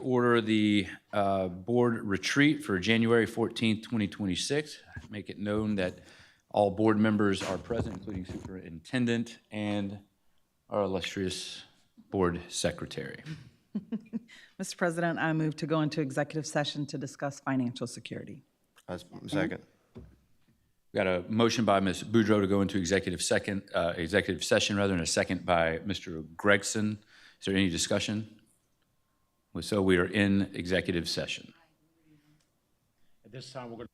Order the board retreat for January 14th, 2026. Make it known that all board members are present, including superintendent and our illustrious board secretary. Mr. President, I move to go into executive session to discuss financial security. Second. We got a motion by Ms. Boudreau to go into executive session, and a second by Mr. Gregson. Is there any discussion? So we are in executive session. At this time, we're going to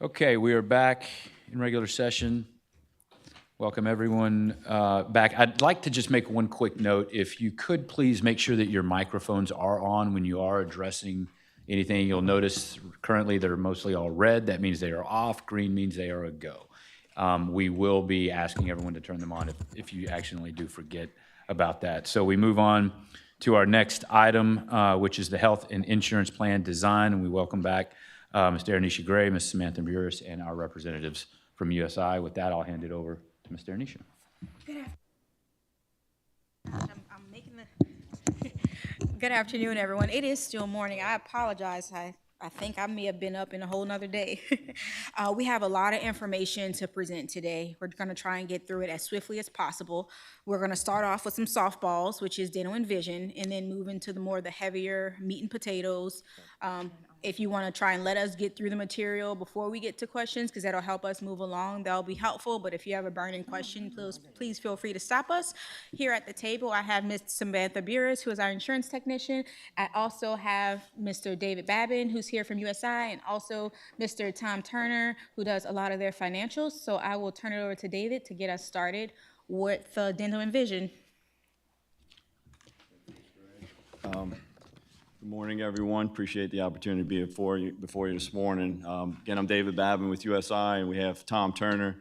Okay, we are back in regular session. Welcome everyone back. I'd like to just make one quick note. If you could please make sure that your microphones are on when you are addressing anything. You'll notice currently they're mostly all red. That means they are off. Green means they are a go. We will be asking everyone to turn them on if you accidentally do forget about that. So we move on to our next item, which is the health and insurance plan design. And we welcome back Mr. Anisha Gray, Ms. Samantha Burris, and our representatives from USI. With that, I'll hand it over to Mr. Anisha. I'm making the. Good afternoon, everyone. It is still morning. I apologize. I think I may have been up in a whole nother day. We have a lot of information to present today. We're going to try and get through it as swiftly as possible. We're going to start off with some softballs, which is dental and vision, and then move into the heavier meat and potatoes. If you want to try and let us get through the material before we get to questions, because that'll help us move along, that'll be helpful. But if you have a burning question, please feel free to stop us. Here at the table, I have Ms. Samantha Burris, who is our insurance technician. I also have Mr. David Babin, who's here from USI, and also Mr. Tom Turner, who does a lot of their financials. So I will turn it over to David to get us started with dental and vision. Good morning, everyone. Appreciate the opportunity to be before you this morning. Again, I'm David Babin with USI, and we have Tom Turner.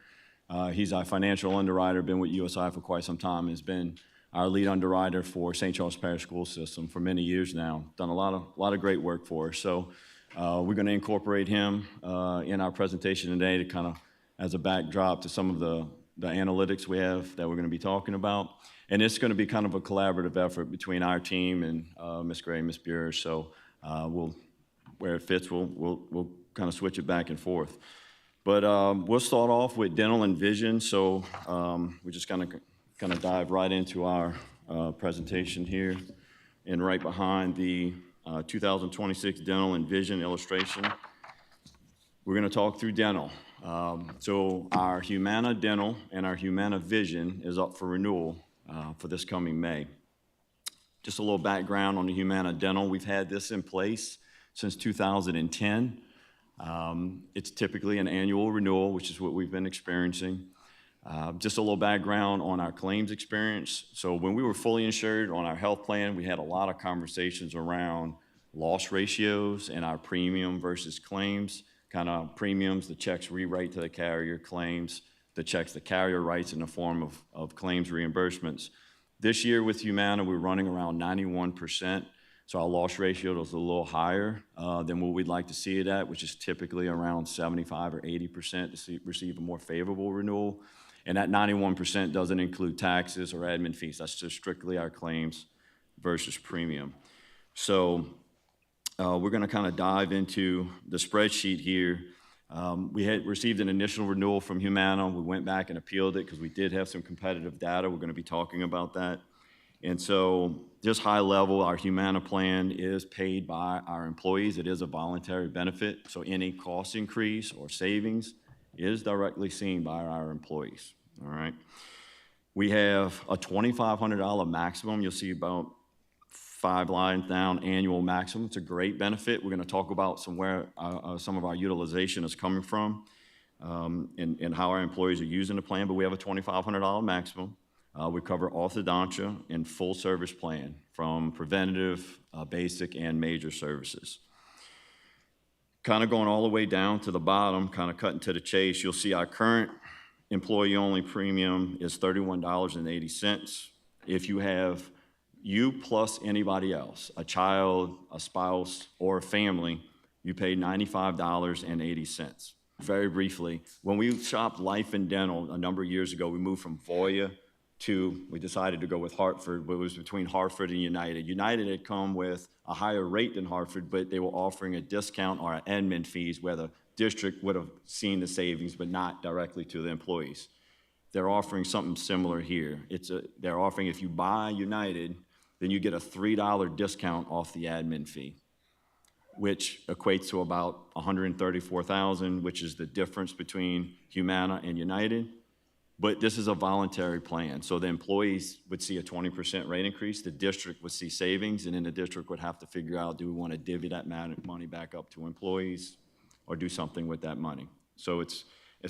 He's our financial underwriter, been with USI for quite some time, has been our lead underwriter for St. Charles Parish School System for many years now. Done a lot of great work for us. So we're going to incorporate him in our presentation today to kind of as a backdrop to some of the analytics we have that we're going to be talking about. And it's going to be kind of a collaborative effort between our team and Ms. Gray and Ms. Buer. So where it fits, we'll kind of switch it back and forth. But we'll start off with dental and vision. So we're just going to dive right into our presentation here. And right behind the 2026 dental and vision illustration, we're going to talk through dental. So our Humana Dental and our Humana Vision is up for renewal for this coming May. Just a little background on the Humana Dental. We've had this in place since 2010. It's typically an annual renewal, which is what we've been experiencing. Just a little background on our claims experience. So when we were fully insured on our health plan, we had a lot of conversations around loss ratios and our premium versus claims, kind of premiums, the checks we write to the carrier, claims, the checks the carrier writes in the form of claims reimbursements. This year with Humana, we're running around 91%, so our loss ratio is a little higher than what we'd like to see it at, which is typically around 75 or 80% to receive a more favorable renewal. And that 91% doesn't include taxes or admin fees. That's just strictly our claims versus premium. So we're going to kind of dive into the spreadsheet here. We had received an initial renewal from Humana. We went back and appealed it because we did have some competitive data. We're going to be talking about that. And so just high level, our Humana plan is paid by our employees. It is a voluntary benefit. So any cost increase or savings is directly seen by our employees. All right. We have a $2,500 maximum. You'll see about 5 lines down, annual maximum. It's a great benefit. We're going to talk about where some of our utilization is coming from and how our employees are using the plan, but we have a $2,500 maximum. We cover orthodontia and full service plan from preventative, basic, and major services. Kind of going all the way down to the bottom, kind of cutting to the chase, you'll see our current employee-only premium is $31.80. If you have you plus anybody else, a child, a spouse, or a family, you pay $95.80. Very briefly, when we shopped life and dental a number of years ago, we moved from Voya we decided to go with Hartford, but it was between Hartford and United. United had come with a higher rate than Hartford, but they were offering a discount or admin fees where the district would have seen the savings, but not directly to the employees. They're offering something similar here. They're offering if you buy United, then you get a $3 discount off the admin fee, which equates to about $134,000, which is the difference between Humana and United. But this is a voluntary plan, so the employees would see a 20% rate increase, the district would see savings, and then the district would have to figure out, do we want to divvy that money back up to employees or do something with that money? So it's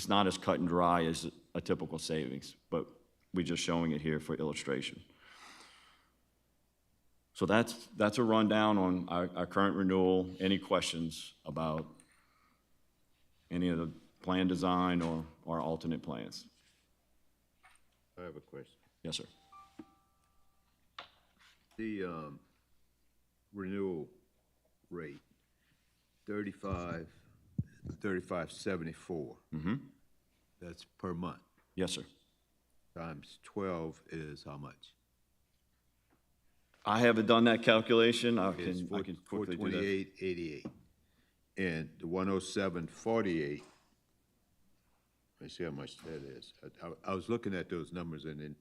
not as cut and dry as a typical savings, but we're just showing it here for illustration. So that's a rundown on our current renewal. Any questions about any of the plan design or our alternate plans? I have a question. Yes, sir. The renewal rate, 35.74. Mm-hmm. That's per month. Yes, sir. Times 12 is how much? I haven't done that calculation. I It's can quickly do that. 428.88. And the 107.48, let me see how much that is. I was looking at those numbers and then.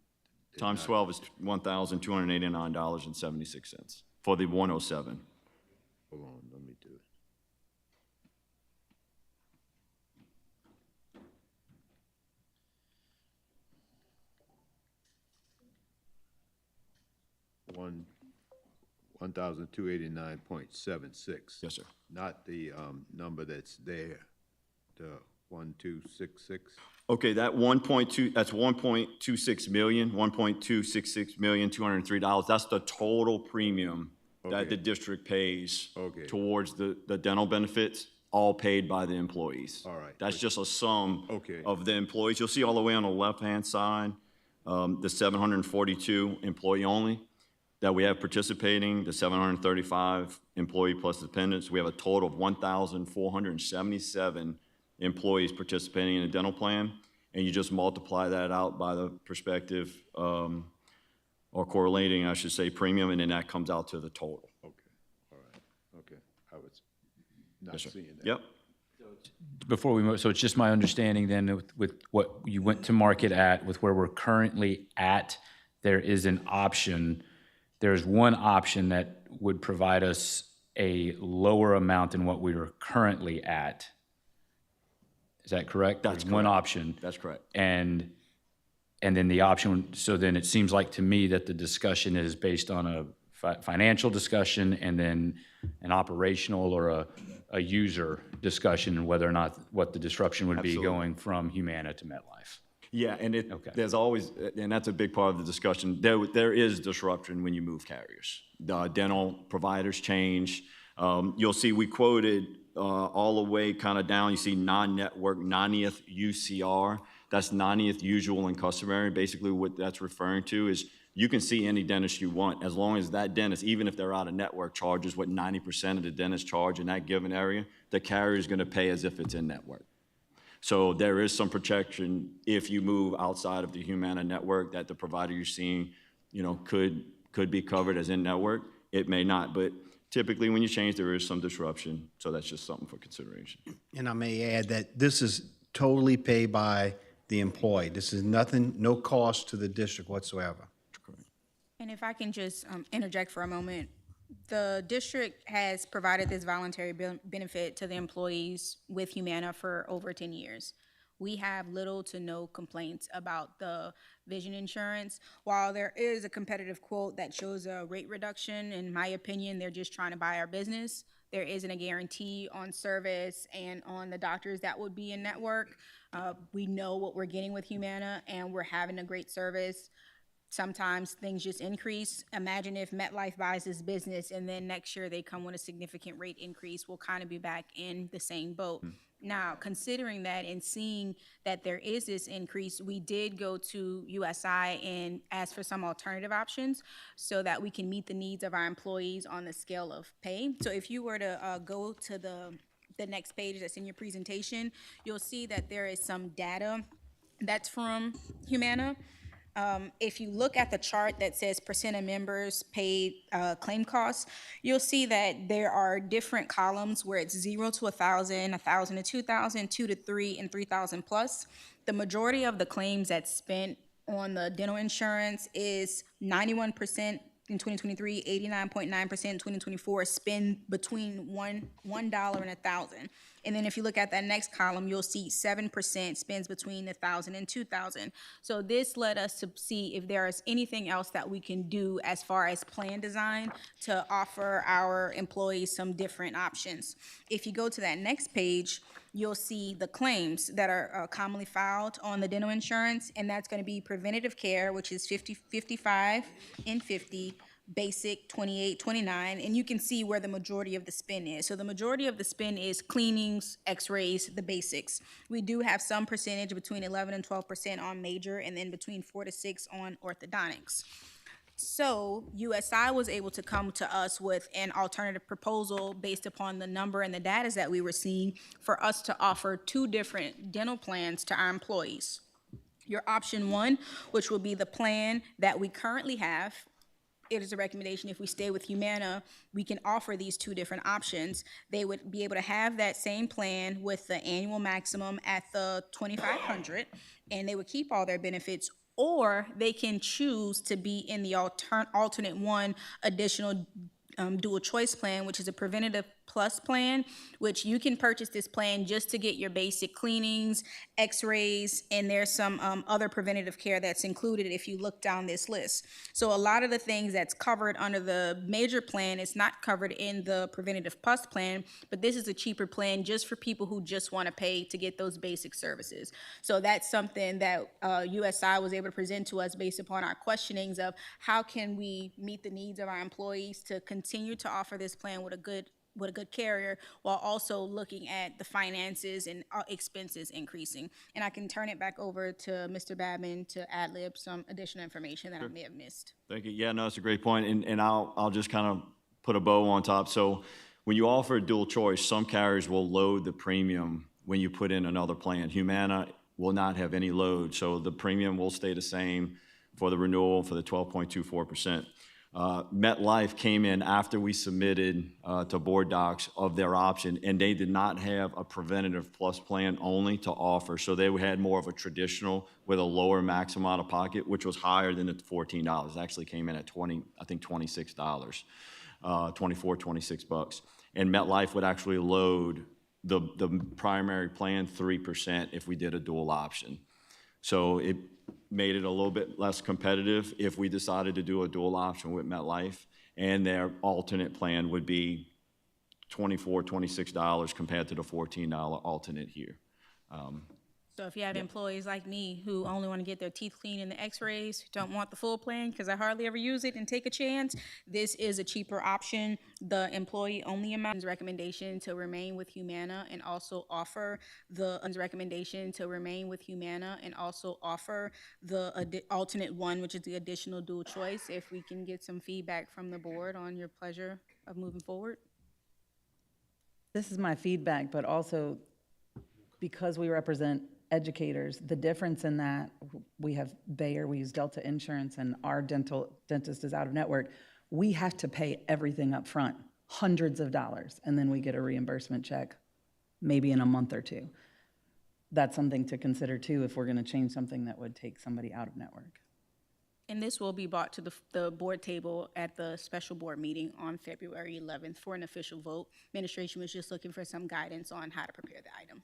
Times 12 is $1,289.76 for the 107. Hold on, let me do it. $1,289.76. Yes, sir. Not the number that's there, the 1,266. Okay, that 1.2, that's 1.26 million, $1,266,203. That's the total premium that Okay. the district pays Okay. towards the dental benefits, all paid by the employees. All right. That's just a sum Okay. of the employees. You'll see all the way on the left-hand side, the 742 employee only that we have participating, the 735 employee plus dependents. We have a total of 1,477 employees participating in a dental plan, and you just multiply that out by the prospective, or correlating, I should say, premium, and then that comes out to the total. Okay, all right, okay. I was not Yes, sir. seeing that. Yep. Before we move, so it's just my understanding then with what you went to market at, with where we're currently at, there is an option, there's one option that would provide us a lower amount than what we are currently at. Is that correct? That's There's one correct. option. That's correct. And then the option, so then it seems like to me that the discussion is based on a financial discussion and then an operational or a user discussion, whether or not what the disruption would be Absolutely. going from Humana to MetLife. Yeah, and Okay. there's always, and that's a big part of the discussion, there is disruption when you move carriers. The dental providers change. You'll see we quoted all the way kind of down, you see non-network, 90th UCR. That's 90th usual and customary. Basically what that's referring to is you can see any dentist you want as long as that dentist, even if they're out of network, charges what 90% of the dentists charge in that given area, the carrier is going to pay as if it's in network. So there is some protection if you move outside of the Humana network that the provider you're seeing, could be covered as in network. It may not, but typically when you change, there is some disruption. So that's just something for consideration. And I may add that this is totally paid by the employee. This is nothing, no cost to the district whatsoever. And if I can just interject for a moment, the district has provided this voluntary benefit to the employees with Humana for over 10 years. We have little to no complaints about the vision insurance. While there is a competitive quote that shows a rate reduction, in my opinion, they're just trying to buy our business. There isn't a guarantee on service and on the doctors that would be in network. We know what we're getting with Humana, and we're having a great service. Sometimes things just increase. Imagine if MetLife buys this business and then next year they come with a significant rate increase. We'll kind of be back in the same boat. Now, considering that and seeing that there is this increase, we did go to USI and ask for some alternative options so that we can meet the needs of our employees on the scale of pay. So if you were to go to the next page that's in your presentation, you'll see that there is some data that's from Humana. If you look at the chart that says percent of members paid claim costs, you'll see that there are different columns where it's 0 to 1,000, 1,000 to 2,000, 2 to 3, and 3,000 plus. The majority of the claims that's spent on the dental insurance is 91% in 2023, 89.9% in 2024, spend between $1 and $1,000. And then if you look at that next column, you'll see 7% spends between 1,000 and 2,000. So this led us to see if there is anything else that we can do as far as plan design to offer our employees some different options. If you go to that next page, you'll see the claims that are commonly filed on the dental insurance, and that's going to be preventative care, which is 50, 55, and 50, basic 28, 29, and you can see where the majority of the spend is. So the majority of the spend is cleanings, x-rays, the basics. We do have some percentage between 11 and 12% on major, and then between 4 to 6 on orthodontics. So USI was able to come to us with an alternative proposal based upon the number and the data that we were seeing for us to offer 2 different dental plans to our employees. Your option 1, which will be the plan that we currently have. It is a recommendation, if we stay with Humana, we can offer these 2 different options. They would be able to have that same plan with the annual maximum at the $2,500, and they would keep all their benefits, or they can choose to be in the alternate 1 additional dual choice plan, which is a preventative plus plan, which you can purchase this plan just to get your basic cleanings, x-rays, and there's some other preventative care that's included if you look down this list. So a lot of the things that's covered under the major plan is not covered in the preventative plus plan, but this is a cheaper plan just for people who just want to pay to get those basic services. So that's something that USI was able to present to us based upon our questionings of how can we meet the needs of our employees to continue to offer this plan with a good carrier, while also looking at the finances and expenses increasing. And I can turn it back over to Mr. Babin to ad-lib some additional information that I may have missed. Thank you. Yeah, no, it's a great point, and I'll just kind of put a bow on top. So when you offer a dual choice, some carriers will load the premium when you put in another plan. Humana will not have any load, so the premium will stay the same for the renewal for the 12.24%. MetLife came in after we submitted to board docs of their option, and they did not have a preventative plus plan only to offer. So they had more of a traditional with a lower maximum out of pocket, which was higher than the $14. It actually came in at $26, 24, 26 bucks. And MetLife would actually load the primary plan 3% if we did a dual option. So it made it a little bit less competitive if we decided to do a dual option with MetLife, and their alternate plan would be $24, $26 compared to the $14 alternate here. So if you have employees like me who only want to get their teeth cleaned and the x-rays, don't want the full plan because I hardly ever use it and take a chance, this is a cheaper option. The employee-only amount is recommendation to remain with Humana and also offer the alternate 1, which is the additional dual choice. If we can get some feedback from the board on your pleasure of moving forward. This is my feedback, but also because we represent educators, the difference in that, we have Bayer, we use Delta Insurance, and our dentist is out of network. We have to pay everything up front, hundreds of dollars, and then we get a reimbursement check maybe in a month or 2. That's something to consider too if we're going to change something that would take somebody out of network. And this will be brought to the board table at the special board meeting on February 11th for an official vote. Administration was just looking for some guidance on how to prepare the item.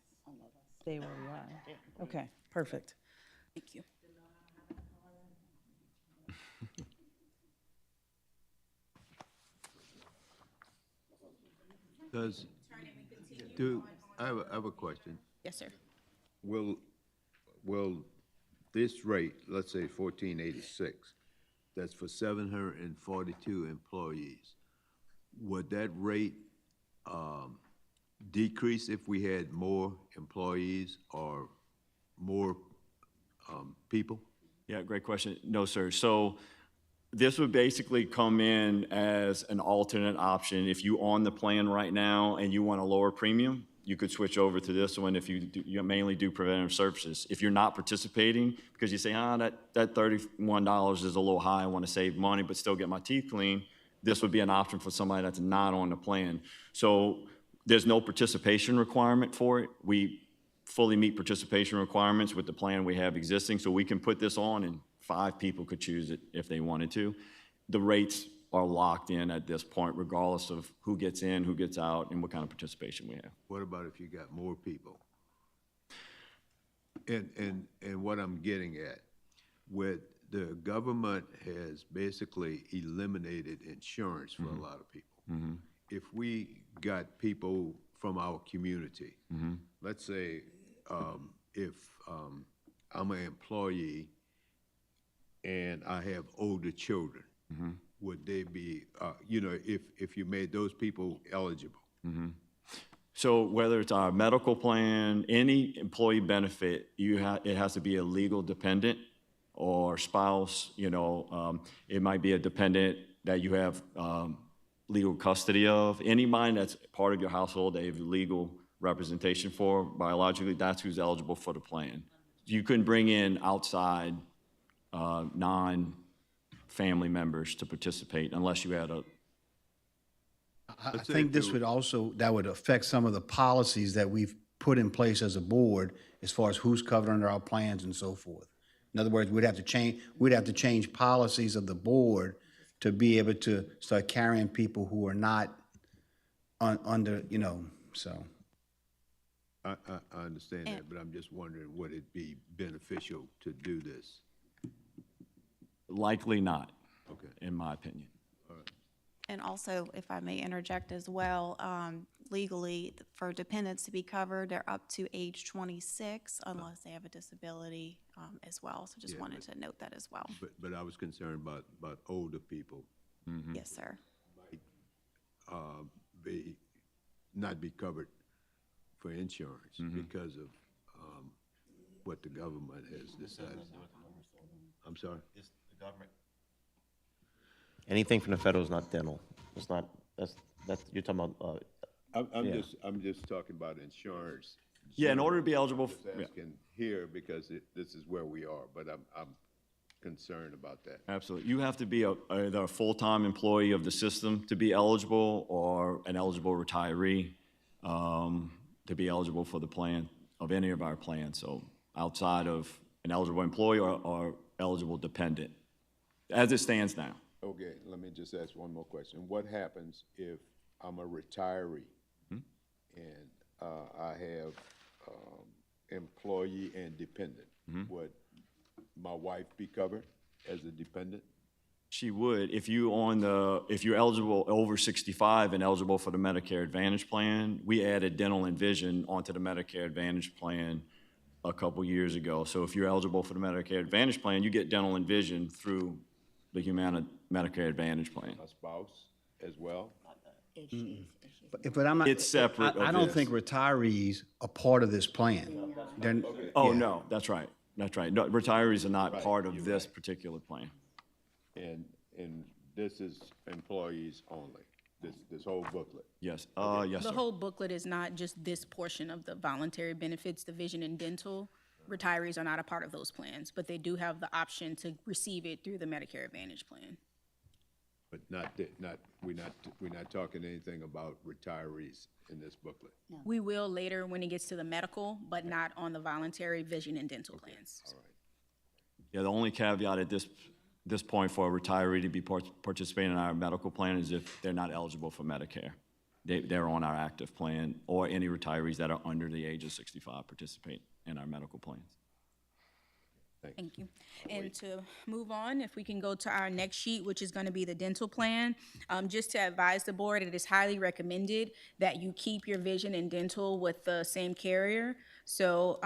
Stay where we are. Okay, perfect. Thank you. I have a question. Yes, sir. Will this rate, let's say 1486, that's for 742 employees, would that rate decrease if we had more employees or more people? Yeah, great question. No, sir. So this would basically come in as an alternate option. If you on the plan right now and you want a lower premium, you could switch over to this one if you mainly do preventative services. If you're not participating because you say, that $31 is a little high, I want to save money but still get my teeth clean, this would be an option for somebody that's not on the plan. So there's no participation requirement for it. We fully meet participation requirements with the plan we have existing, so we can put this on and 5 people could choose it if they wanted to. The rates are locked in at this point, regardless of who gets in, who gets out, and what kind of participation we have. What about if you got more people? And what I'm getting at, with the government has basically eliminated insurance for a lot of people. If we got people from our community, let's say, if I'm an employee and I have older children, would they be, you know, if you made those people eligible? So whether it's our medical plan, any employee benefit, it has to be a legal dependent or spouse, you know, it might be a dependent that you have legal custody of. Anybody that's part of your household that you have legal representation for biologically, that's who's eligible for the plan. You couldn't bring in outside non-family members to participate unless you had a, I think this would also, that would affect some of the policies that we've put in place as a board as far as who's covered under our plans and so forth. In other words, we'd have to change policies of the board to be able to start carrying people who are not under, you know, so. I understand that, but I'm just wondering, would it be beneficial to do this? likely not, Okay. in my opinion. And also, if I may interject as well, legally, for dependents to be covered, they're up to age 26 unless they have a disability as well. So just Yeah, wanted to note that as well. But I was concerned about older people Yes, sir. not be covered for insurance because of what the government has decided. I'm sorry? It's the government. Anything from the federal is not dental. It's not, that's, you're talking about, I'm just talking about insurance. Yeah, in order to be eligible, Just yeah, asking here because this is where we are, but I'm concerned about that. absolutely. You have to be either a full-time employee of the system to be eligible or an eligible retiree to be eligible for the plan, of any of our plans. So outside of an eligible employee or eligible dependent, as it stands now. Okay, let me just ask one more question. What happens if I'm a retiree and I have employee and dependent? Would my wife be covered as a dependent? She would, if you're eligible over 65 and eligible for the Medicare Advantage plan, we added dental and vision onto the Medicare Advantage plan a couple years ago. So if you're eligible for the Medicare Advantage plan, you get dental and vision through the Humana Medicare Advantage plan. A spouse as well? But I'm not. It's separate I of don't this. think retirees are part of this plan. They're- Oh, yeah. no, that's right, that's right. No, retirees are not part of this particular plan. And this is employees only, this whole booklet? Yes, yes, The sir. whole booklet is not just this portion of the voluntary benefits, the vision and dental. Retirees are not a part of those plans, but they do have the option to receive it through the Medicare Advantage plan. But we're not talking anything about retirees in this booklet? We will later when it gets to the medical, but not on the voluntary vision and dental plans. All right. Yeah, the only caveat at this point for a retiree to be participating in our medical plan is if they're not eligible for Medicare. They're on our active plan, or any retirees that are under the age of 65 participate in our medical plans. Thank you. And to move on, if we can go to our next sheet, which is going to be the dental plan, just to advise the board, it is highly recommended that you keep your vision and dental with the same carrier. So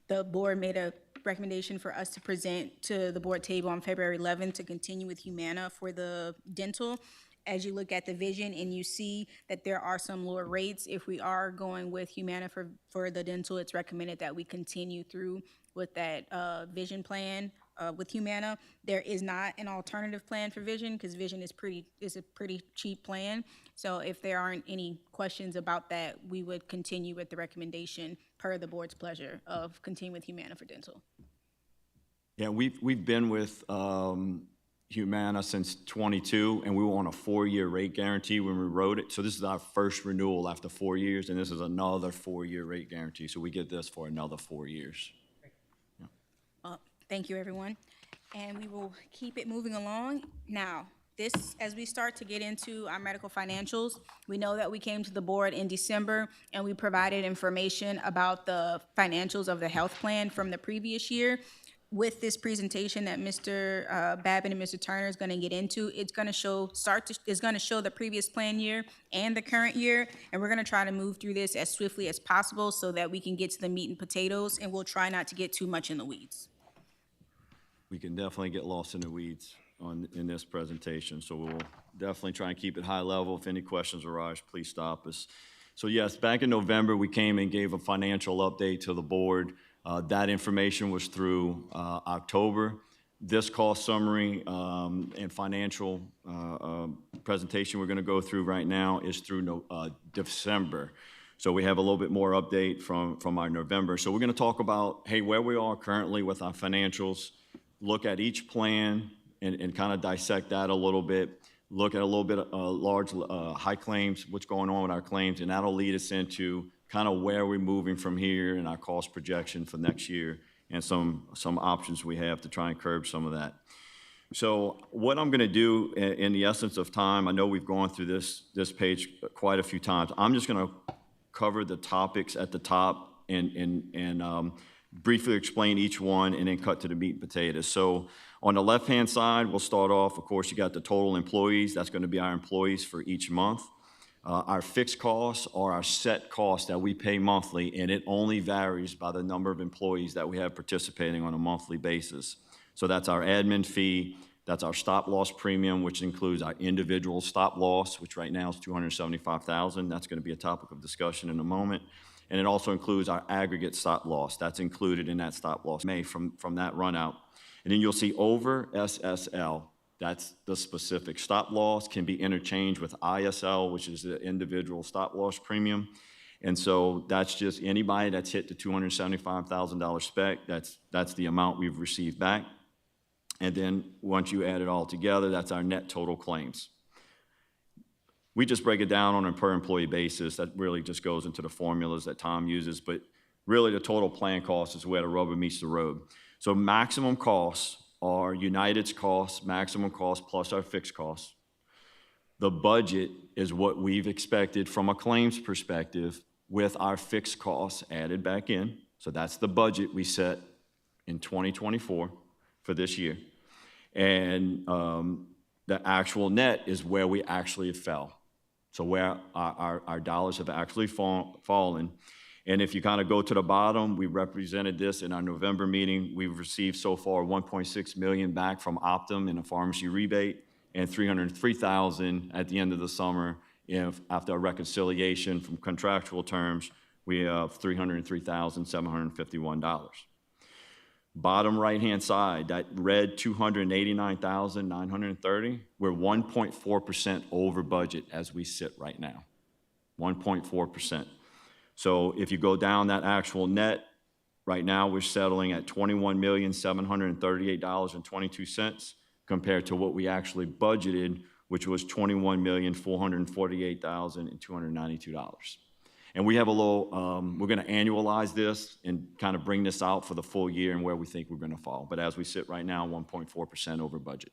the board made a recommendation for us to present to the board table on February 11th to continue with Humana for the dental. As you look at the vision and you see that there are some lower rates, if we are going with Humana for the dental, it's recommended that we continue through with that vision plan with Humana. There is not an alternative plan for vision because vision is a pretty cheap plan. So if there aren't any questions about that, we would continue with the recommendation per the board's pleasure of continuing with Humana for dental. Yeah, we've been with Humana since '22, and we were on a 4-year rate guarantee when we wrote it. So this is our first renewal after 4 years, and this is another 4-year rate guarantee. So we get this for another 4 years. Thank you, everyone. And we will keep it moving along. Now, as we start to get into our medical financials, we know that we came to the board in December and we provided information about the financials of the health plan from the previous year. With this presentation that Mr. Babin and Mr. Turner is going to get into, it's going to show the previous plan year and the current year, and we're going to try to move through this as swiftly as possible so that we can get to the meat and potatoes, and we'll try not to get too much in the weeds. We can definitely get lost in the weeds in this presentation, so we'll definitely try and keep it high level. If any questions arise, please stop us. So yes, back in November, we came and gave a financial update to the board. That information was through October. This cost summary and financial presentation we're going to go through right now is through December. So we have a little bit more update from our November. So we're going to talk about, hey, where we are currently with our financials, look at each plan and kind of dissect that a little bit, look at a little bit of high claims, what's going on with our claims, and that'll lead us into kind of where we're moving from here and our cost projection for next year and some options we have to try and curb some of that. So what I'm going to do in the essence of time, I know we've gone through this page quite a few times. I'm just going to cover the topics at the top and briefly explain each one and then cut to the meat and potatoes. So on the left-hand side, we'll start off, of course, you got the total employees. That's going to be our employees for each month. Our fixed costs are our set costs that we pay monthly, and it only varies by the number of employees that we have participating on a monthly basis. So that's our admin fee, that's our stop loss premium, which includes our individual stop loss, which right now is $275,000. That's going to be a topic of discussion in a moment. And it also includes our aggregate stop loss. That's included in that stop loss made from that run out. And then you'll see over SSL. That's the specific stop loss, can be interchanged with ISL, which is the individual stop loss premium. And so that's just anybody that's hit the $275,000 spec, that's the amount we've received back. And then once you add it all together, that's our net total claims. We just break it down on a per employee basis. That really just goes into the formulas that Tom uses, but really the total plan cost is where the rubber meets the road. So maximum costs are United's costs, maximum cost plus our fixed costs. The budget is what we've expected from a claims perspective with our fixed costs added back in. So that's the budget we set in 2024 for this year. And the actual net is where we actually fell. So where our dollars have actually fallen. And if you kind of go to the bottom, we represented this in our November meeting. We've received so far $1.6 million back from Optum in a pharmacy rebate and $303,000 at the end of the summer. After a reconciliation from contractual terms, we have $303,751. Bottom right-hand side, that red $289,930, we're 1.4% over budget as we sit right now, 1.4%. So if you go down that actual net, right now we're settling at $21,738.22 compared to what we actually budgeted, which was $21,448,292. And we have a little, we're going to annualize this and kind of bring this out for the full year and where we think we're going to fall. But as we sit right now, 1.4% over budget.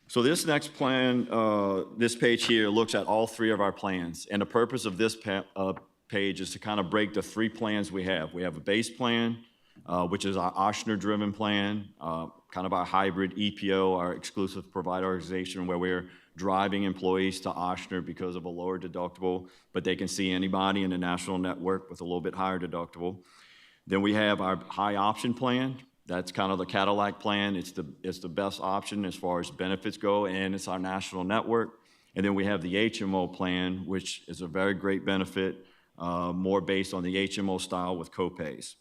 So this next plan, this page here looks at all three of our plans. And the purpose of this page is to kind of break the three plans we have. We have a base plan, which is our Ochsner-driven plan, kind of our hybrid EPO, our exclusive provider organization, where we're driving employees to Ochsner because of a lower deductible, but they can see anybody in the national network with a little bit higher deductible. Then we have our high option plan. That's kind of the Cadillac plan. It's the best option as far as benefits go, and it's our national network. And then we have the HMO plan, which is a very great benefit, more based on the HMO style with copays.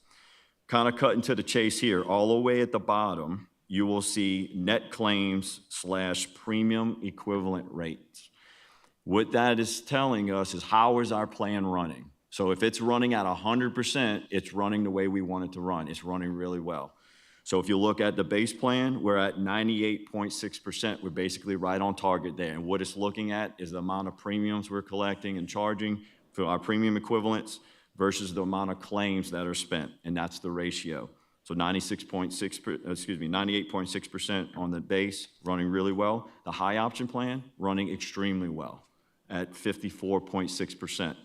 Kind of cutting to the chase here, all the way at the bottom, you will see net claims / premium equivalent rates. What that is telling us is how is our plan running? So if it's running at 100%, it's running the way we want it to run. It's running really well. So if you look at the base plan, we're at 98.6%. We're basically right on target there. And what it's looking at is the amount of premiums we're collecting and charging for our premium equivalents versus the amount of claims that are spent, and that's the ratio. So 98.6% on the base, running really well. The high option plan, running extremely well at 54.6%.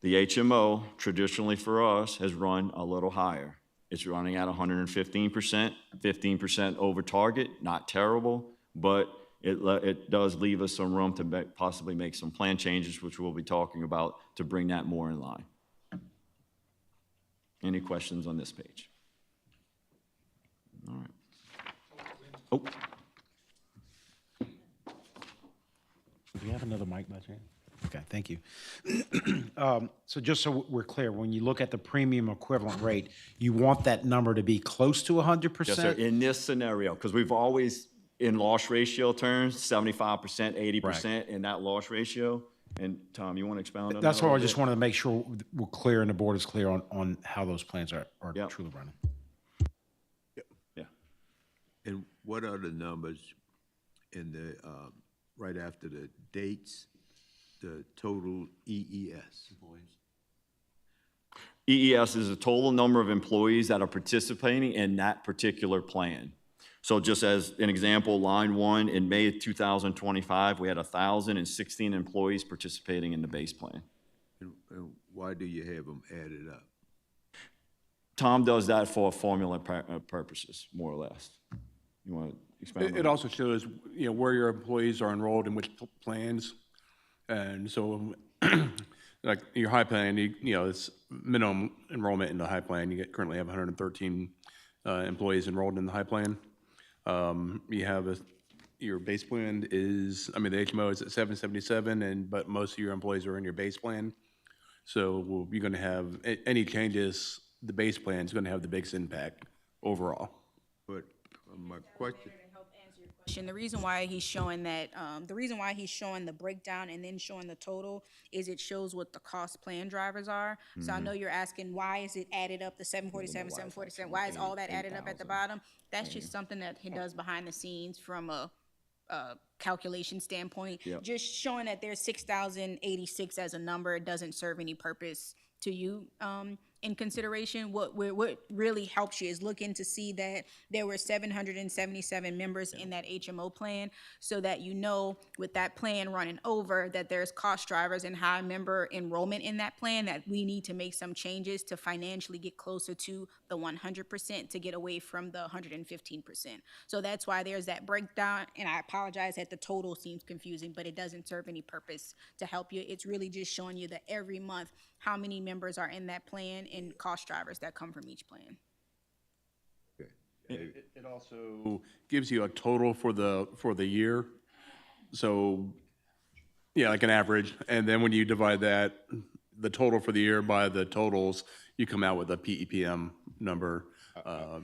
The HMO, traditionally for us, has run a little higher. It's running at 115%, 15% over target, not terrible, but it does leave us some room to possibly make some plan changes, which we'll be talking about, to bring that more in line. Any questions on this page? All right. Oh, Do you have another mic by chance? Okay, thank you. So just so we're clear, when you look at the premium equivalent rate, you want that number to be close to 100%? yes, sir. In this scenario, because we've always, in loss ratio terms, 75%, 80% in that loss ratio. And Tom, you want to expound on that? That's a why I little just bit? wanted to make sure we're clear and the board is clear on how those plans are Yep. truly running. Yeah. And what are the numbers in the, right after the dates, the total EES? EES is the total number of employees that are participating in that particular plan. So just as an example, line one, in May of 2025, we had 1,016 employees participating in the base plan. And why do you have them added up? Tom does that for formula purposes, more or less. You want to expand on It that? also shows, where your employees are enrolled in which plans. And so, like your high plan, it's minimum enrollment in the high plan. You currently have 113 employees enrolled in the high plan. You have your base plan is, the HMO is at 777, but most of your employees are in your base plan. So you're going to have, any changes, the base plan is going to have the biggest impact overall. But my question, The reason why he's showing that, the reason why he's showing the breakdown and then showing the total is it shows what the cost plan drivers are. So I know you're asking, why is it added up, the 747, why is all that added up at the bottom? That's just something that he does behind the scenes from a calculation standpoint. Yep. Just showing that there's 6,086 as a number, it doesn't serve any purpose to you, in consideration. What really helps you is looking to see that there were 777 members in that HMO plan, so that with that plan running over, that there's cost drivers and high member enrollment in that plan, that we need to make some changes to financially get closer to the 100% to get away from the 115%. So that's why there's that breakdown, and I apologize that the total seems confusing, but it doesn't serve any purpose to help you. It's really just showing you that every month, how many members are in that plan and cost drivers that come from each plan. It also gives you a total for the year. So, like an average. And then when you divide the total for the year by the totals, you come out with a PEPM number. I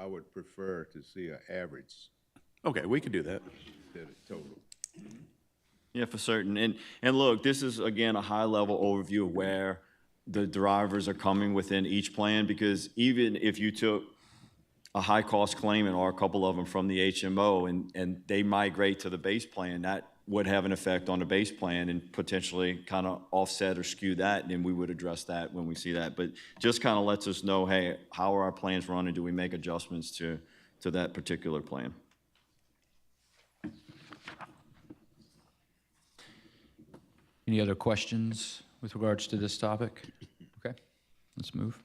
would prefer to see an average Okay, we could do that. instead of total. Yeah, for certain. And look, this is, again, a high-level overview of where the drivers are coming within each plan, because even if you took a high-cost claimant or a couple of them from the HMO and they migrate to the base plan, that would have an effect on the base plan and potentially kind of offset or skew that, and then we would address that when we see that. But just kind of lets us know, hey, how are our plans running? Do we make adjustments to that particular plan? Any other questions with regards to this topic? Okay, let's move.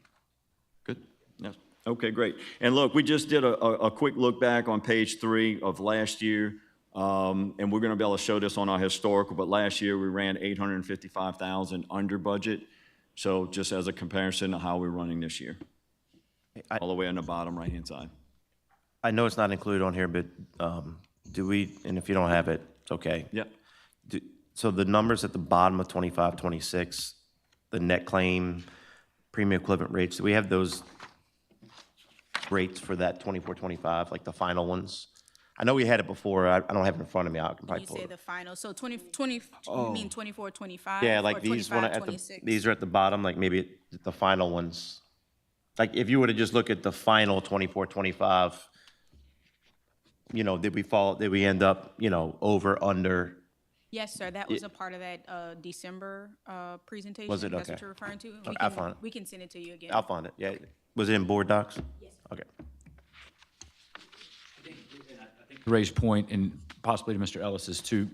Good? Yes. Okay, great. And look, we just did a quick look back on page 3 of last year, and we're going to be able to show this on our historical, but last year we ran $855,000 under budget. So just as a comparison to how we're running this year, all the way on the bottom right-hand side. I know it's not included on here, but do we, and if you don't have it, it's okay. Yep. So the numbers at the bottom of 25, 26, the net claim, premium equivalent rates, do we have those rates for that 24, 25, like the final ones? I know we had it before. I don't have it in front of me. I can When probably you pull say it. the final, so 20, you mean 24, 25? Yeah, or like these 25, one at 26? these are at the bottom, like maybe the final ones. Like if you were to just look at the final 24, 25, did we end up, over, under? Yes, sir, that was a part of that December presentation. Was it? That's what Okay. you're referring to? Okay, I'll find it. We can send it to you again. I'll find it, yeah. Was it in board docs? Yes. Okay. Ray's point, and possibly to Mr. Ellis's too,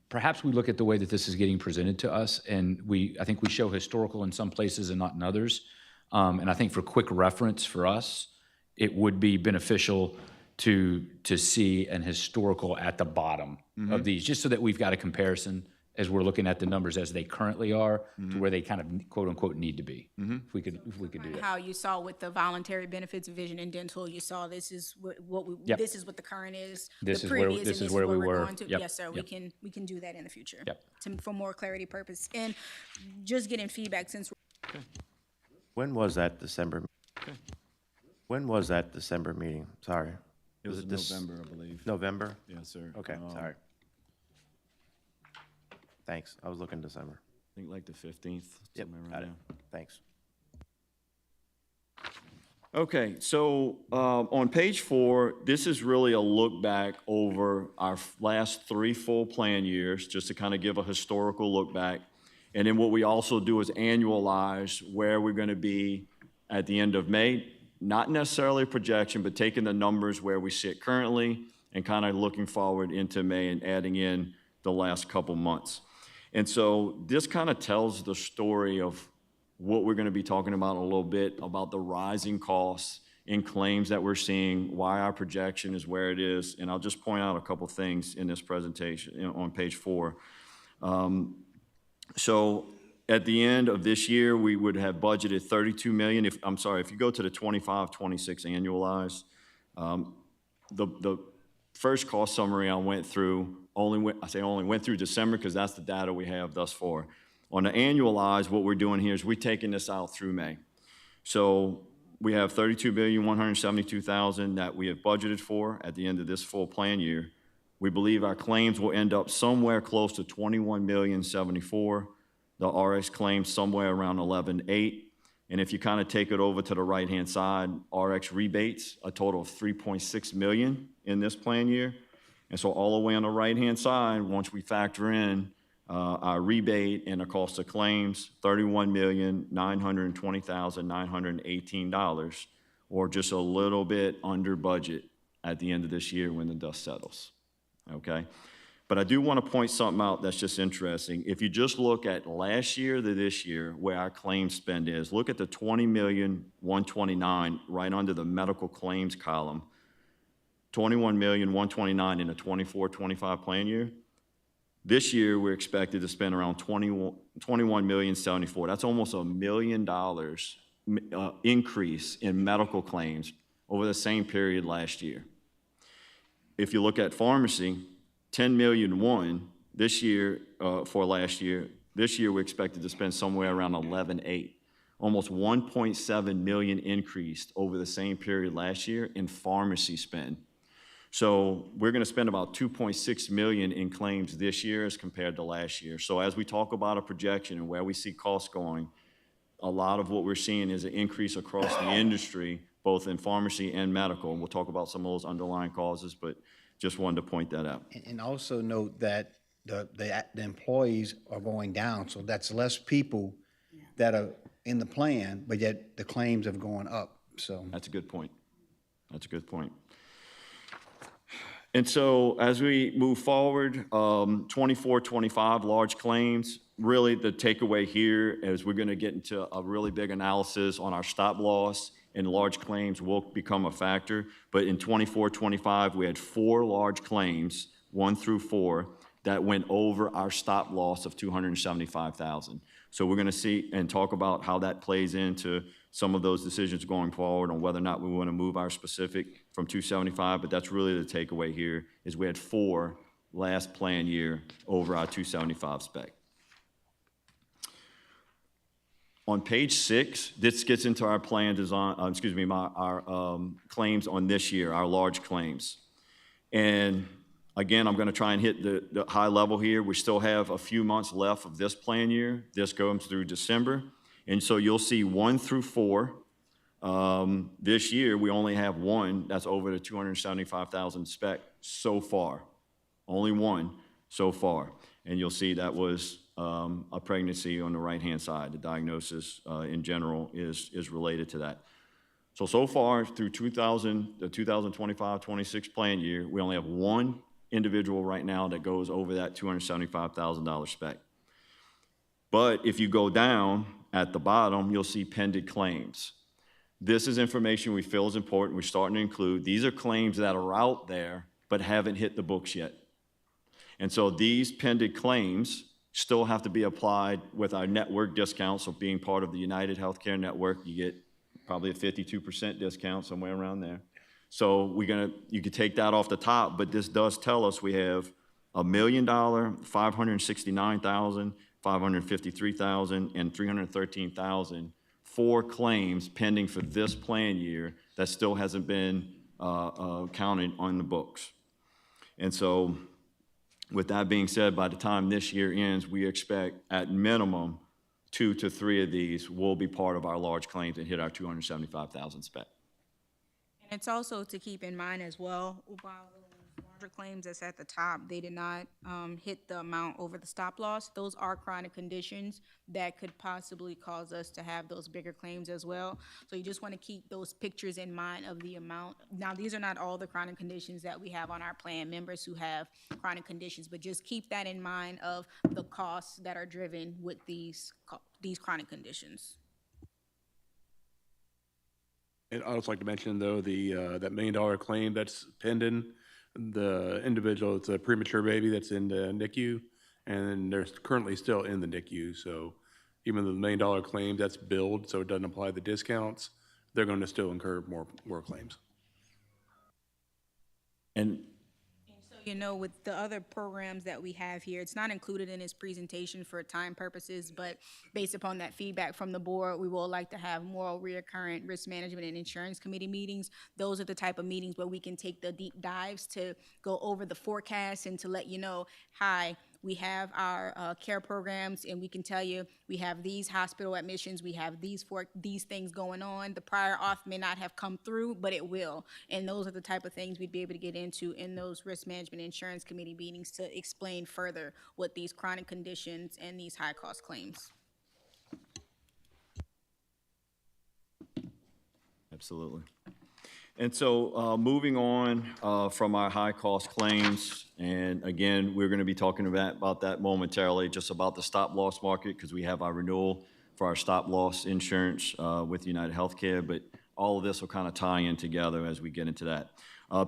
perhaps we look at the way that this is getting presented to us, and I think we show historical in some places and not in others. And I think for quick reference for us, it would be beneficial to see an historical at the bottom of these, just so that we've got a comparison as we're looking at the numbers as they currently are to where they kind of quote unquote need to be. If we could do that. How you saw with the voluntary benefits, vision and dental, you saw this is what we, Yep. this is what the current is. This the is where- previous, this and is where we what we're were. going to. Yep, Yes, sir, yep. we can do that in the future. Yep. For more clarity purpose. And just getting feedback since When was that December? When was that December meeting? Sorry. It was in this- November, I believe. November? Yes, sir. Okay, sorry. Thanks, I was looking December. I think like the 15th, Yep, somewhere got around it. there. Thanks. Okay, so on page 4, this is really a look back over our last 3 full plan years, just to kind of give a historical look back. And then what we also do is annualize where we're going to be at the end of May. Not necessarily a projection, but taking the numbers where we sit currently and kind of looking forward into May and adding in the last couple months. And so this kind of tells the story of what we're going to be talking about in a little bit, about the rising costs in claims that we're seeing, why our projection is where it is. And I'll just point out a couple things in this presentation on page 4. So at the end of this year, we would have budgeted 32 million. If you go to the 25, 26 annualized, the first cost summary I went through only went through December because that's the data we have thus far. On the annualized, what we're doing here is we're taking this out through May. So we have 32,172,000 that we have budgeted for at the end of this full plan year. We believe our claims will end up somewhere close to 21,074,000. The RX claims somewhere around 11.8. And if you kind of take it over to the right-hand side, RX rebates, a total of 3.6 million in this plan year. And so all the way on the right-hand side, once we factor in our rebate and the cost of claims, $31,920,918, or just a little bit under budget at the end of this year when the dust settles, okay? But I do want to point something out that's just interesting. If you just look at last year to this year, where our claim spend is, look at the $20,129,000 right under the medical claims column. $21,129,000 in the 24-25 plan year. This year, we're expected to spend around $21,074,000. That's almost $1 million increase in medical claims over the same period last year. If you look at pharmacy, $10,000,001 this year for last year. This year, we're expected to spend somewhere around $11.8. Almost $1.7 million increased over the same period last year in pharmacy spend. So we're going to spend about $2.6 million in claims this year as compared to last year. So as we talk about a projection and where we see costs going, a lot of what we're seeing is an increase across the industry, both in pharmacy and medical. And we'll talk about some of those underlying causes, but just wanted to point that out. And also note that the employees are going down, so that's less people that are in the plan, but yet the claims have gone up, so. That's a good point. That's a good point. And so as we move forward, 24, 25 large claims, really the takeaway here is we're going to get into a really big analysis on our stop loss, and large claims will become a factor. But in 24, 25, we had 4 large claims, 1 through 4, that went over our stop loss of $275,000. So we're going to see and talk about how that plays into some of those decisions going forward on whether or not we want to move our specific from 275, but that's really the takeaway here is we had 4 last plan year over our 275 spec. On page 6, this gets into our plan design, our claims on this year, our large claims. And again, I'm going to try and hit the high level here. We still have a few months left of this plan year. This goes through December. And so you'll see 1 through 4. This year, we only have 1 that's over the 275,000 spec so far. Only 1 so far. And you'll see that was a pregnancy on the right-hand side. The diagnosis in general is related to that. So far through the 2025-26 plan year, we only have one individual right now that goes over that $275,000 spec. But if you go down at the bottom, you'll see pending claims. This is information we feel is important. We're starting to include. These are claims that are out there but haven't hit the books yet. And so these pending claims still have to be applied with our network discount. So being part of the United Healthcare Network, you get probably a 52% discount, somewhere around there. So you could take that off the top, but this does tell us we have $1 million, $569,000, $553,000, and $313,000, 4 claims pending for this plan year that still hasn't been counted on the books. And so with that being said, by the time this year ends, we expect at minimum 2 to 3 of these will be part of our large claims and hit our 275,000 spec. And it's also to keep in mind as well, while those larger claims that's at the top, they did not hit the amount over the stop loss. Those are chronic conditions that could possibly cause us to have those bigger claims as well. So you just want to keep those pictures in mind of the amount. Now, these are not all the chronic conditions that we have on our plan, members who have chronic conditions, but just keep that in mind of the costs that are driven with these chronic conditions. And I'd also like to mention, though, that $1 million claim that's pending, the individual, it's a premature baby that's in the NICU, and they're currently still in the NICU. So even though the $1 million claim, that's billed, so it doesn't apply the discounts, they're going to still incur more claims. And You know, with the other programs that we have here, it's not included in his presentation for time purposes, but based upon that feedback from the board, we will like to have more reoccurring risk management and insurance committee meetings. Those are the type of meetings where we can take the deep dives to go over the forecast and to let you know, hi, we have our care programs, and we can tell you we have these hospital admissions, we have these things going on. The prior auth may not have come through, but it will. And those are the type of things we'd be able to get into in those risk management insurance committee meetings to explain further what these chronic conditions and these high cost claims. absolutely. And so moving on from our high-cost claims, and again, we're going to be talking about that momentarily, just about the stop-loss market, because we have our renewal for our stop-loss insurance with United Healthcare, but all of this will kind of tie in together as we get into that.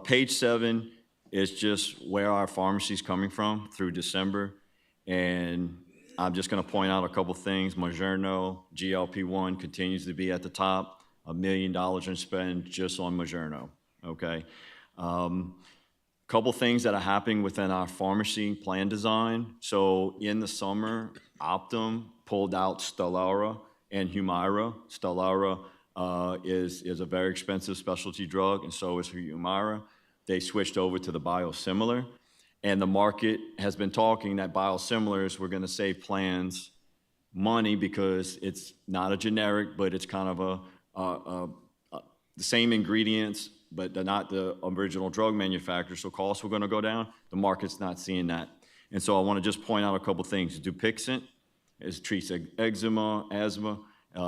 Page 7 is just where our pharmacy is coming from through December, and I'm just going to point out a couple things. Mogerno, GLP-1 continues to be at the top. $1 million in spend just on Mogerno, okay? Couple things that are happening within our pharmacy plan design. So in the summer, Optum pulled out Stelara and Humira. Stelara is a very expensive specialty drug, and so is Humira. They switched over to the biosimilar, and the market has been talking that biosimilars were going to save plans money because it's not a generic, but it's kind of the same ingredients, but they're not the original drug manufacturer, so costs were going to go down. The market's not seeing that. And so I want to just point out a couple things. Dupixent treats eczema, asthma.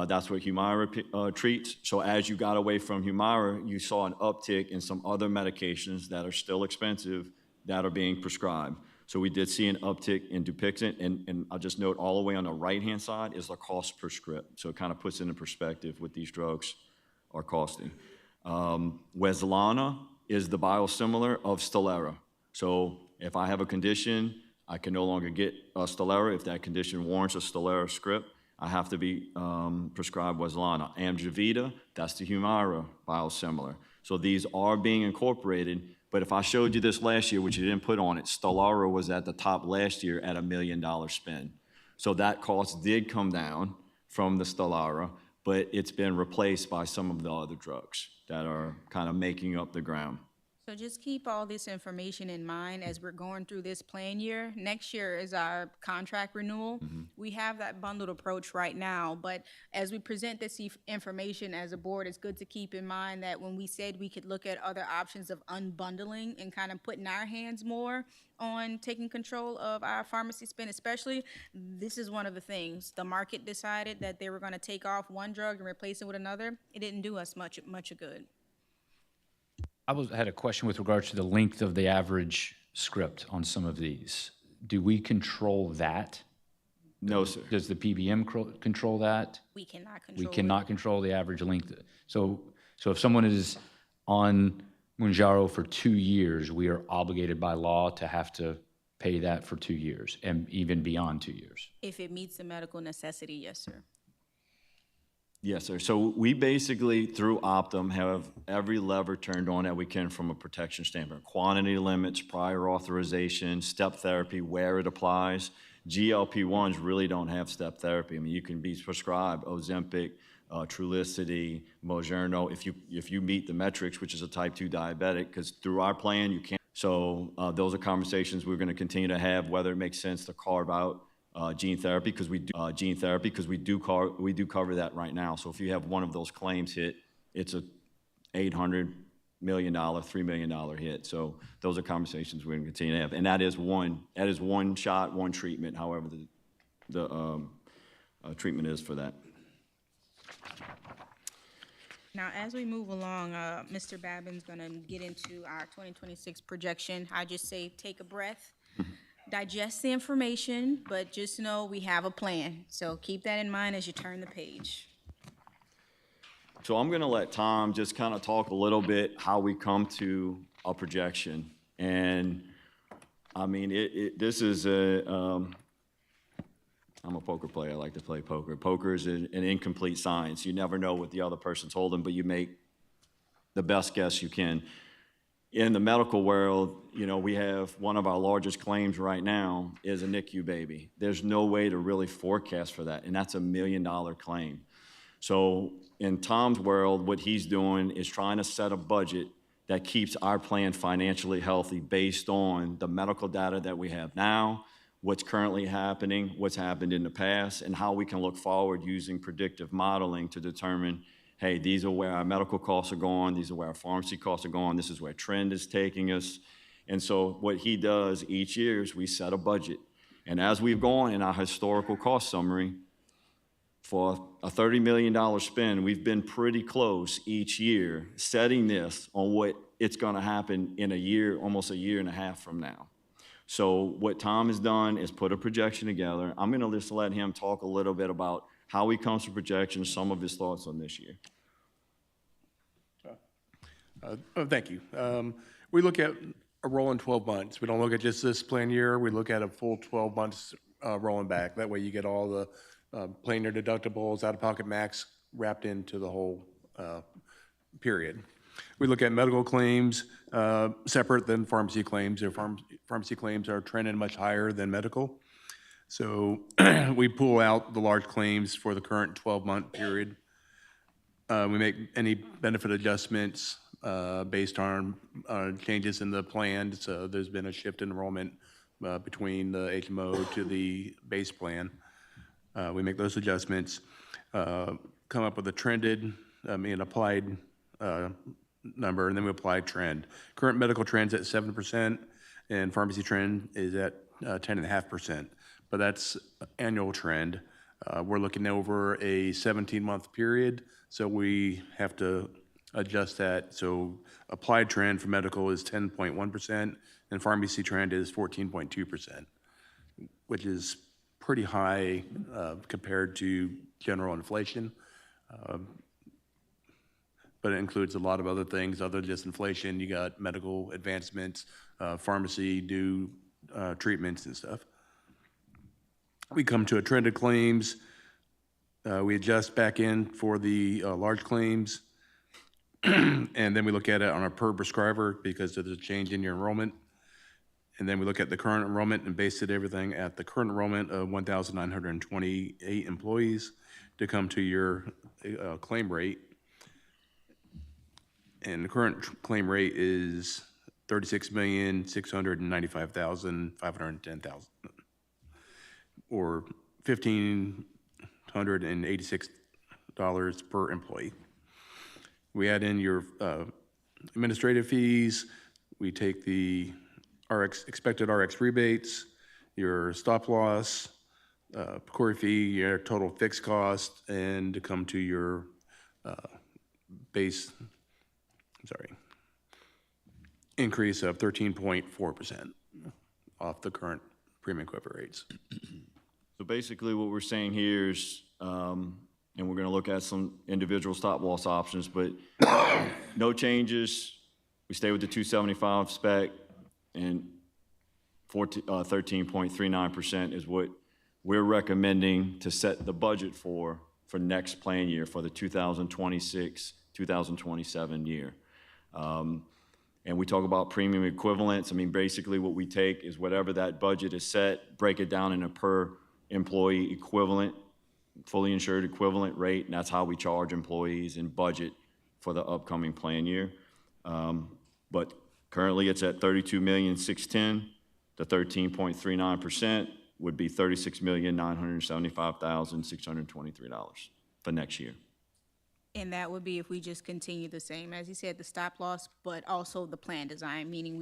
That's what Humira treats. So as you got away from Humira, you saw an uptick in some other medications that are still expensive that are being prescribed. So we did see an uptick in Dupixent, and I'll just note all the way on the right-hand side is the cost per script. So it kind of puts into perspective what these drugs are costing. Wezlana is the biosimilar of Stelara. So if I have a condition, I can no longer get Stelara. If that condition warrants a Stelara script, I have to be prescribed Wezlana. Amgevita, that's the Humira biosimilar. So these are being incorporated. But if I showed you this last year, which you didn't put on it, Stelara was at the top last year at $1 million spend. So that cost did come down from the Stelara, but it's been replaced by some of the other drugs that are kind of making up the ground. So just keep all this information in mind as we're going through this plan year. Next year is our contract renewal. We have that bundled approach right now, but as we present this information as a board, it's good to keep in mind that when we said we could look at other options of unbundling and kind of putting our hands more on taking control of our pharmacy spend, especially, this is one of the things. The market decided that they were gonna take off one drug and replace it with another. It didn't do us much good. Had a question with regards to the length of the average script on some of these. Do we control that? No, sir. Does the PBM control that? We cannot We control it. cannot control the average length. So if someone is on Mounjaro for 2 years, we are obligated by law to have to pay that for 2 years and even beyond 2 years. If it meets the medical necessity, yes, sir. Yes, sir. So we basically, through Optum, have every lever turned on that we can from a protection standpoint. Quantity limits, prior authorization, step therapy, where it applies. GLP-1s really don't have step therapy. I mean, you can be prescribed Ozempic, Trulicity, Mounjaro, if you meet the metrics, which is a type 2 diabetic, because through our plan, you can't. So those are conversations we're going to continue to have, whether it makes sense to carve out gene therapy, because we do cover that right now. So if you have one of those claims hit, it's a $800 million, $3 million hit. So those are conversations we're going to continue to have, and that is one shot, one treatment. However, the treatment is for that. Now, as we move along, Mr. Babin's gonna get into our 2026 projection. I just say, take a breath, digest the information, but just know we have a plan. So keep that in mind as you turn the page. So I'm going to let Tom just kind of talk a little bit how we come to a projection. And I mean, this is I'm a poker player. I like to play poker. Poker is an incomplete science. You never know what the other person's holding, but you make the best guess you can. In the medical world, you know, we have one of our largest claims right now is a NICU baby. There's no way to really forecast for that, and that's $1 million claim. So in Tom's world, what he's doing is trying to set a budget that keeps our plan financially healthy based on the medical data that we have now, what's currently happening, what's happened in the past, and how we can look forward using predictive modeling to determine, hey, these are where our medical costs are going, these are where our pharmacy costs are going, this is where trend is taking us. And so what he does each year is we set a budget. And as we've gone in our historical cost summary, for a $30 million spend, we've been pretty close each year setting this on what it's gonna happen in a year, almost a year and a half from now. So what Tom has done is put a projection together. I'm gonna just let him talk a little bit about how he comes to projections, some of his thoughts on this year. Thank you. We look at a rolling 12 months. We don't look at just this plan year. We look at a full 12 months rolling back. That way you get all the plan year deductibles, out-of-pocket max wrapped into the whole period. We look at medical claims separate than pharmacy claims. Their pharmacy claims are trending much higher than medical. So we pull out the large claims for the current 12-month period. We make any benefit adjustments based on changes in the plan. So there's been a shift in enrollment between the HMO to the base plan. We make those adjustments, come up with a trended, applied number, and then we apply trend. Current medical trend's at 7%, and pharmacy trend is at 10.5%. But that's annual trend. We're looking over a 17-month period, so we have to adjust that. So applied trend for medical is 10.1%, and pharmacy trend is 14.2%, which is pretty high compared to general inflation. But it includes a lot of other things other than just inflation. You got medical advancements, pharmacy due treatments and stuff. We come to a trended claims. We adjust back in for the large claims. And then we look at it on a per prescriber because there's a change in your enrollment. And then we look at the current enrollment and base it everything at the current enrollment of 1,928 employees to come to your claim rate. And the current claim rate is $36,695,510, or $1,586 per employee. We add in your administrative fees, we take the expected RX rebates, your stop loss, query fee, your total fixed cost, and to come to your increase of 13.4% off the current premium equivalent rates. So basically what we're saying here is, and we're gonna look at some individual stop loss options, but no changes. We stay with the 275 spec, and 13.39% is what we're recommending to set the budget for next plan year, for the 2026, 2027 year. And we talk about premium equivalents. I mean, basically what we take is whatever that budget is set, break it down in a per employee equivalent, fully insured equivalent rate, and that's how we charge employees and budget for the upcoming plan year. But currently it's at $32,610,000. The 13.39% would be $36,975,623 for next year. And that would be if we just continue the same, as you said, the stop loss, but also the plan design, meaning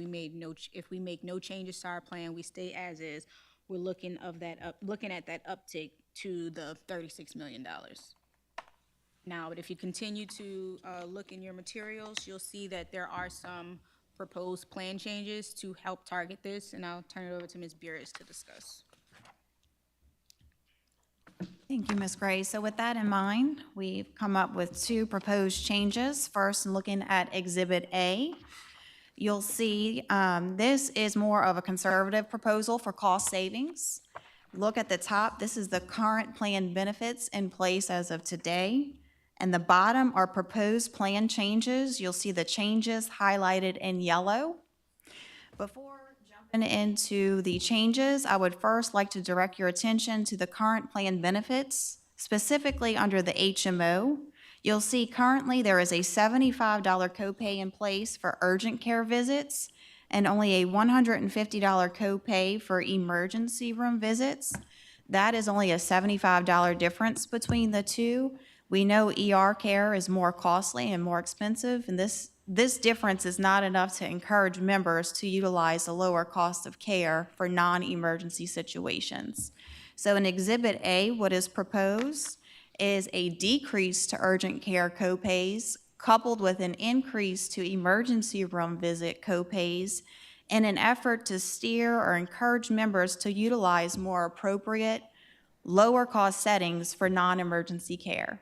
if we make no changes to our plan, we stay as is, we're looking at that uptick to the $36 million. Now, but if you continue to look in your materials, you'll see that there are some proposed plan changes to help target this, and I'll turn it over to Ms. Burris to discuss. Thank you, Ms. Gray. So with that in mind, we've come up with two proposed changes. First, looking at Exhibit A, you'll see this is more of a conservative proposal for cost savings. Look at the top. This is the current plan benefits in place as of today. And the bottom are proposed plan changes. You'll see the changes highlighted in yellow. Before jumping into the changes, I would first like to direct your attention to the current plan benefits, specifically under the HMO. You'll see currently there is a $75 copay in place for urgent care visits and only a $150 copay for emergency room visits. That is only a $75 difference between the two. We know ER care is more costly and more expensive, and this difference is not enough to encourage members to utilize a lower cost of care for non-emergency situations. So in Exhibit A, what is proposed is a decrease to urgent care copays coupled with an increase to emergency room visit copays in an effort to steer or encourage members to utilize more appropriate, lower cost settings for non-emergency care.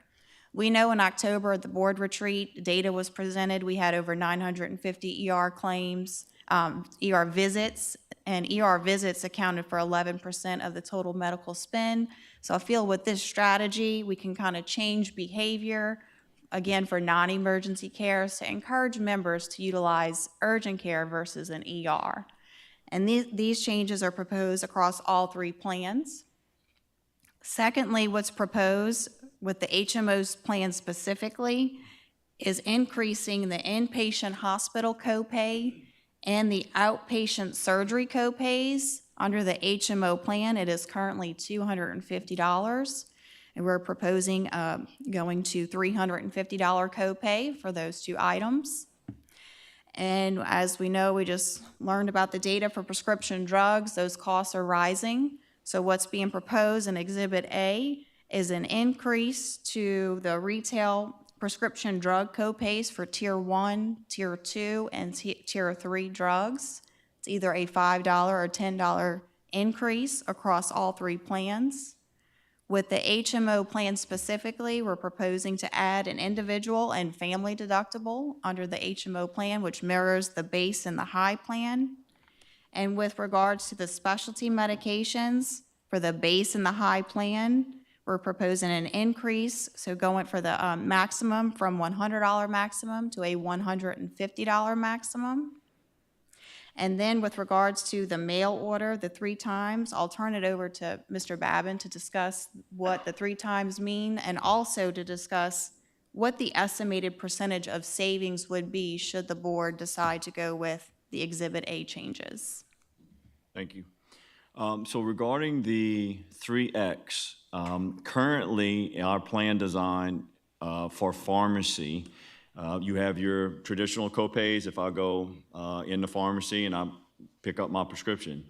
We know in October at the board retreat, data was presented. We had over 950 ER claims, ER visits, and ER visits accounted for 11% of the total medical spend. So I feel with this strategy, we can kind of change behavior, again, for non-emergency care to encourage members to utilize urgent care versus an ER. And these changes are proposed across all three plans. Secondly, what's proposed with the HMO's plan specifically is increasing the inpatient hospital copay and the outpatient surgery copays. Under the HMO plan, it is currently $250, and we're proposing going to $350 copay for those two items. And as we know, we just learned about the data for prescription drugs. Those costs are rising. So what's being proposed in Exhibit A is an increase to the retail prescription drug copays for Tier 1, Tier 2, and Tier 3 drugs. It's either a $5 or $10 increase across all three plans. With the HMO plan specifically, we're proposing to add an individual and family deductible under the HMO plan, which mirrors the base and the high plan. And with regards to the specialty medications for the base and the high plan, we're proposing an increase, so going for the maximum from $100 maximum to a $150 maximum. And then with regards to the mail order, the 3 times, I'll turn it over to Mr. Babin to discuss what the 3 times mean, and also to discuss what the estimated percentage of savings would be should the board decide to go with the Exhibit A changes. Thank you. So regarding the 3X, currently in our plan design for pharmacy, you have your traditional copays if I go in the pharmacy and I pick up my prescription.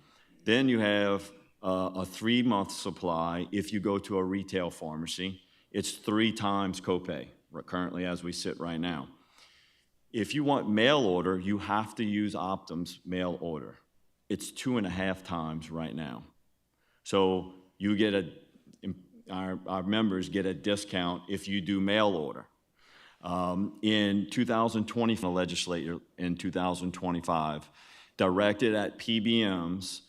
Then you have a 3-month supply if you go to a retail pharmacy. It's 3 times copay currently as we sit right now. If you want mail order, you have to use Optum's mail order. It's 2.5 times right now. So you get our members get a discount if you do mail order. In 2020, the legislature in 2025 directed at PBMs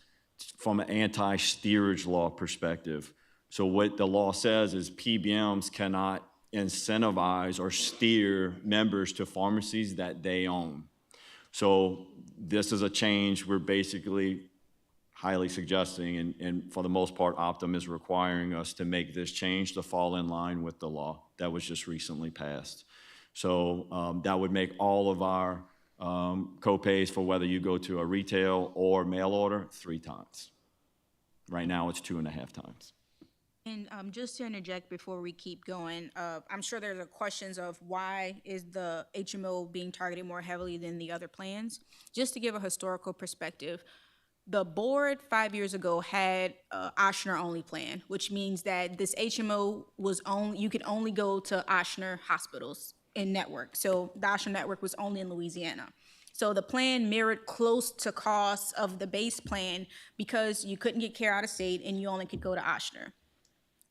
from an anti-steerage law perspective. So what the law says is PBMs cannot incentivize or steer members to pharmacies that they own. So this is a change we're basically highly suggesting, and for the most part, Optum is requiring us to make this change to fall in line with the law that was just recently passed. So that would make all of our copays for whether you go to a retail or mail order 3 times. Right now, it's 2.5 times. And just to interject before we keep going, I'm sure there's questions of why is the HMO being targeted more heavily than the other plans. Just to give a historical perspective, the board 5 years ago had a Ochsner-only plan, which means that this HMO was only, you could only go to Ochsner hospitals in network. So the Ochsner network was only in Louisiana. So the plan mirrored close to costs of the base plan because you couldn't get care out of state and you only could go to Ochsner.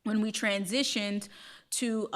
When we transitioned to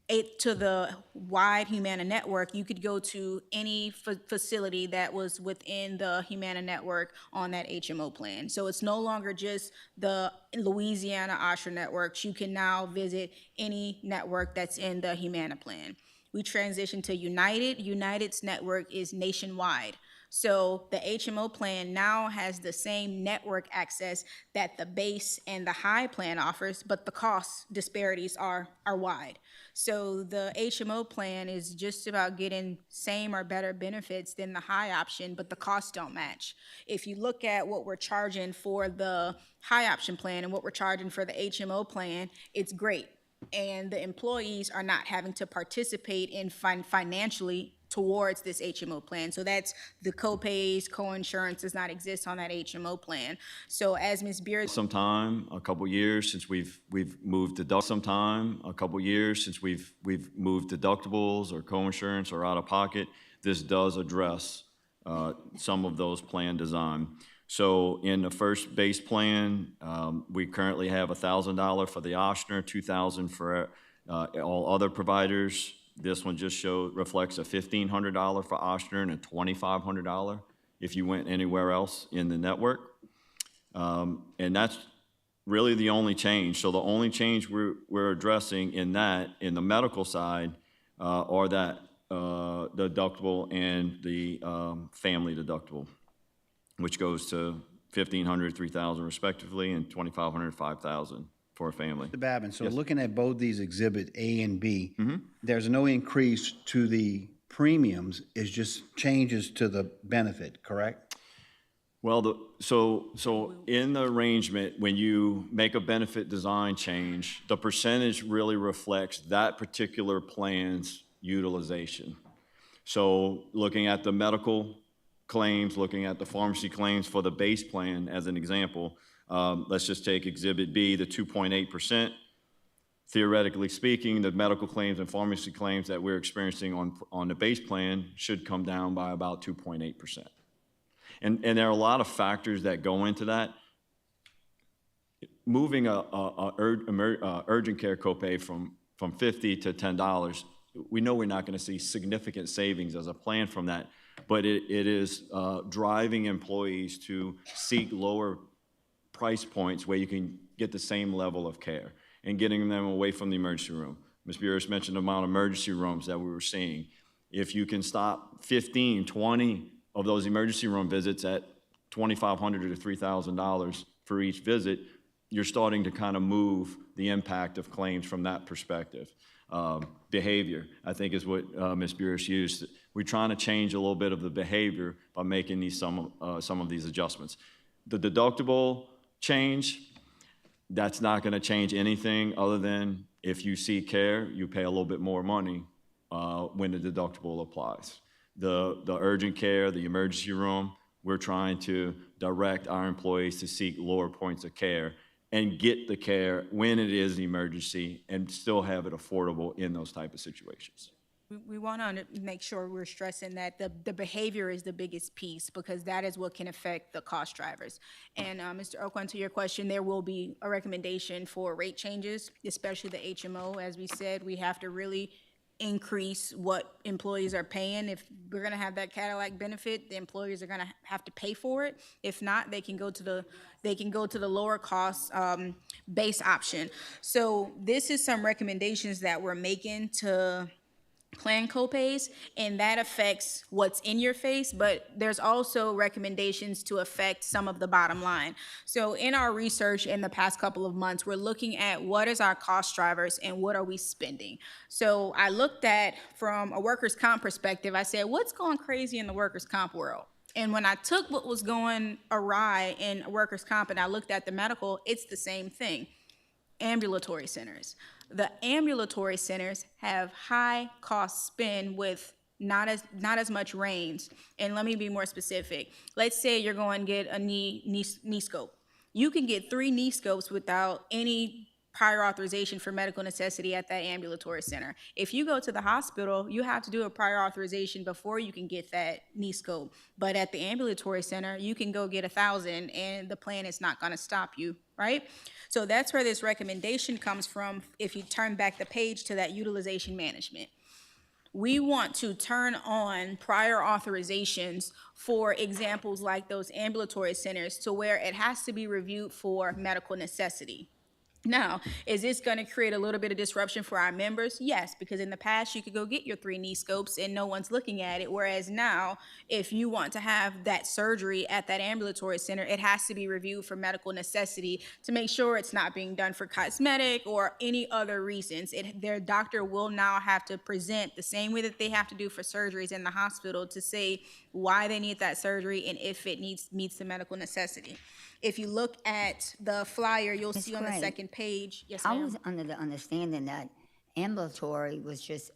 the wide Humana network, you could go to any facility that was within the Humana network on that HMO plan. So it's no longer just the Louisiana Ochsner networks. You can now visit any network that's in the Humana plan. We transitioned to United. United's network is nationwide. So the HMO plan now has the same network access that the base and the high plan offers, but the cost disparities are wide. So the HMO plan is just about getting same or better benefits than the high option, but the costs don't match. If you look at what we're charging for the high option plan and what we're charging for the HMO plan, it's great. And the employees are not having to participate in financially towards this HMO plan. So that's the co-pays, co-insurance does not exist on that HMO plan. So as Ms. Beard, Sometime, a couple years since we've moved deductibles or co-insurance or out of pocket, this does address some of those plan design. So in the first base plan, we currently have $1,000 for the Ochsner, $2,000 for all other providers. This one just reflects a $1,500 for Ochsner and a $2,500 if you went anywhere else in the network. And that's really the only change. So the only change we're addressing in the medical side, are that the deductible and the family deductible, which goes to $1,500, $3,000 respectively, and $2,500, $5,000 for a family. Mr. Babin, so looking at both these Exhibit A and B, there's no increase to the premiums, it's just changes to the benefit, correct? Well, so in the arrangement, when you make a benefit design change, the percentage really reflects that particular plan's utilization. So looking at the medical claims, looking at the pharmacy claims for the base plan as an example, let's just take Exhibit B, the 2.8%. Theoretically speaking, the medical claims and pharmacy claims that we're experiencing on the base plan should come down by about 2.8%. And there are a lot of factors that go into that. Moving a urgent care copay from $50 to $10, we know we're not going to see significant savings as a plan from that, but it is driving employees to seek lower price points where you can get the same level of care and getting them away from the emergency room. Ms. Burris mentioned the amount of emergency rooms that we were seeing. If you can stop 15, 20 of those emergency room visits at $2,500 to $3,000 for each visit, you're starting to kind of move the impact of claims from that perspective. Behavior, I think, is what Ms. Burris used. We're trying to change a little bit of the behavior by making these some of these adjustments. The deductible change, that's not going to change anything other than if you seek care, you pay a little bit more money when the deductible applies. The urgent care, the emergency room, we're trying to direct our employees to seek lower points of care and get the care when it is an emergency and still have it affordable in those type of situations. We want to make sure we're stressing that the behavior is the biggest piece, because that is what can affect the cost drivers. And Mr. Oakland, to your question, there will be a recommendation for rate changes, especially the HMO. As we said, we have to really increase what employees are paying. If we're going to have that Cadillac benefit, the employers are going to have to pay for it. If not, they can go to the lower cost base option. So this is some recommendations that we're making to plan copays, and that affects what's in your face, but there's also recommendations to affect some of the bottom line. So in our research in the past couple of months, we're looking at what is our cost drivers and what are we spending. So I looked at, from a workers' comp perspective, I said, what's going crazy in the workers' comp world? And when I took what was going awry in workers' comp and I looked at the medical, it's the same thing. Ambulatory centers. The ambulatory centers have high cost spend with not as much range. And let me be more specific. Let's say you're going to get a knee scope. You can get 3 knee scopes without any prior authorization for medical necessity at that ambulatory center. If you go to the hospital, you have to do a prior authorization before you can get that knee scope. But at the ambulatory center, you can go get 1,000 and the plan is not going to stop you, right? So that's where this recommendation comes from. If you turn back the page to that utilization management, we want to turn on prior authorizations for examples like those ambulatory centers to where it has to be reviewed for medical necessity. Now, is this going to create a little bit of disruption for our members? Yes, because in the past you could go get your 3 knee scopes and no one's looking at it, whereas now if you want to have that surgery at that ambulatory center, it has to be reviewed for medical necessity to make sure it's not being done for cosmetic or any other reasons. Their doctor will now have to present the same way that they have to do for surgeries in the hospital to say why they need that surgery and if it meets the medical necessity. If you look at the flyer, you'll see on the second page. Yes, I ma'am. was under the understanding that ambulatory was just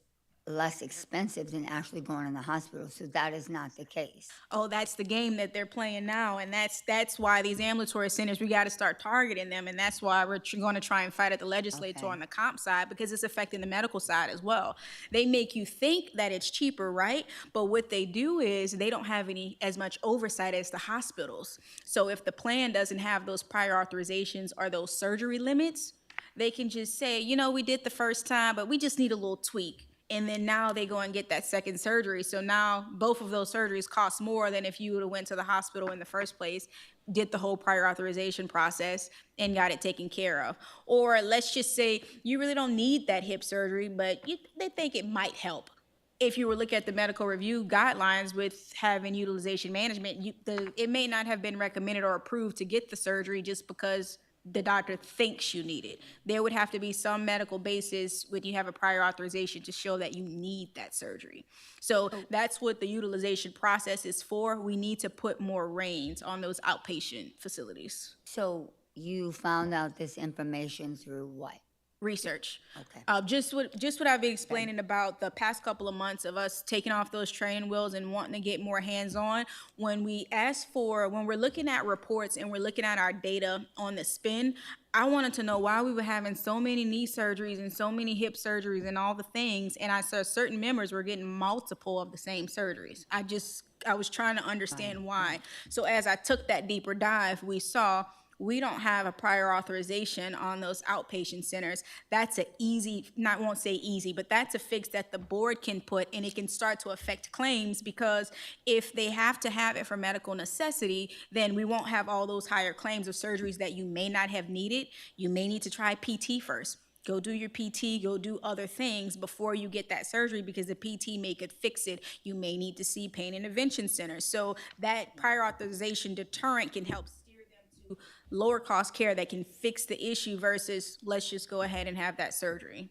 less expensive than actually going in the hospital, so that is not the case. Oh, that's the game that they're playing now, and that's why these ambulatory centers, we got to start targeting them, and that's why we're going to try and fight at the legislature on the comp side, because it's affecting the medical side as well. They make you think that it's cheaper, right? But what they do is they don't have as much oversight as the hospitals. So if the plan doesn't have those prior authorizations or those surgery limits, they can just say, you know, we did the first time, but we just need a little tweak. And then now they go and get that second surgery. So now both of those surgeries cost more than if you would have went to the hospital in the first place, did the whole prior authorization process and got it taken care of. Or let's just say you really don't need that hip surgery, but they think it might help. If you were looking at the medical review guidelines with having utilization management, it may not have been recommended or approved to get the surgery just because the doctor thinks you need it. There would have to be some medical basis when you have a prior authorization to show that you need that surgery. So that's what the utilization process is for. We need to put more reins on those outpatient facilities. So you found out this information through what? Research. Okay. Just what I've been explaining about the past couple of months of us taking off those training wheels and wanting to get more hands-on. When we're looking at reports and we're looking at our data on the spend, I wanted to know why we were having so many knee surgeries and so many hip surgeries and all the things, and I saw certain members were getting multiple of the same surgeries. I was trying to understand why. So as I took that deeper dive, we saw we don't have a prior authorization on those outpatient centers. That's a easy, won't say easy, but that's a fix that the board can put, and it can start to affect claims, because if they have to have it for medical necessity, then we won't have all those higher claims of surgeries that you may not have needed. You may need to try PT first. Go do your PT, go do other things before you get that surgery, because the PT may could fix it. You may need to see pain intervention centers. So that prior authorization deterrent can help steer them to lower cost care that can fix the issue versus let's just go ahead and have that surgery.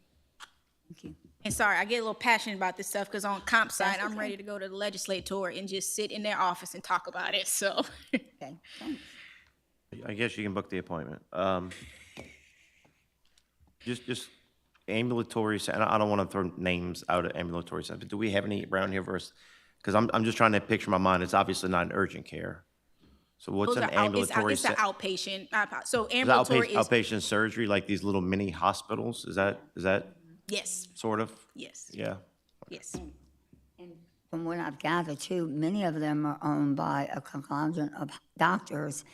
Thank you. And sorry, I get a little passionate about this stuff because on comp side, That's I'm okay. ready to go to the legislator and just sit in their office and talk about it, so. Okay, thanks. I guess you can book the appointment. Just ambulatory, and I don't want to throw names out of ambulatory centers, but do we have any around here versus, because I'm just trying to picture in my mind, it's obviously not an urgent care. So what's Those an are out- ambulatory? It's an cen- outpatient, so is ambulatory is, outpatient surgery, like these little mini hospitals? Is that yes, sort of? yes, Yeah. yes. From what I've gathered too, many of them are owned by a conglomerate of doctors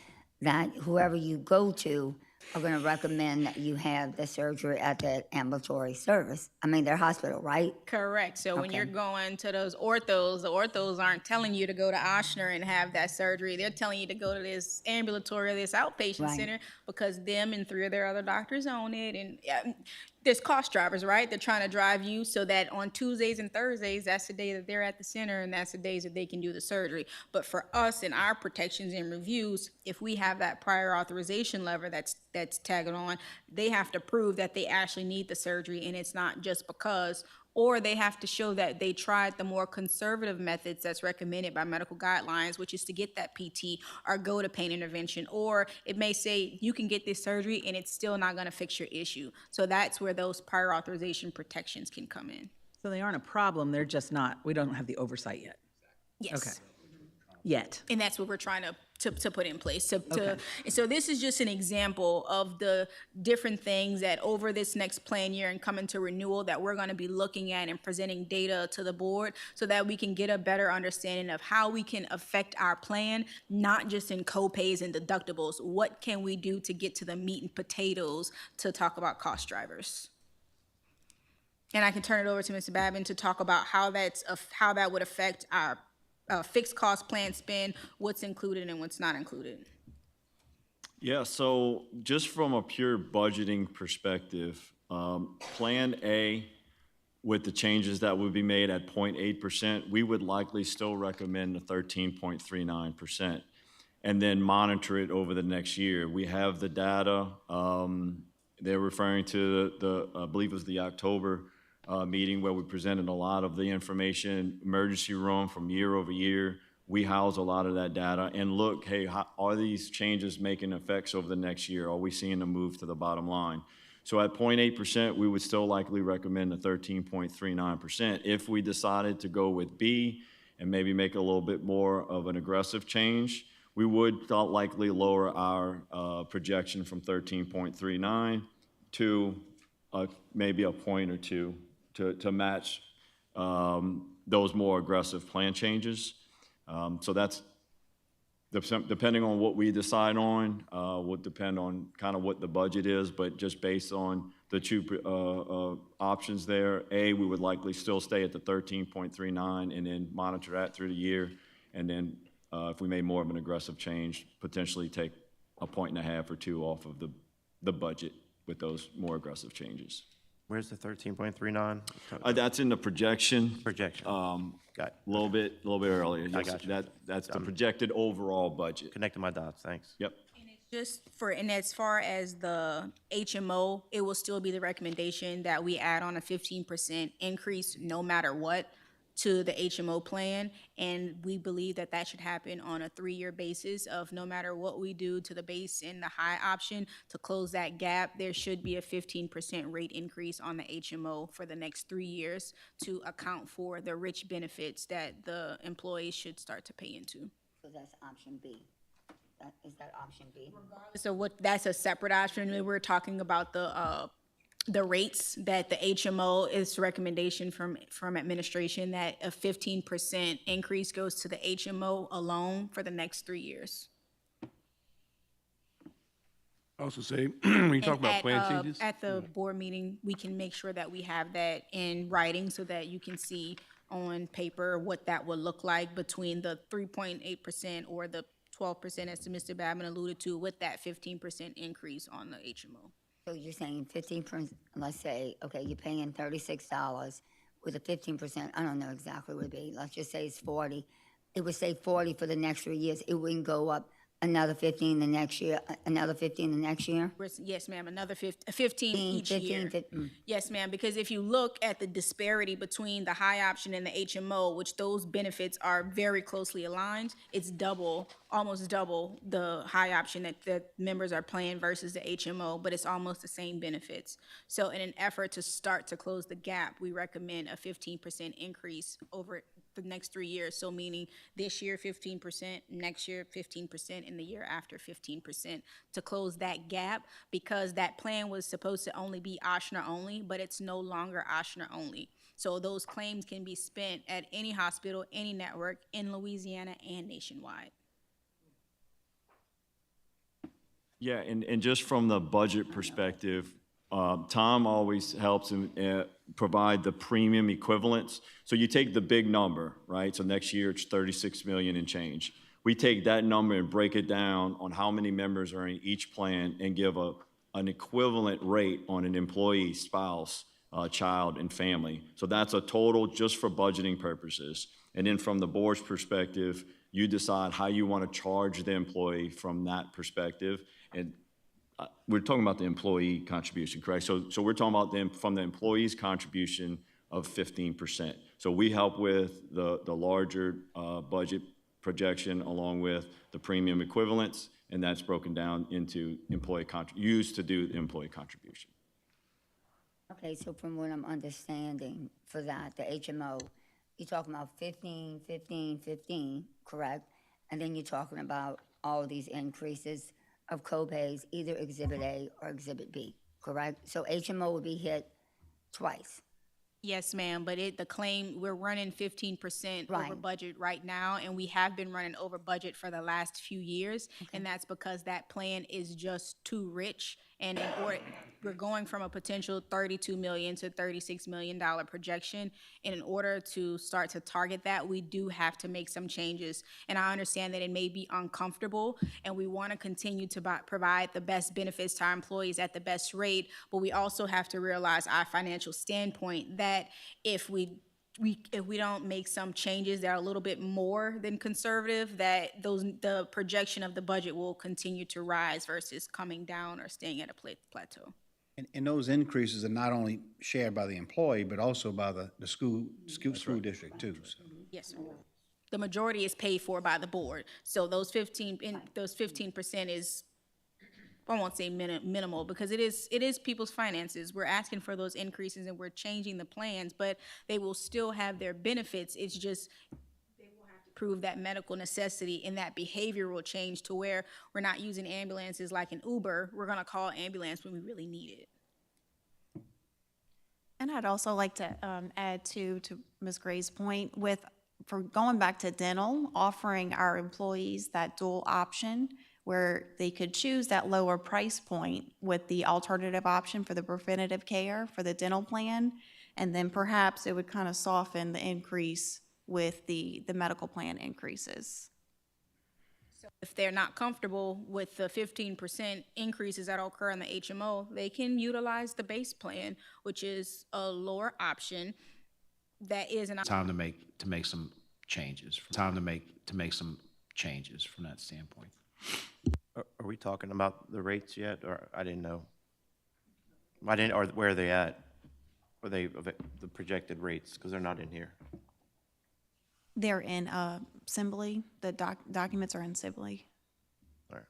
that whoever you go to are going to recommend that you have the surgery at that ambulatory service. I mean, their hospital, right? Correct. So when you're Okay. going to those orthos, the orthos aren't telling you to go to Ochsner and have that surgery. They're telling you to go to this ambulatory, this outpatient Right. center, because them and 3 of their other doctors own it. And there's cost drivers, right? They're trying to drive you so that on Tuesdays and Thursdays, that's the day that they're at the center and that's the days that they can do the surgery. But for us and our protections and reviews, if we have that prior authorization lever that's tagging on, they have to prove that they actually need the surgery and it's not just because, or they have to show that they tried the more conservative methods that's recommended by medical guidelines, which is to get that PT or go to pain intervention, or it may say you can get this surgery and it's still not going to fix your issue. So that's where those prior authorization protections can come in. So they aren't a problem, they're just not, we don't have the oversight yet. Yes. Okay. Yet. And that's what we're trying to put in place. And so this is just an example of the different things that over this next plan year and coming to renewal that we're going to be looking at and presenting data to the board so that we can get a better understanding of how we can affect our plan, not just in co-pays and deductibles. What can we do to get to the meat and potatoes to talk about cost drivers? And I can turn it over to Mr. Babin to talk about how that would affect our fixed cost plan spend, what's included and what's not included. Yeah, so just from a pure budgeting perspective, Plan A, with the changes that would be made at 0.8%, we would likely still recommend the 13.39% and then monitor it over the next year. We have the data. They're referring to I believe it was the October meeting where we presented a lot of the information, emergency room from year over year. We house a lot of that data and look, hey, are these changes making effects over the next year? Are we seeing a move to the bottom line? So at 0.8%, we would still likely recommend the 13.39%. If we decided to go with B and maybe make a little bit more of an aggressive change, we would likely lower our projection from 13.39 to maybe a point or two to match those more aggressive plan changes. So that's, depending on what we decide on, would depend on kind of what the budget is, but just based on the two options there, A, we would likely still stay at the 13.39 and then monitor that through the year. And then if we made more of an aggressive change, potentially take 1.5 or 2 off of the budget with those more aggressive changes. Where's the 13.39? That's in the projection. Projection. Got it. A little bit earlier. I got you. That's the projected overall budget. Connecting my dots, thanks. Yep. And as far as the HMO, it will still be the recommendation that we add on a 15% increase no matter what to the HMO plan. And we believe that that should happen on a 3-year basis of no matter what we do to the base and the high option to close that gap, there should be a 15% rate increase on the HMO for the next 3 years to account for the rich benefits that the employees should start to pay into. So that's option B. Is that option B? So that's a separate option. We were talking about the rates that the HMO is recommendation from administration that a 15% increase goes to the HMO alone for the next 3 years. Also say, when you talk And about plan changes. At the board meeting, we can make sure that we have that in writing so that you can see on paper what that would look like between the 3.8% or the 12%, as Mr. Babin alluded to, with that 15% increase on the HMO. So you're saying 15%, let's say, okay, you're paying $36 with a 15%, I don't know exactly what it would be, let's just say it's 40. It would say 40 for the next 3 years. It wouldn't go up Another 15 the next year, another 15 the next year? Yes, ma'am, another 15 each 15, year. 15. Yes, ma'am, because if you look at the disparity between the high option and the HMO, which those benefits are very closely aligned, it's double, almost double the high option that members are paying versus the HMO, but it's almost the same benefits. So in an effort to start to close the gap, we recommend a 15% increase over the next 3 years. So meaning this year 15%, next year 15%, and the year after 15% to close that gap, because that plan was supposed to only be Ochsner only, but it's no longer Ochsner only. So those claims can be spent at any hospital, any network in Louisiana and nationwide. Yeah, and just from the budget perspective, Tom always helps and provide the premium equivalents. So you take the big number, right? So next year it's 36 million and change. We take that number and break it down on how many members are in each plan and give an equivalent rate on an employee, spouse, child, and family. So that's a total just for budgeting purposes. And then from the board's perspective, you decide how you want to charge the employee from that perspective. And we're talking about the employee contribution, correct? So we're talking about them from the employee's contribution of 15%. So we help with the larger budget projection along with the premium equivalents, and that's broken down into used to do the employee contribution. Okay, so from what I'm understanding for that, the HMO, you're talking about 15, 15, 15, correct? And then you're talking about all these increases of copays, either Exhibit A or Exhibit B, correct? So HMO would be hit twice. Yes, ma'am, but the claim, we're running 15% over Right. budget right now, and we have been running over budget for the last few years, and that's because that plan is just too rich, and we're going from a potential $32 million to $36 million projection, and in order to start to target that, we do have to make some changes, and I understand that it may be uncomfortable, and we want to continue to provide the best benefits to our employees at the best rate, but we also have to realize our financial standpoint that if we don't make some changes that are a little bit more than conservative, that the projection of the budget will continue to rise versus coming down or staying at a plateau. And those increases are not only shared by the employee, but also by the school district too. So. Yes, sir. The majority is paid for by the board. So those 15% is, I won't say minimal, because it is people's finances. We're asking for those increases and we're changing the plans, but they will still have their benefits. It's just they will have to prove that medical necessity, and that behavior will change to where we're not using ambulances like an Uber. We're gonna call ambulance when we really need it. And I'd also like to add to Ms. Gray's point for going back to dental, offering our employees that dual option where they could choose that lower price point with the alternative option for the preventative care for the dental plan, and then perhaps it would kind of soften the increase with the medical plan increases. If they're not comfortable with the 15% increases that occur in the HMO, they can utilize the base plan, which is a lower option that is an Time to make some changes. Time to make some changes from that standpoint. Are we talking about the rates yet, or I didn't know? Or where are they at? Are they the projected rates, because they're not in here? They're in Assembly, the documents are in Assembly. All right.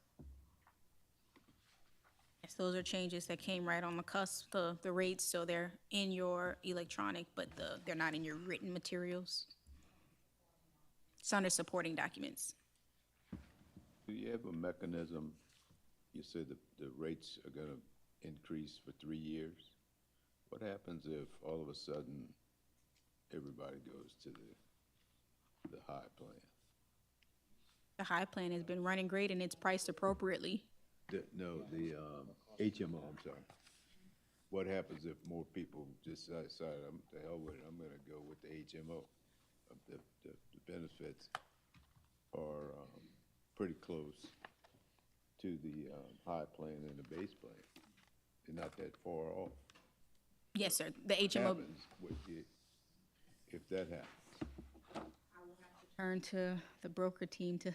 Yes, those are changes that came right on the cusp, the rates, so they're in your electronic, but they're not in your written materials. It's under supporting documents. Do you have a mechanism, you said the rates are gonna increase for 3 years? What happens if all of a sudden everybody goes to the high plan? The high plan has been running great and it's priced appropriately. The HMO, I'm sorry. What happens if more people just decide, I'm the hell with it, I'm gonna go with the HMO? The benefits are pretty close to the high plan and the base plan. They're not that far off. Yes, sir, the What HMO. happens if that happens? Turn to the broker team to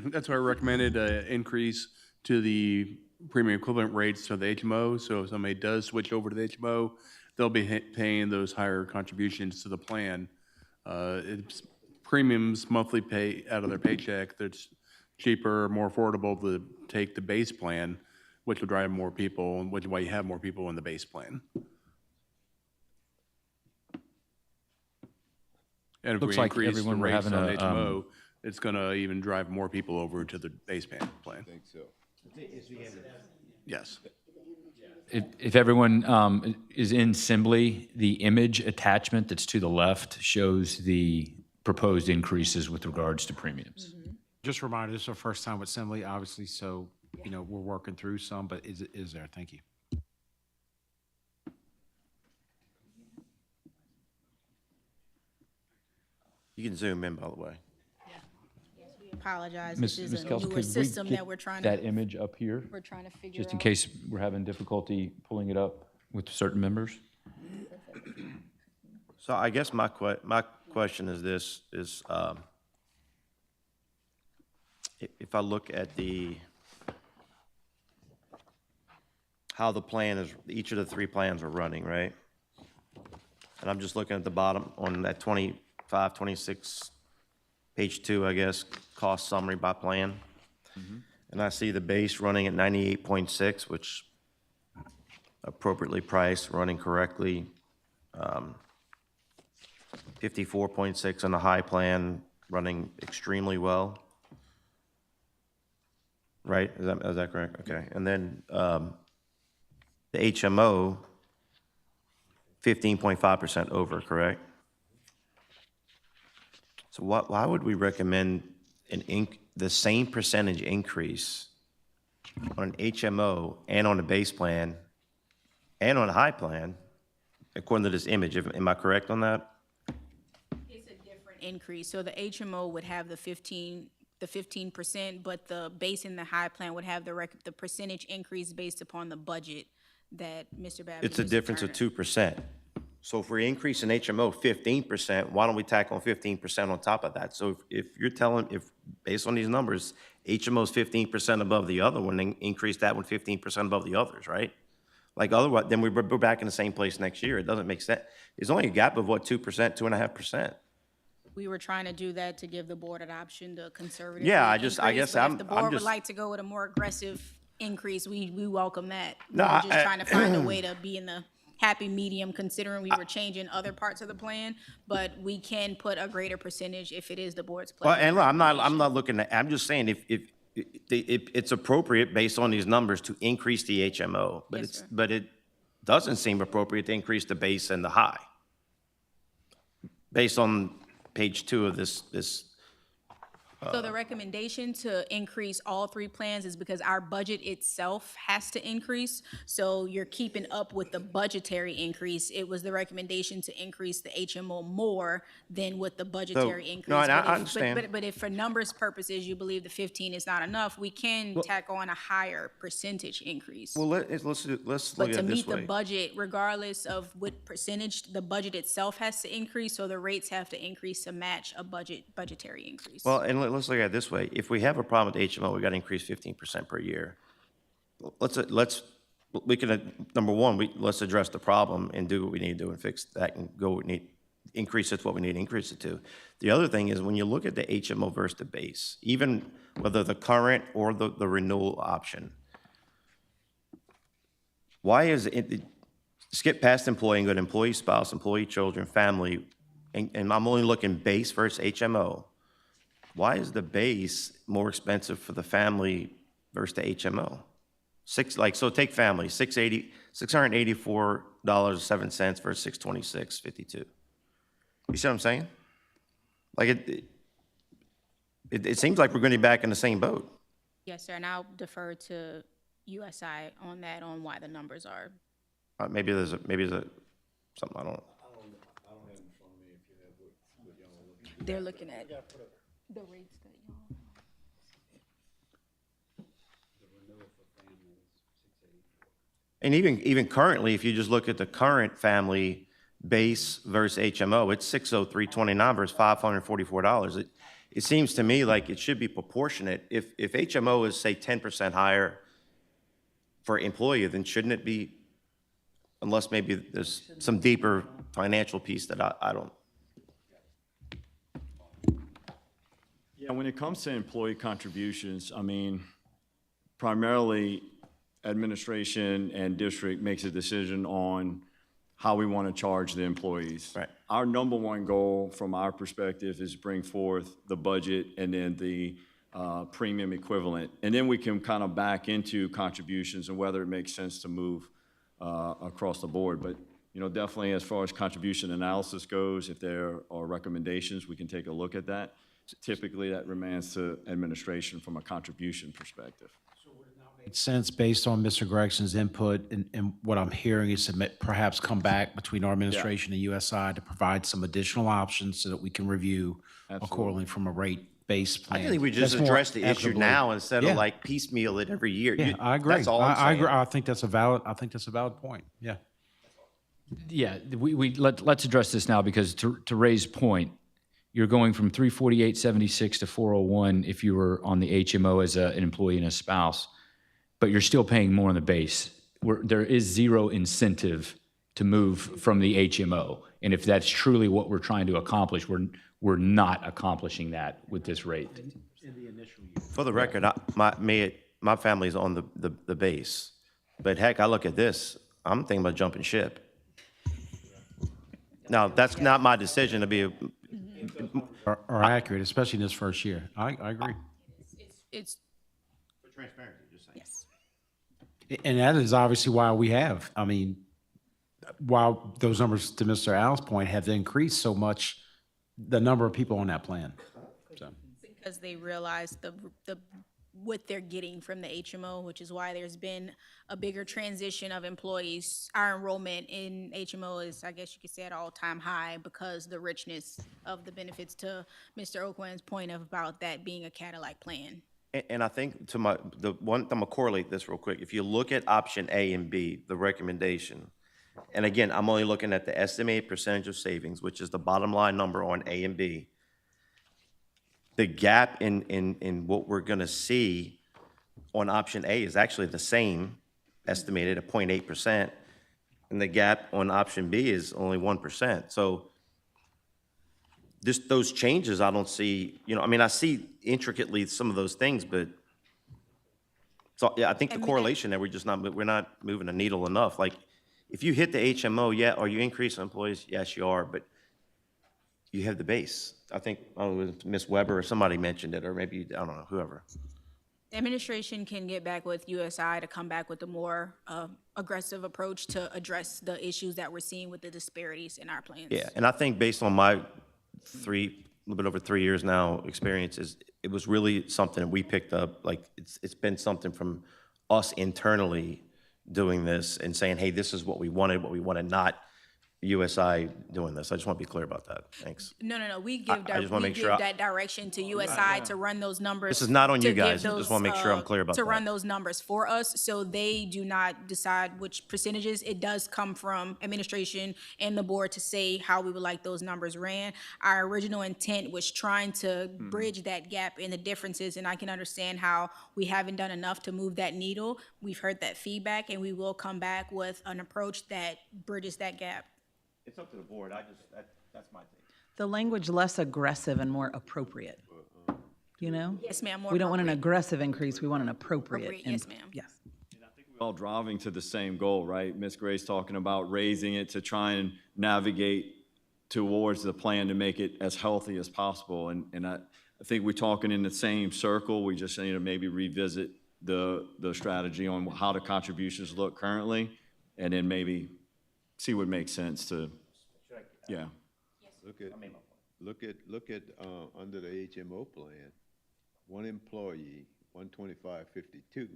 That's why I recommended an increase to the premium equivalent rates to the HMO. So if somebody does switch over to the HMO, they'll be paying those higher contributions to the plan. It's premiums, monthly pay out of their paycheck, that's cheaper, more affordable to take the base plan, which will drive more people, and which is why you have more people in the base plan. And if Looks we like increase the everyone, we're rates having on a, HMO, it's gonna even drive more people over to the base plan. think so. Yes. If everyone is in Assembly, the image attachment that's to the left shows the proposed increases with regards to premiums. Just a reminder, this is our first time with Assembly, obviously, so, we're working through some, but is there? Thank you. You can zoom in, by the way. apologize. Ms. This Ms. is a Kels, newer could we system get that we're trying that to, image up here, we're trying to figure out. just in case we're having difficulty pulling it up with certain members? So I guess my question is this, if I look at how the plan is, each of the three plans are running, right? And I'm just looking at the bottom on that 25, 26, page 2, I guess, cost summary by plan. And I see the base running at 98.6, which appropriately priced, running correctly. 54.6 on the high plan, running extremely well. Right, is that correct? Okay, and then the HMO, 15.5% over, correct? So why would we recommend the same percentage increase on an HMO and on the base plan and on the high plan, according to this image? Am I correct on that? It's a different increase. So the HMO would have the 15%, but the base in the high plan would have the percentage increase based upon the budget that Mr. Babbitt. It's a difference of 2%. So if we're increasing HMO 15%, why don't we tack on 15% on top of that? So if you're telling, based on these numbers, HMO is 15% above the other one, then increase that one 15% above the others, right? Like otherwise, then we're back in the same place next year. It doesn't make sense. There's only a gap of what, 2%, 2.5%? We were trying to do that to give the board an option to conservatively Yeah, I increase, guess but I'm if the board would just. like to go with a more aggressive increase, we welcome that. We No, were just trying to find a way to be in the happy medium, considering we were changing other parts of the plan, but we can put a greater percentage if it is the board's Well, pleasure. and look, I'm not looking at, I'm just saying if it's appropriate based on these numbers to increase the HMO, Yes, sir. but it doesn't seem appropriate to increase the base and the high. Based on page 2 of this. So the recommendation to increase all three plans is because our budget itself has to increase. So you're keeping up with the budgetary increase. It was the recommendation to increase the HMO more than with the budgetary increase. no, and I But if- understand. But if for numbers purposes, you believe the 15 is not enough, we can tack on a higher percentage increase. Well, let's look But at to it this meet the way. budget, regardless of what percentage, the budget itself has to increase, so the rates have to increase to match a budgetary increase. Well, and let's look at it this way. If we have a problem with HMO, we got to increase 15% per year. We can, number one, let's address the problem and do what we need to do and fix that and increase it to what we need to increase it to. The other thing is when you look at the HMO versus the base, even whether the current or the renewal option, why is it, skip past employee and go to employee, spouse, employee, children, family, and I'm only looking base versus HMO. Why is the base more expensive for the family versus the HMO? So take family, $684.07 versus $626.52. You see what I'm saying? Like it seems like we're going to be back in the same boat. Yes, sir, and I'll defer to USI on that, on why the numbers are. Maybe there's something I don't. They're looking at the rates that y'all. And even currently, if you just look at the current family base versus HMO, it's $603.29 versus $544. It seems to me like it should be proportionate. If HMO is, say, 10% higher for employee, then shouldn't it be, unless maybe there's some deeper financial piece that I don't. Yeah, when it comes to employee contributions, I mean, primarily administration and district makes a decision on how we want to charge the employees. Right. Our number one goal from our perspective is bring forth the budget and then the premium equivalent. And then we can kind of back into contributions and whether it makes sense to move across the board. But, you know, definitely as far as contribution analysis goes, if there are recommendations, we can take a look at that. Typically, that remains to administration from a contribution perspective. Makes sense based on Mr. Gregson's input and what I'm hearing is to perhaps come back between our administration and USI to provide some additional options so that we can review accordingly from a rate-based plan. I think we just That's more address the issue equitably. now instead of Yeah. like piecemeal it every year. Yeah, I agree. That's all I'm I saying. agree. I think that's a valid point. Yeah. Yeah, let's address this now because to Ray's point, you're going from 348.76 to 401 if you were on the HMO as an employee and a spouse, but you're still paying more on the base. There is zero incentive to move from the HMO. And if that's truly what we're trying to accomplish, we're not accomplishing that with this rate. For the record, my family's on the base. But heck, I look at this, I'm thinking about jumping ship. Now, that's not my decision to be, Are accurate, especially in this first year. I agree. It's, for transparency, just saying. yes. And that is obviously why we have, I mean, while those numbers, to Mr. Al's point, have increased so much, the number of people on that plan. So, Because they realize what they're getting from the HMO, which is why there's been a bigger transition of employees. Our enrollment in HMO is, I guess you could say, at all-time high because the richness of the benefits, to Mr. Oakland's point about that being a Cadillac plan. And I think I'm gonna correlate this real quick. If you look at option A and B, the recommendation, and again, I'm only looking at the estimated percentage of savings, which is the bottom line number on A and B. The gap in what we're gonna see on option A is actually the same, estimated at 0.8%, and the gap on option B is only 1%. So those changes, I don't see, I mean, I see intricately some of those things, but so, yeah, I think the correlation there, we're not moving the needle enough. Like, if you hit the HMO, yeah, are you increasing employees? Yes, you are, but you have the base. I think, it was Ms. Weber or somebody mentioned it, or maybe, I don't know, whoever. Administration can get back with USI to come back with a more aggressive approach to address the issues that we're seeing with the disparities in our plans. Yeah, and I think based on my a little bit over 3 years now experiences, it was really something that we picked up. Like, it's been something from us internally doing this and saying, hey, this is what we wanted, not USI doing this. I just want to be clear about that. Thanks. No. We I give, just wanna make sure that direction to USI to run those numbers. This is not on you to give guys. I just wanna make sure I'm clear about To that. run those numbers for us, so they do not decide which percentages. It does come from administration and the board to say how we would like those numbers ran. Our original intent was trying to bridge that gap in the differences, and I can understand how we haven't done enough to move that needle. We've heard that feedback, and we will come back with an approach that bridges that gap. It's up to the board. That's my thing. The language less aggressive and more appropriate, you know? Yes, ma'am, more We don't want an appropriate. aggressive increase, we want an appropriate. Appropriate, yes, ma'am. Yes. We're all driving to the same goal, right? Ms. Gray's talking about raising it to try and navigate towards the plan to make it as healthy as possible. And I think we're talking in the same circle. We just need to maybe revisit the strategy on how the contributions look currently, and then maybe see what makes sense to, yeah. Look at under the HMO plan, one employee, 125.52,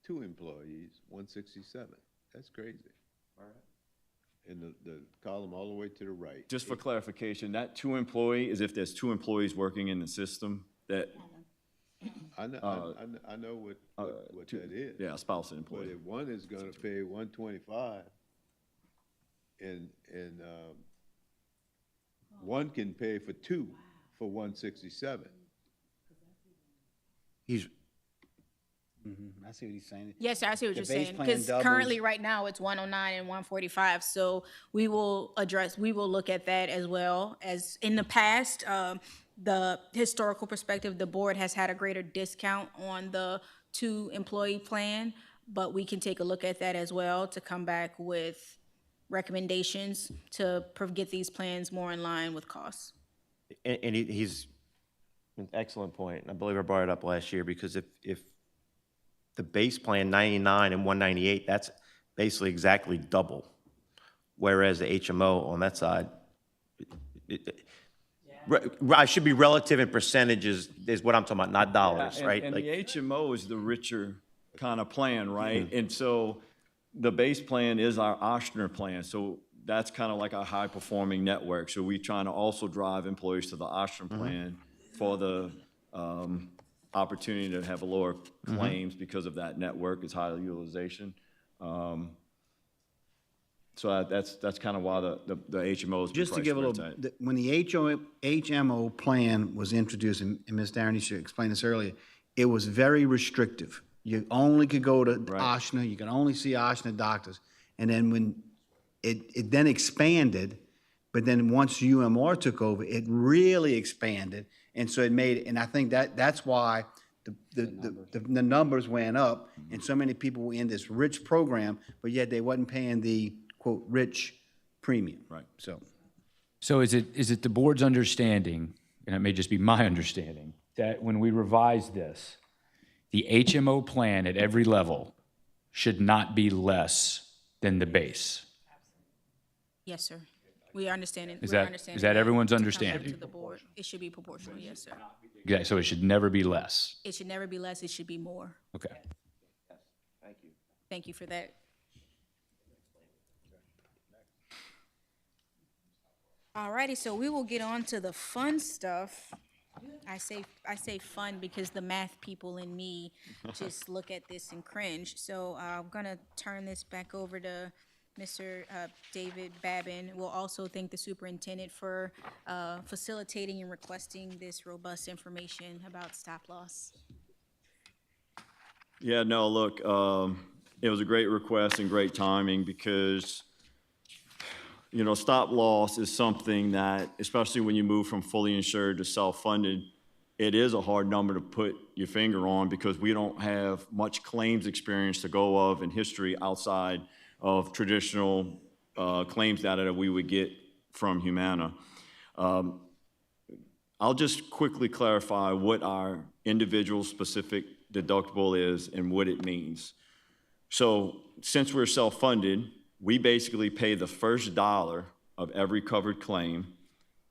two employees, 167. That's crazy. All right. And the column all the way to the right. Just for clarification, that two employee is if there's two employees working in the system that, I know what that is. yeah, spouse and But employee. if one is gonna pay 125, and one can pay for two for 167. He's, I see what he's saying. Yes, sir, I see what The you're base saying, plan because doubles- currently, right now, it's 109 and 145, so we will look at that as well. As in the past, the historical perspective, the board has had a greater discount on the 2-employee plan, but we can take a look at that as well to come back with recommendations to get these plans more in line with costs. And he's an excellent point. I believe I brought it up last year, because if the base plan 99 and 198, that's basically exactly double. Whereas the HMO on that side, I should be relative in percentages is what I'm talking about, not dollars, And- right? And Like, the HMO is the richer kind of plan, right? And so the base plan is our Ochsner plan. So that's kind of like our high-performing network. So we're trying to also drive employees to the Ochsner plan for the opportunity to have a lower claims because of that network, it's higher utilization. So that's kind of why the HMOs. Just to give a little, when the HMO plan was introduced, and Ms. Darren, you explained this earlier, it was very restrictive. You only could go to Ochsner, you could only see Ochsner doctors. And then when it then expanded, but then once UMR took over, it really expanded. And so it made, and I think that's why the numbers went up, and so many people were in this rich program, but yet they wasn't paying the, quote, rich premium. Right. So is it the board's understanding, and it may just be my understanding, that when we revise this, the HMO plan at every level should not be less than the base? Yes, sir. We are understanding. Is we're that- understanding is that everyone's to come back understanding? To the board. It should be proportional, yes, sir. Yeah, so it should never be less. It should never be less, it should be more. Okay. Thank you for that. Alrighty, so we will get on to the fun stuff. I say fun because the math people in me just look at this and cringe. So I'm gonna turn this back over to Mr. David Babin. We'll also thank the superintendent for facilitating and requesting this robust information about stop loss. Yeah, no, look, it was a great request and great timing because, you know, stop loss is something that, especially when you move from fully insured to self-funded, it is a hard number to put your finger on because we don't have much claims experience to go of in history outside of traditional claims data that we would get from Humana. I'll just quickly clarify what our individual specific deductible is and what it means. So since we're self-funded, we basically pay the first dollar of every covered claim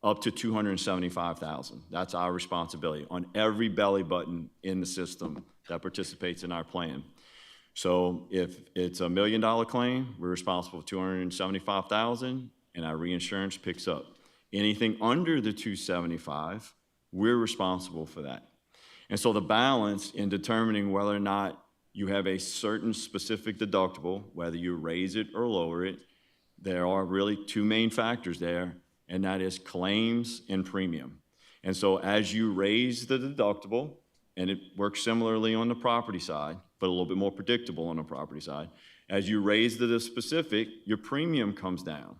up to $275,000. That's our responsibility on every belly button in the system that participates in our plan. So if it's $1 million claim, we're responsible for $275,000, and our reinsurance picks up. Anything under the $275,000, we're responsible for that. And so the balance in determining whether or not you have a certain specific deductible, whether you raise it or lower it, there are really two main factors there, and that is claims and premium. And so as you raise the deductible, and it works similarly on the property side, but a little bit more predictable on the property side, as you raise the specific, your premium comes down.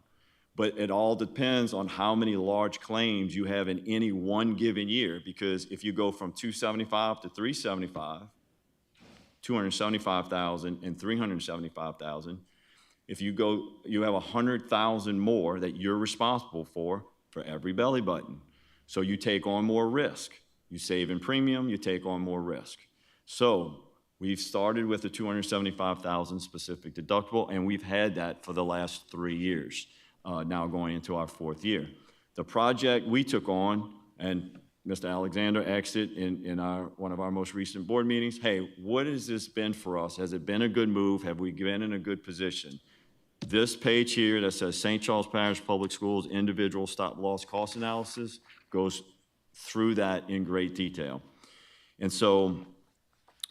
But it all depends on how many large claims you have in any one given year, because if you go from 275 to 375, 275,000 and 375,000, if you go, you have 100,000 more that you're responsible for every belly button. So you take on more risk. You save in premium, you take on more risk. So we've started with a 275,000 specific deductible, and we've had that for the last 3 years, now going into our 4th year. The project we took on, and Mr. Alexander asked it in one of our most recent board meetings, hey, what has this been for us? Has it been a good move? Have we been in a good position? This page here that says St. Charles Parish Public Schools individual stop loss cost analysis goes through that in great detail. And so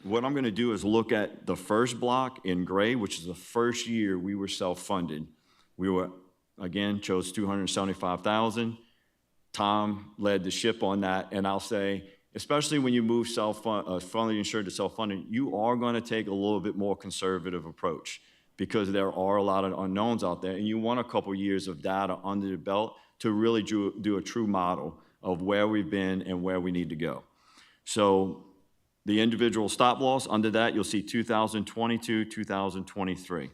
what I'm going to do is look at the first block in gray, which is the first year we were self-funded. We were again, chose 275,000. Tom led the ship on that, and I'll say, especially when you move fully insured to self-funding, you are going to take a little bit more conservative approach because there are a lot of unknowns out there, and you want a couple years of data under the belt to really do a true model of where we've been and where we need to go. So the individual stop loss, under that, you'll see 2022, 2023.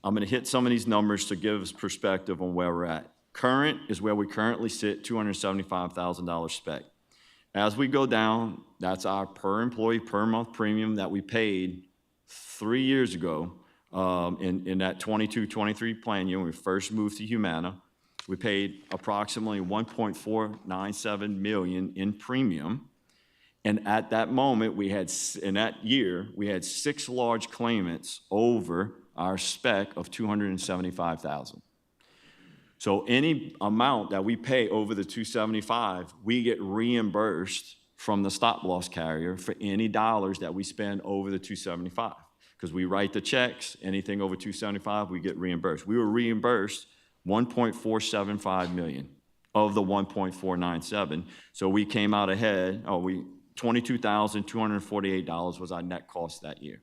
I'm going to hit some of these numbers to give us perspective on where we're at. Current is where we currently sit, $275,000 spec. As we go down, that's our per employee per month premium that we paid 3 years ago in that 22-23 plan year when we first moved to Humana. We paid approximately $1.497 million in premium. And at that moment, in that year, we had 6 large claimants over our spec of $275,000. So any amount that we pay over the 275, we get reimbursed from the stop loss carrier for any dollars that we spend over the 275. Because we write the checks, anything over 275, we get reimbursed. We were reimbursed $1.475 million of the $1.497. So we came out ahead, $22,248 was our net cost that year.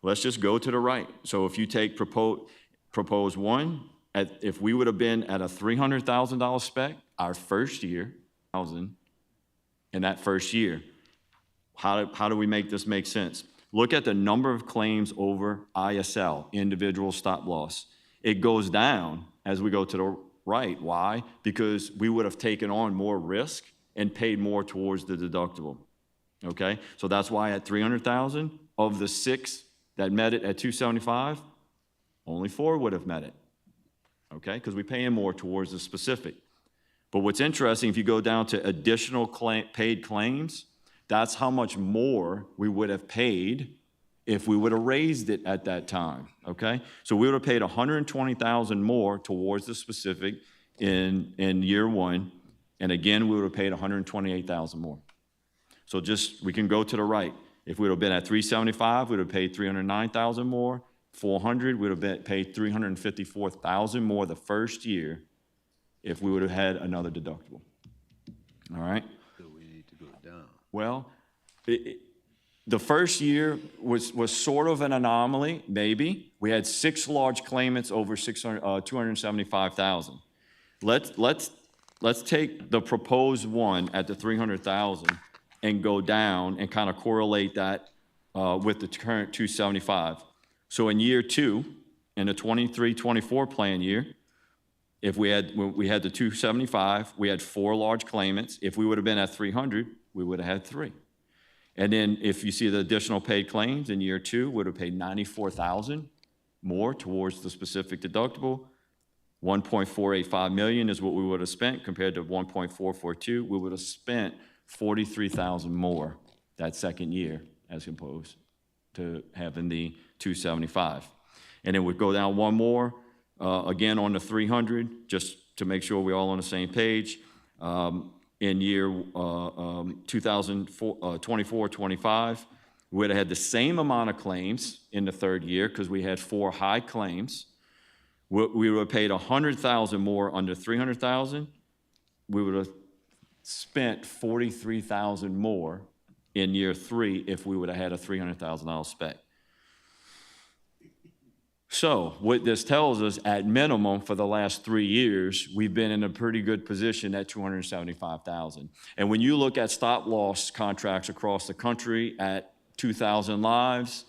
Let's just go to the right. So if you take proposed one, if we would have been at a $300,000 spec, our first year, in that first year, how do we make this make sense? Look at the number of claims over ISL, individual stop loss. It goes down as we go to the right. Why? Because we would have taken on more risk and paid more towards the deductible. Okay? So that's why at $300,000, of the 6 that met it at $275, only 4 would have met it. Okay? Because we pay in more towards the specific. But what's interesting, if you go down to additional paid claims, that's how much more we would have paid if we would have raised it at that time, okay? So we would have paid $120,000 more towards the specific in year 1, and again, we would have paid $128,000 more. So we can go to the right. If we would have been at $375,000, we would have paid $309,000 more. $400,000, we would have paid $354,000 more the first year if we would have had another deductible. All right? So we need to go down. Well, the first year was sort of an anomaly, maybe. We had 6 large claimants over $275,000. Let's take the proposed one at the $300,000 and go down and kind of correlate that with the current $275,000. So in year 2, in the 23-24 plan year, if we had the $275,000, we had 4 large claimants. If we would have been at $300,000, we would have had 3. And then if you see the additional paid claims in year 2, would have paid $94,000 more towards the specific deductible. $1.485 million is what we would have spent compared to $1.442. We would have spent $43,000 more that second year as opposed to having the $275,000. And then we'd go down one more, again on the $300,000, just to make sure we're all on the same page. In year 2024-25, we would have had the same amount of claims in the third year because we had 4 high claims. We would have paid $100,000 more under $300,000. We would have spent $43,000 more in year 3 if we would have had a $300,000 spec. So what this tells us, at minimum for the last 3 years, we've been in a pretty good position at $275,000. And when you look at stop loss contracts across the country at 2,000 lives,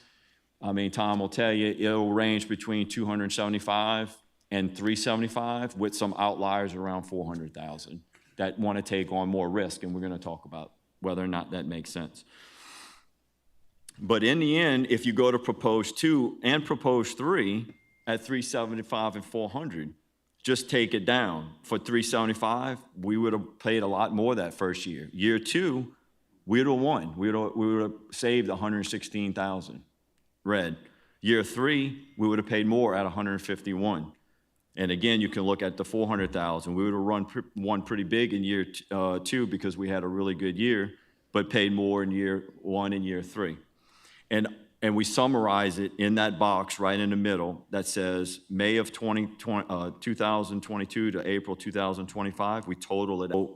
I mean, Tom will tell you, it'll range between 275 and 375 with some outliers around 400,000 that want to take on more risk. And we're going to talk about whether or not that makes sense. But in the end, if you go to proposed 2 and proposed 3 at 375 and 400, just take it down. For 375, we would have paid a lot more that first year. Year 2, we would have won. We would have saved 116,000. Red. Year 3, we would have paid more at 151. And again, you can look at the 400,000. We would have won pretty big in year 2 because we had a really good year, but paid more in year 1 and year 3. And and we summarize it in that box right in the middle that says May of 2022 to April 2025, we total it out.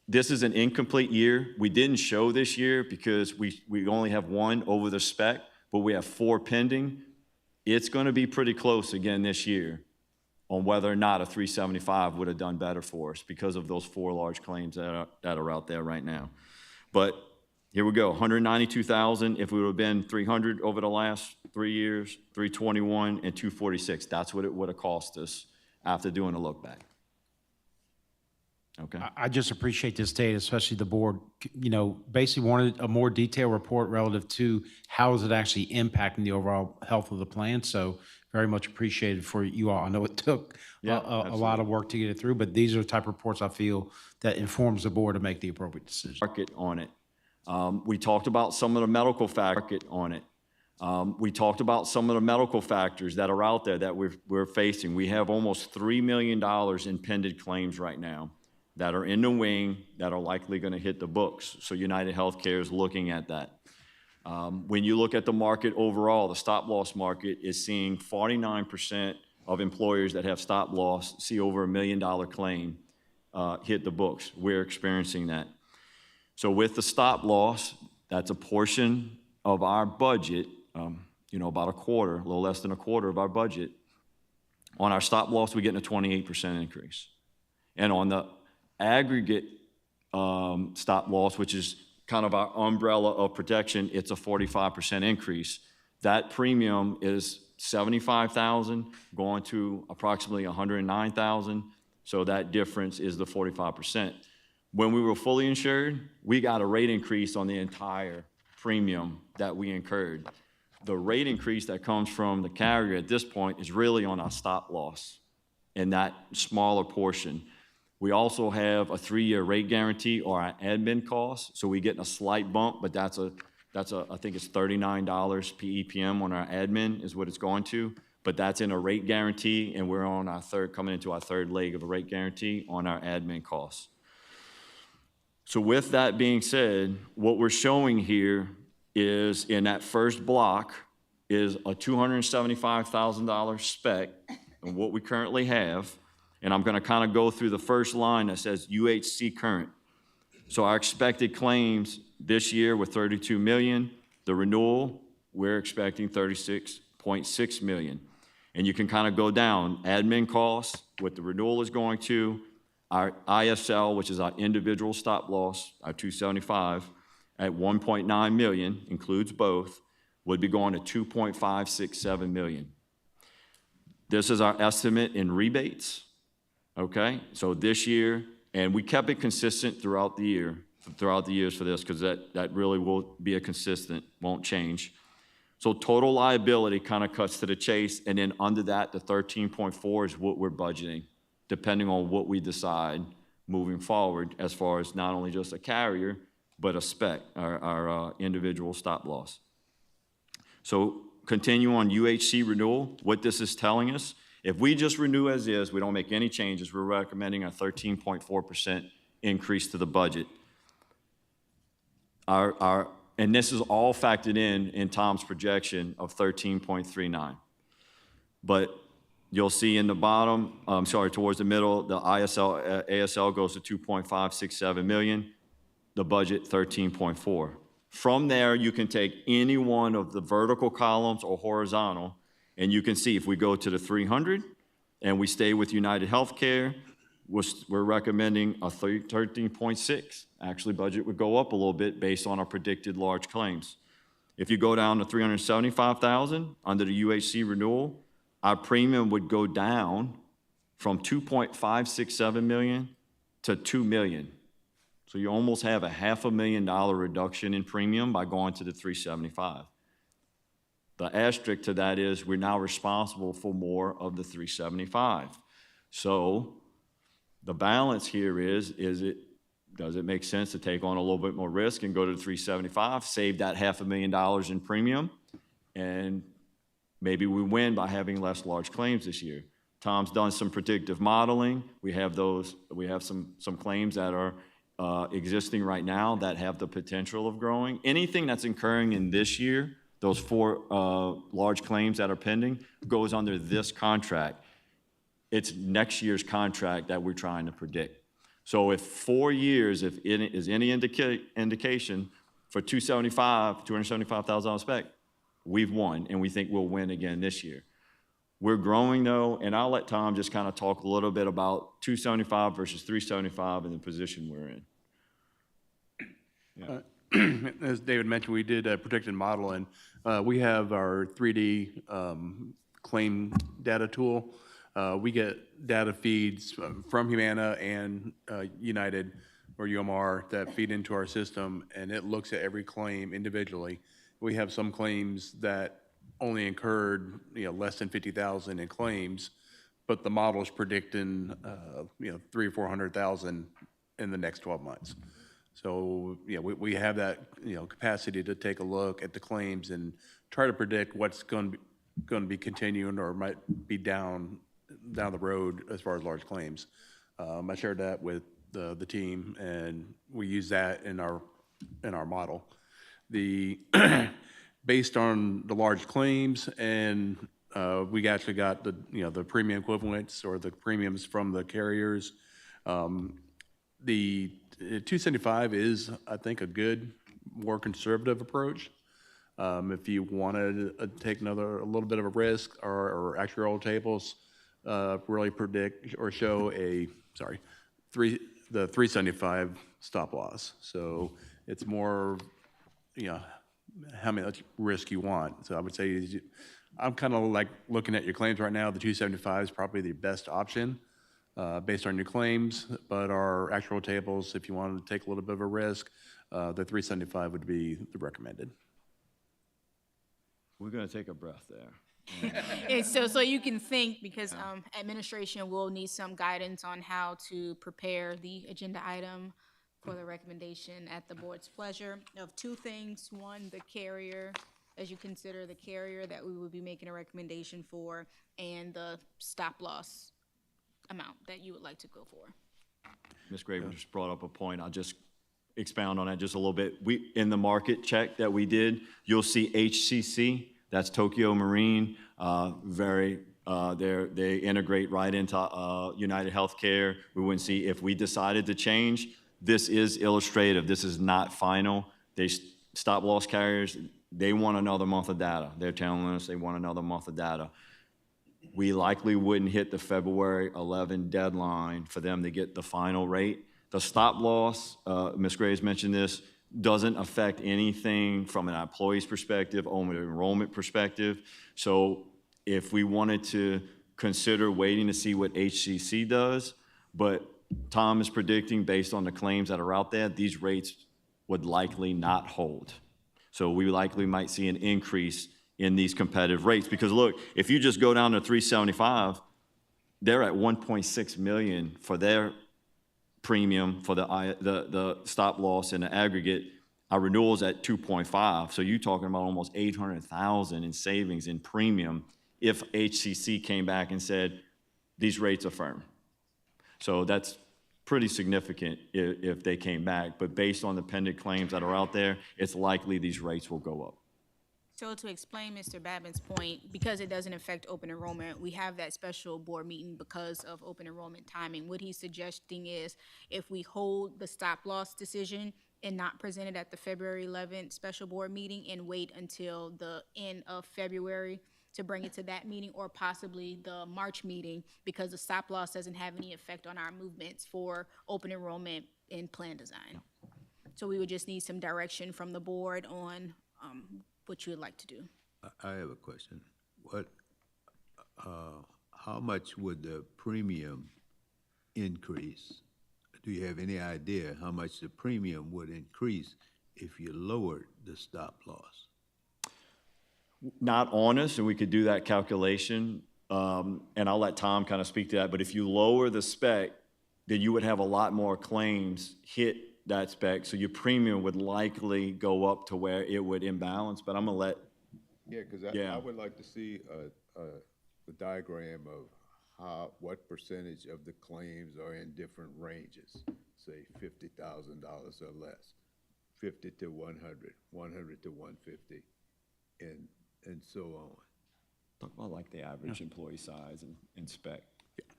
This is an incomplete year. We didn't show this year because we only have one over the spec, but we have 4 pending. It's going to be pretty close again this year on whether or not a 375 would have done better for us because of those 4 large claims that are out there right now. But here we go, 192,000. If we would have been 300 over the last 3 years, 321 and 246, that's what it would have cost us after doing a look back. Okay. I just appreciate this data, especially the board, basically wanted a more detailed report relative to how is it actually impacting the overall health of the plan. So very much appreciated for you all. I know it took a lot of work to get it through, but these are the type of reports I feel that informs the board to make the appropriate decision. Market on it. We talked about some of the medical factors on it. We talked about some of the medical factors that are out there that we're facing. We have almost $3 million in pending claims right now that are in the wing that are likely going to hit the books. So United Healthcare is looking at that. When you look at the market overall, the stop-loss market is seeing 49% of employers that have stop-loss see over $1 million claim hit the books. We're experiencing that. So with the stop-loss, that's a portion of our budget, about a quarter, a little less than a quarter of our budget. On our stop-loss, we're getting a 28% increase. And on the aggregate stop-loss, which is kind of our umbrella of protection, it's a 45% increase. That premium is $75,000 going to approximately $109,000. So that difference is the 45%. When we were fully insured, we got a rate increase on the entire premium that we incurred. The rate increase that comes from the carrier at this point is really on our stop-loss in that smaller portion. We also have a 3-year rate guarantee or our admin costs, so we're getting a slight bump, but I think it's $39 PEPM on our admin is what it's going to, but that's in a rate guarantee, and we're on coming into our 3rd leg of a rate guarantee on our admin costs. So with that being said, what we're showing here is in that first block is a $275,000 spec and what we currently have. And I'm going to kind of go through the first line that says UHC current. So our expected claims this year were $32 million. The renewal, we're expecting $36.6 million. And you can kind of go down admin costs, what the renewal is going to, our ISL, which is our individual stop loss, our 275, at $1.9 million, includes both, would be going to $2.567 million. This is our estimate in rebates. Okay, so this year, and we kept it consistent throughout the years for this, because that really will be a consistent, won't change. So total liability kind of cuts to the chase, and then under that, the 13.4 is what we're budgeting, depending on what we decide moving forward as far as not only just a carrier, but a spec, our individual stop loss. So continue on UHC renewal, what this is telling us. If we just renew as is, we don't make any changes, we're recommending a 13.4% increase to the budget. And this is all factored in Tom's projection of 13.39. But you'll see in the bottom, towards the middle, the ASL goes to 2.567 million, the budget 13.4. From there, you can take any one of the vertical columns or horizontal, and you can see if we go to the 300 and we stay with United Healthcare, we're recommending a 13.6. Actually, budget would go up a little bit based on our predicted large claims. If you go down to 375,000 under the UHC renewal, our premium would go down from 2.567 million to 2 million. So you almost have a $500,000 reduction in premium by going to the 375. The asterisk to that is we're now responsible for more of the 375. So the balance here is does it make sense to take on a little bit more risk and go to the 375, save that $500,000 in premium, and maybe we win by having less large claims this year. Tom's done some predictive modeling. We have some claims that are existing right now that have the potential of growing. Anything that's incurring in this year those 4 large claims that are pending, goes under this contract. It's next year's contract that we're trying to predict. So if 4 years, if it is any indication for $275,000 spec, we've won, and we think we'll win again this year. We're growing though, and I'll let Tom just kind of talk a little bit about 275 versus 375 and the position we're in. As David mentioned, we did a predicted model, and we have our 3D claim data tool. We get data feeds from Humana and United, or UMR, that feed into our system, and it looks at every claim individually. We have some claims that only incurred, less than 50,000 in claims, but the model is predicting, 300,000 or 400,000 in the next 12 months. So, we have that, capacity to take a look at the claims and try to predict what's going to be continuing or might be down the road as far as large claims. I shared that with the team, and we use that in our model. Based on the large claims, and we actually got the premium equivalents or the premiums from the carriers. The 275 is, I think, a good, more conservative approach. If you wanted to take a little bit of a risk, or actuarial tables really predict or show the 375 stop loss. So it's more, how much risk you want. So I would say, I'm kind of like looking at your claims right now. The 275 is probably the best option based on your claims, but our actual tables, if you wanted to take a little bit of a risk, the 375 would be the recommended. We're going to take a breath there. And so you can think, because administration will need some guidance on how to prepare the agenda item for the recommendation at the board's pleasure of 2 things. One, the carrier, as you consider the carrier that we would be making a recommendation for, and the stop loss amount that you would like to go for. Ms. Graver just brought up a point. I'll just expound on that just a little bit. In the market check that we did, you'll see HCC, that's Tokyo Marine, they integrate right into United Healthcare. We wouldn't see, if we decided to change, this is illustrative, this is not final. Stop loss carriers, they want another month of data. They're telling us they want another month of data. We likely wouldn't hit the February 11 deadline for them to get the final rate. The stop loss, Ms. Graves mentioned this, doesn't affect anything from an employee's perspective, or an enrollment perspective. So if we wanted to consider waiting to see what HCC does, but Tom is predicting, based on the claims that are out there, these rates would likely not hold. So we likely might see an increase in these competitive rates. Because look, if you just go down to 375, they're at 1.6 million for their premium for the stop loss in the aggregate. Our renewal's at 2.5, so you're talking about almost 800,000 in savings in premium if HCC came back and said, these rates are firm. So that's pretty significant if they came back, but based on the pending claims that are out there, it's likely these rates will go up. So to explain Mr. Babin's point, because it doesn't affect open enrollment, we have that special board meeting because of open enrollment timing. What he's suggesting is, if we hold the stop loss decision and not present it at the February 11th special board meeting and wait until the end of February to bring it to that meeting, or possibly the March meeting, because the stop loss doesn't have any effect on our movements for open enrollment and plan design. So we would just need some direction from the board on what you would like to do. I have a question. How much would the premium increase? Do you have any idea how much the premium would increase if you lowered the stop loss? Not honest, and we could do that calculation, and I'll let Tom kind of speak to that, but if you lower the spec, then you would have a lot more claims hit that spec, so your premium would likely go up to where it would imbalance, but I'm gonna let... Yeah, because I would like to see a diagram of what percentage of the claims are in different ranges, say $50,000 or less, 50 to 100, 100 to 150. and so on. Talk about like the average employee size and spec.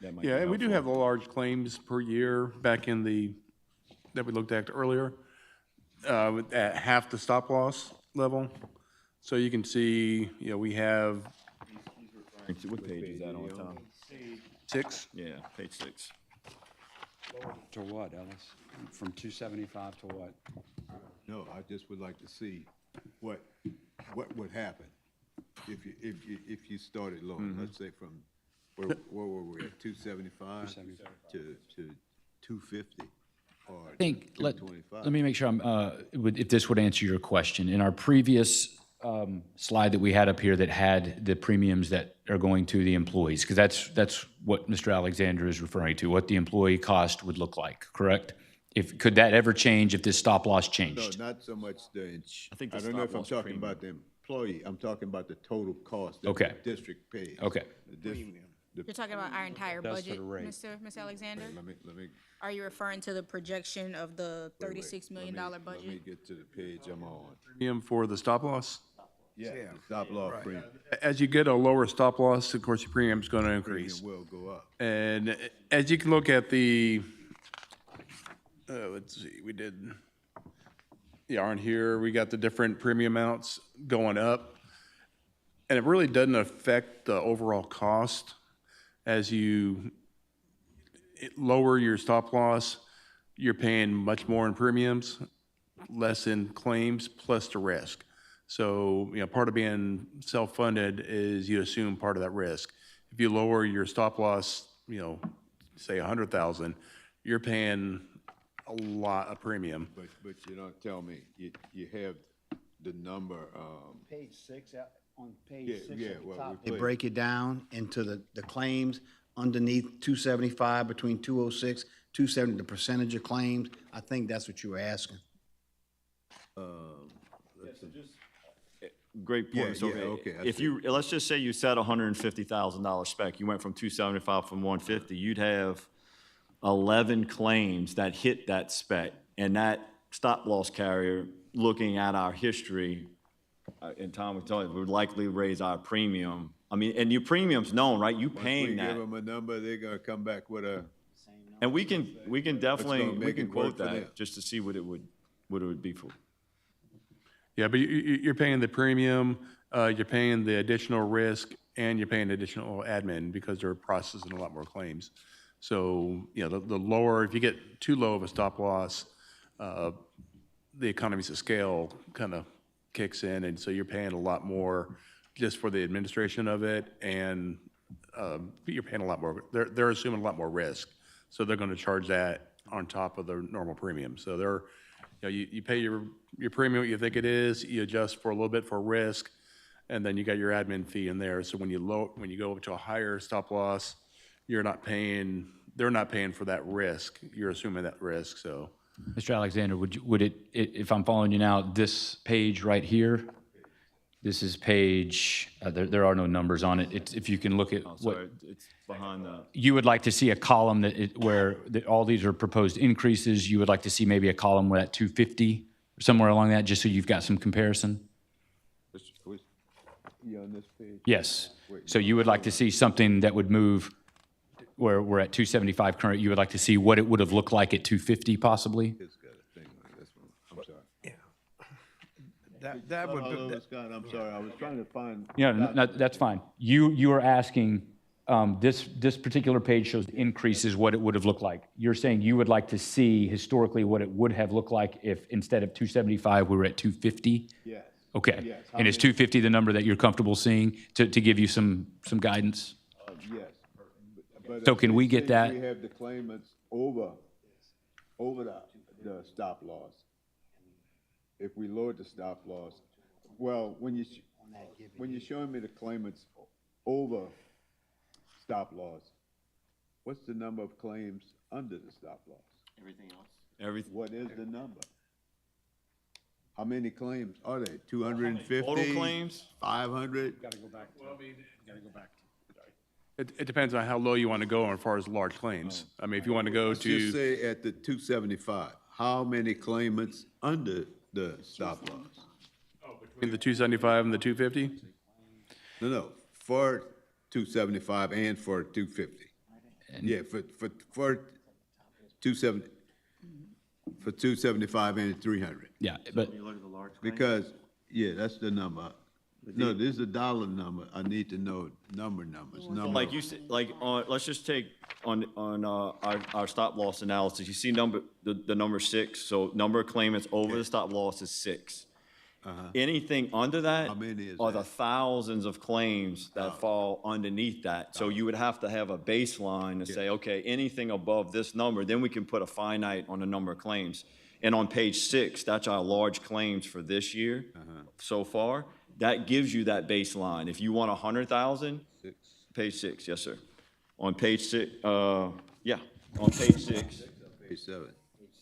That might Yeah, be and we do helpful. have large claims per year back in that we looked at earlier, at half the stop loss level. So you can see, we have What page is that on, Tom? 6. Yeah, page 6. To what, Ellis? From 275 to what? No, I just would like to see what would happen if you started low. Let's say from, where were we at, 275 to 250? Or I think, let 225? me make sure if this would answer your question. In our previous slide that we had up here that had the premiums that are going to the employees, because that's what Mr. Alexander is referring to, what the employee cost would look like, correct? Could that ever change if this stop loss No, changed? not so much I think the I don't know if I'm stop-loss talking about the employee, I'm talking about the total cost that Okay. the district pays. Okay. You're talking about our entire That's for budget, the rate. Mr. Alexander? Let me. Are you referring to the projection of the wait, $36 million Let me budget? get to the page I'm on. Premium for the stop loss. Yeah, the stop loss premium As you get a lower stop loss, of course, your premium's going to increase. will go up. And as you can look at let's see, on here, we got the different premium amounts going up. And it really doesn't affect the overall cost. As you lower your stop loss, you're paying much more in premiums, less in claims, plus the risk. So, part of being self-funded is you assume part of that risk. If you lower your stop loss, say 100,000, you're paying a lot of premium. But you don't tell me, you have the number, Page 6, on page Yeah, 6 yeah, at the well, top. we They put- break it down into the claims underneath 275, between 206, 270, the percentage of claims. I think that's what you were asking. Great point. Yeah, So, yeah, okay, I if see. you, let's just say you set a $150,000 spec, you went from 275 from 150, you'd have 11 claims that hit that spec, and that stop loss carrier, looking at our history, and Tom would tell you, would likely raise our premium. I mean, and your premium's known, right? You once we paying give that. them a number, they're gonna come back with a, And we can definitely, gonna we make can it work quote for them. that, just to see what it would be for. Yeah, but you're paying the premium, you're paying the additional risk, and you're paying additional admin because they're processing a lot more claims. So, the lower, if you get too low of a stop loss, the economies of scale kind of kicks in, and so you're paying a lot more just for the administration of it, and you're paying a lot more. They're assuming a lot more risk, so they're going to charge that on top of the normal premium. So you pay your premium what you think it is, you adjust for a little bit for risk, and then you got your admin fee in there. So when you go up to a higher stop loss, they're not paying for that risk. You're assuming that risk, so. Mr. Alexander, would it, if I'm following you now, this page right here, this is page, there are no numbers on it. If you can look at Oh, what, sorry, it's behind the, you would like to see a column where all these are proposed increases, you would like to see maybe a column where at 250, somewhere along that, just so you've got some comparison? you on this page? Yes. So you would like to see something that would move, where we're at 275 current, you would like to see what it would have looked like at 250 possibly? It's got a thing on this one, I'm sorry. That would, Hello, Scott, I'm sorry, I was trying to find. Yeah, no, that's fine. You are asking, this particular page shows increases, what it would have looked like. You're saying you would like to see historically what it would have looked like if instead of 275, we were at 250? Yes. Okay. Yes. And is 250 the number that you're comfortable seeing to give you some guidance? Yes. But So can we get since that? We have the claimants over the stop loss. If we lower the stop loss, well, when you're showing me the claimants over stop loss, what's the number of claims under the stop loss? everything. What is the number? How many claims are they? 250? Total claims? 500? It depends on how low you want to go as far as large claims. I mean, if you want to go Let's just to, say at the 275, how many claimants under the stop loss? Between the 275 and the 250? No, for 275 and for 250. Yeah, for 270, for 275 and 300. Yeah, but Because, yeah, that's the number. No, this is a dollar number. I need to know numbers. Like you said, like, let's just take on our stop loss analysis, you see the number 6, so number of claimants over the stop loss is 6. Anything under that How many is are the that? thousands of claims that fall underneath that. So you would have to have a baseline to say, okay, anything above this number, then we can put a finite on the number of claims. And on page 6, that's our large claims for this year so far. That gives you that baseline. If you want 100,000, page 6, yes, sir. On page 6, yeah, on page 6. Page 7.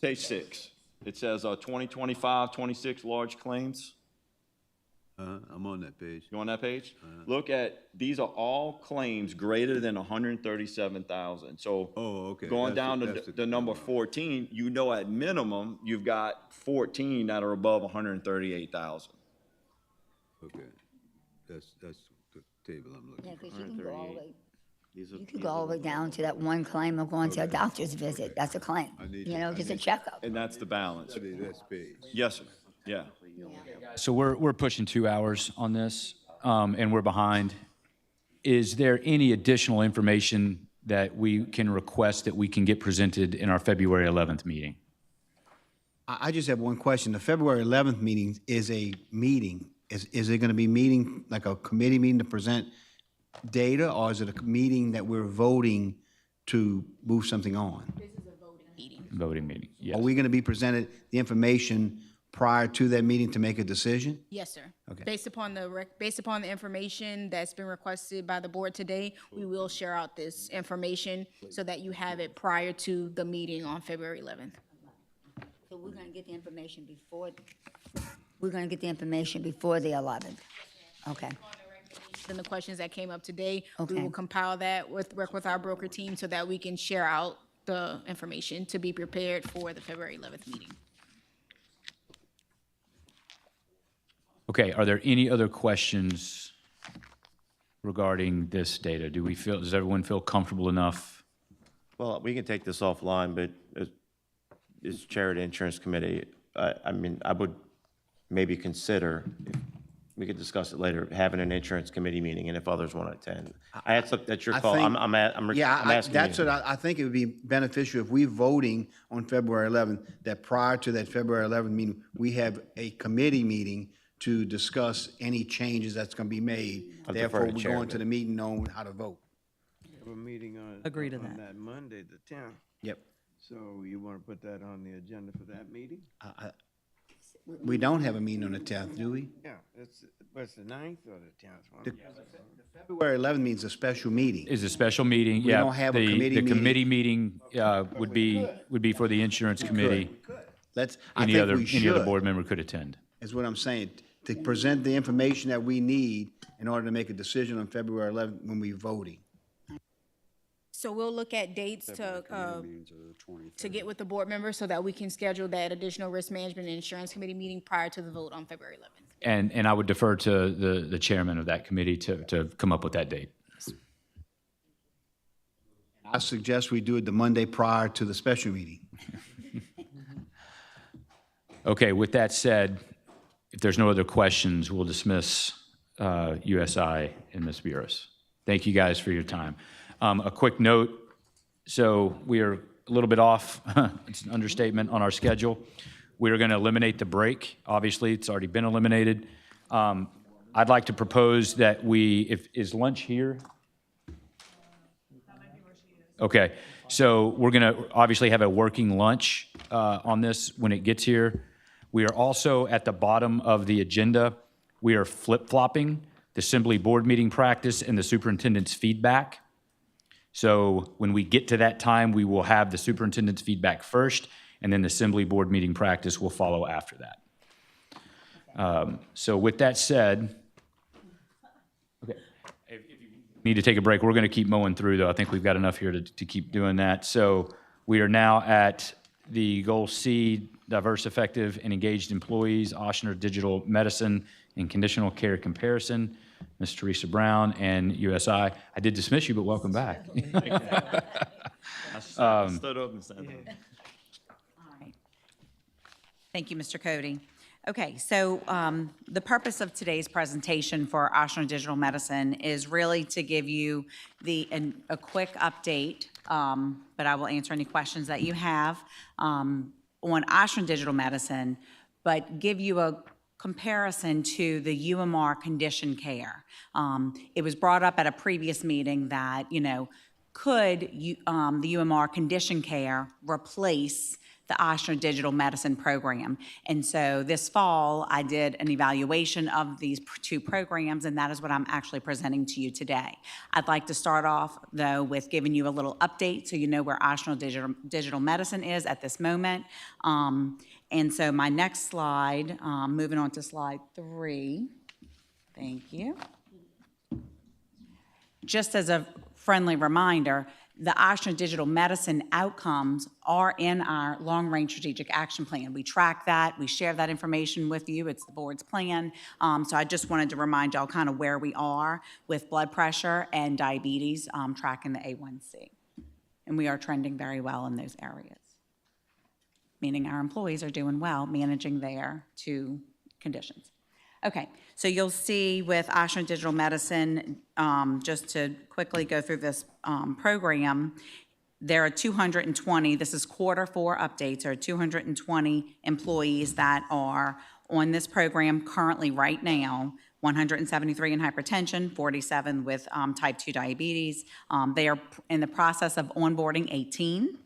Page 6. It says 2025, 26 large claims. I'm on that page. You on that page? Look at, these are all claims greater than 137,000. So Oh, okay. going down to That's the number 14, you know at minimum, you've got 14 that are above 138,000. Okay. That's the table I'm Yeah, looking for. 'cause you can go all the way, you could go all the way down to that one claim of going to a doctor's visit. That's a claim, just a checkup. And that's the balance. That's page. Yes, sir. Yeah. So we're pushing 2 hours on this, and we're behind. Is there any additional information that we can request that we can get presented in our February 11th meeting? I just have one question. The February 11th meeting is a meeting. Is it going to be meeting, like a committee meeting to present data, or is it a meeting that we're voting to move something on? Voting meeting, yes. Are we going to be presented the information prior to that meeting to make a decision? Yes, sir. Okay. Based upon the information that's been requested by the board today, we will share out this information so that you have it prior to the meeting on February 11th. So we're gonna get the information before, the 11th. Okay, And the questions that came up today, we Okay. will compile that work with our broker team so that we can share out the information to be prepared for the February 11th meeting. Okay, are there any other questions regarding this data? Does everyone feel comfortable enough? Well, we can take this offline, but as chair of the insurance committee, I mean, I would maybe consider, we could discuss it later, having an insurance committee meeting, and if others want to attend. That's your I call. think- I'm asking That's you. what I think it would be beneficial if we voting on February 11th, that prior to that February 11th meeting, we have a committee meeting to discuss any changes that's going to be made. I'll defer Therefore, to we're chair, going to but- the meeting knowing how to vote. Have a meeting on. Agree to on that. that Monday, the 10th. Yep. So you want to put that on the agenda for that meeting? We don't have a meeting on the 10th, do we? Yeah, what's the 9th or the 10th? The February 11th meeting is a special meeting. Is a special meeting, We yeah. don't have a the- committee The meeting. committee meeting would be for the insurance committee. I Any think other we should, board member could attend. is what I'm saying, to present the information that we need in order to make a decision on February 11th when we're voting. So we'll look at dates to Meetings are the 23rd. get with the board members so that we can schedule that additional risk management and insurance committee meeting prior to the vote on February 11th. And I would defer to the chairman of that committee to come up with that date. I suggest we do it the Monday prior to the special meeting. Okay, with that said, if there's no other questions, we'll dismiss USI and Ms. Burris. Thank you guys for your time. A quick note, so we are a little bit off, it's an understatement, on our schedule. We are going to eliminate the break. Obviously, it's already been eliminated. I'd like to propose that is lunch here? Okay, so we're going to obviously have a working lunch on this when it gets here. We are also at the bottom of the agenda. We are flip-flopping the Assembly Board meeting practice and the superintendent's feedback. So when we get to that time, we will have the superintendent's feedback first, and then the Assembly Board meeting practice will follow after that. So with that said, okay, if you need to take a break, we're going to keep mowing through, though. I think we've got enough here to keep doing that. So we are now at the Goal C, diverse, effective, and engaged employees, Ochsner Digital Medicine, in conditional care comparison, Ms. Teresa Brown and USI. I did dismiss you, but welcome back. I stood up and said that. Thank you, Mr. Cody. Okay, so the purpose of today's presentation for Ashland Digital Medicine is really to give you a quick update, but I will answer any questions that you have on Ashland Digital Medicine, but give you a comparison to the UMR condition care. It was brought up at a previous meeting that, could the UMR condition care replace the Ashland Digital Medicine program? And so this fall, I did an evaluation of these two programs, and that is what I'm actually presenting to you today. I'd like to start off, though, with giving you a little update so you know where Ashland Digital Medicine is at this moment. And so my next slide, moving on to slide 3. Thank you. Just as a friendly reminder, the Ashland Digital Medicine outcomes are in our long-range strategic action plan. We track that, we share that information with you, it's the board's plan. So I just wanted to remind y'all kind of where we are with blood pressure and diabetes, tracking the A1C. And we are trending very well in those areas, meaning our employees are doing well managing their two conditions. Okay, so you'll see with Ashland Digital Medicine, just to quickly go through this program, there are 220, this is Q4 updates, there are 220 employees that are on this program currently right now, 173 in hypertension, 47 with type 2 diabetes. They are in the process of onboarding 18.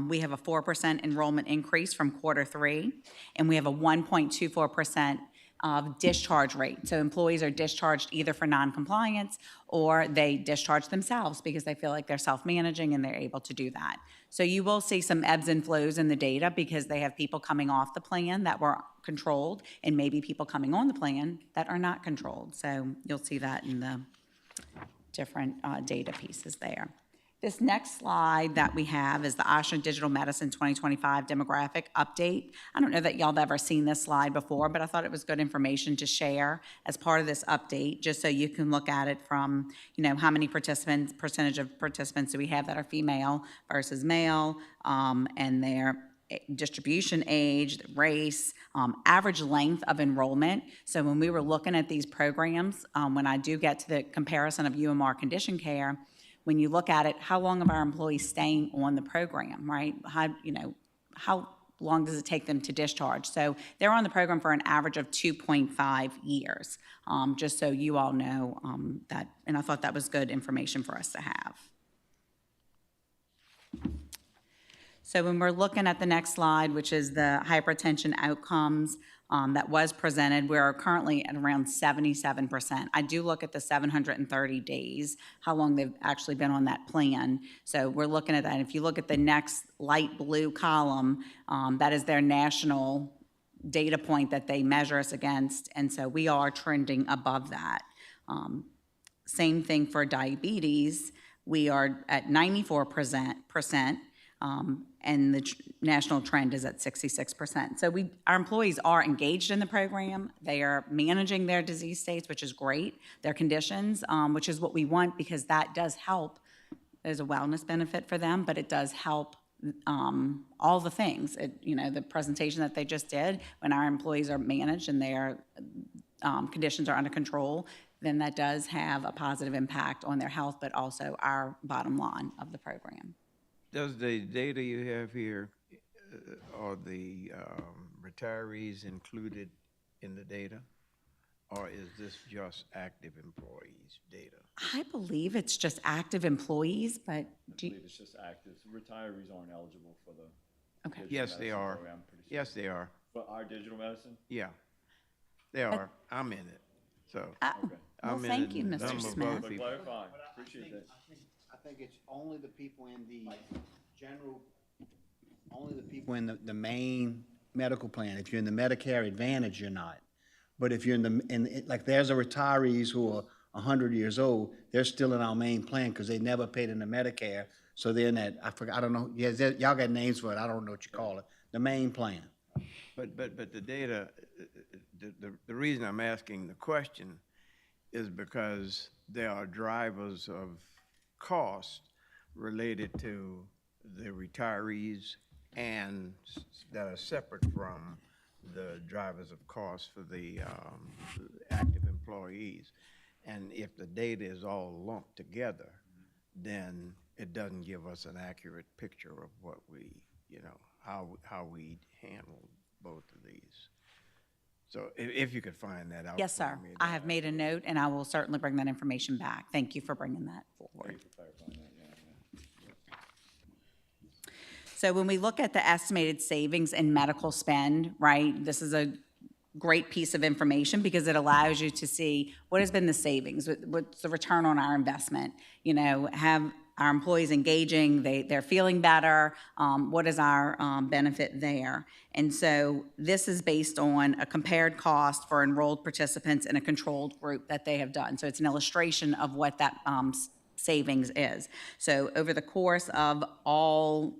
We have a 4% enrollment increase from Q3, and we have a 1.24% of discharge rate. So employees are discharged either for non-compliance or they discharge themselves because they feel like they're self-managing and they're able to do that. So you will see some ebbs and flows in the data because they have people coming off the plan that were controlled and maybe people coming on the plan that are not controlled. So you'll see that in the different data pieces there. This next slide that we have is the Ashland Digital Medicine 2025 demographic update. I don't know that y'all have ever seen this slide before, but I thought it was good information to share as part of this update, just so you can look at it from, how many percentage of participants do we have that are female versus male, and their distribution age, race, average length of enrollment. So when we were looking at these programs, when I do get to the comparison of UMR condition care, when you look at it, how long are our employees staying on the program, right? How long does it take them to discharge? So they're on the program for an average of 2.5 years, just so you all know that, and I thought that was good information for us to have. So when we're looking at the next slide, which is the hypertension outcomes, that was presented, we are currently at around 77%. I do look at the 730 days, how long they've actually been on that plan. So we're looking at that. If you look at the next light blue column, that is their national data point that they measure us against, and so we are trending above that. Same thing for diabetes. We are at 94%. And the national trend is at 66%. So our employees are engaged in the program. They are managing their disease states, which is great, their conditions, which is what we want because that does help. There's a wellness benefit for them, but it does help all the things. The presentation that they just did, when our employees are managed and their conditions are under control, then that does have a positive impact on their health, but also our bottom line of the program. Does the data you have here, are the retirees included in the data? Or is this just active employees' data? I believe it's just active employees, but I believe it's just active. Retirees aren't eligible for the okay. Yes, they are. program, I'm pretty sure. Yes, they are. For our digital medicine? Yeah, they are. I'm in it, so. Okay. Well, I'm in thank it you, and Mr. number of Smith. other For people. clarifying, appreciate that. I think it's only the people in the general, only the people in the main medical plan. If you're in the Medicare Advantage, you're not. But if you're like there's a retirees who are 100 years old, they're still in our main plan because they never paid into Medicare. So they're in that, I don't know, y'all got names for it, I don't know what you call it, the main plan. But the data the reason I'm asking the question is because there are drivers of cost related to the retirees and that are separate from the drivers of cost for the active employees. And if the data is all lumped together, then it doesn't give us an accurate picture of what we, how we handle both of these. So if you could find that out. Yes, sir. I have made a note, and I will certainly bring that information back. Thank you for bringing that forward. So when we look at the estimated savings in medical spend, right, this is a great piece of information because it allows you to see what has been the savings, what's the return on our investment, have our employees engaging, they're feeling better, what is our benefit there? And so this is based on a compared cost for enrolled participants in a controlled group that they have done. So it's an illustration of what that savings is. So over the course of all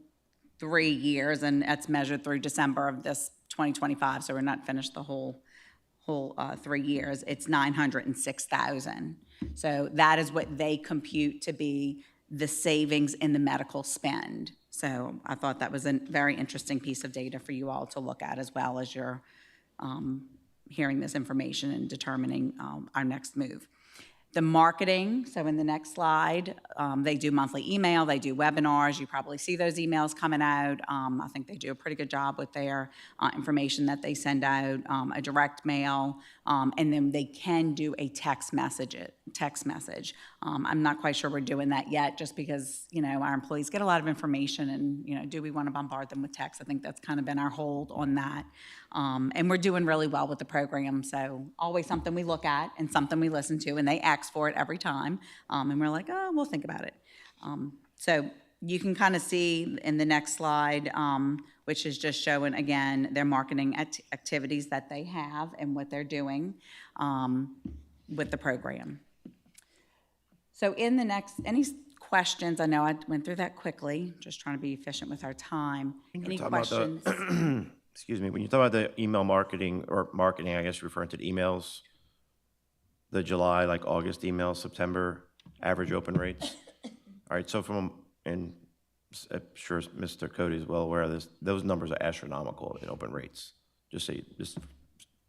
3 years, and that's measured through December of this 2025, so we're not finished the whole 3 years, it's $906,000. So that is what they compute to be the savings in the medical spend. So I thought that was a very interesting piece of data for you all to look at as well as you're hearing this information and determining our next move. The marketing, so in the next slide, they do monthly email, they do webinars. You probably see those emails coming out. I think they do a pretty good job with their information that they send out, a direct mail, and then they can do a text message. I'm not quite sure we're doing that yet just because, our employees get a lot of information and, do we want to bombard them with text? I think that's kind of been our hold on that. And we're doing really well with the program, so always something we look at and something we listen to, and they ask for it every time, and we're like, oh, we'll think about it. So you can kind of see in the next slide, which is just showing, again, their marketing activities that they have and what they're doing with the program. So in the next, any questions? I know I went through that quickly, just trying to be efficient with our time. Any questions? Excuse me, when you talk about the email marketing, I guess you're referring to the emails, the July, August emails, September average open rates. All right, so and I'm sure Mr. Cody is well aware of this, those numbers are astronomical in open rates. Just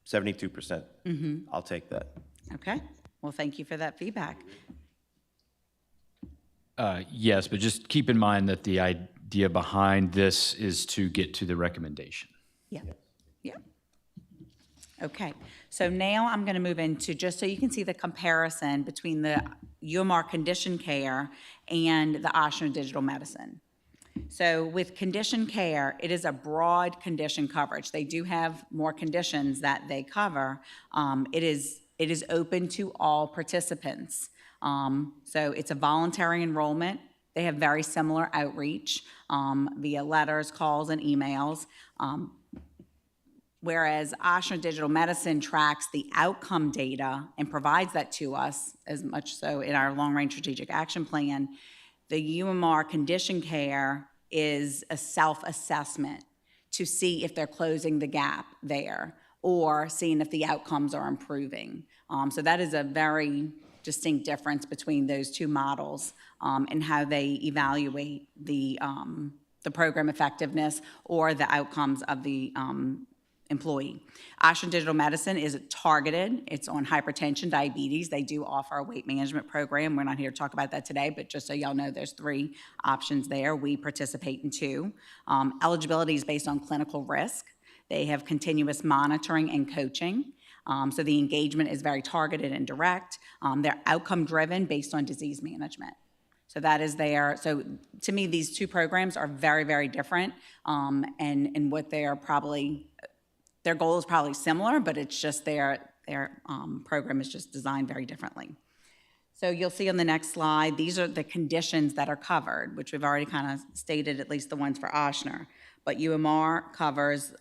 72%. I'll take that. Okay, well, thank you for that feedback. Yes, but just keep in mind that the idea behind this is to get to the recommendation. Yeah, yeah. Okay, so now I'm going to move into, just so you can see the comparison between the UMR condition care and the Ochsner digital medicine. So with condition care, it is a broad condition coverage. They do have more conditions that they cover. It is open to all participants. So it's a voluntary enrollment. They have very similar outreach via letters, calls, and emails. Whereas Ochsner Digital Medicine tracks the outcome data and provides that to us, as much so in our long-range strategic action plan, the UMR condition care is a self-assessment to see if they're closing the gap there or seeing if the outcomes are improving. So that is a very distinct difference between those two models and how they evaluate the program effectiveness or the outcomes of the employee. Ochsner Digital Medicine is targeted. It's on hypertension, diabetes. They do offer a weight management program. We're not here to talk about that today, but just so y'all know, there's 3 options there. We participate in 2. Eligibility is based on clinical risk. They have continuous monitoring and coaching. So the engagement is very targeted and direct. They're outcome-driven based on disease management. So that is there. So to me, these 2 programs are very, very different, and what they are probably, their goal is probably similar, but it's just their program is just designed very differently. So you'll see on the next slide, these are the conditions that are covered, which we've already kind of stated, at least the ones for Ochsner. But UMR covers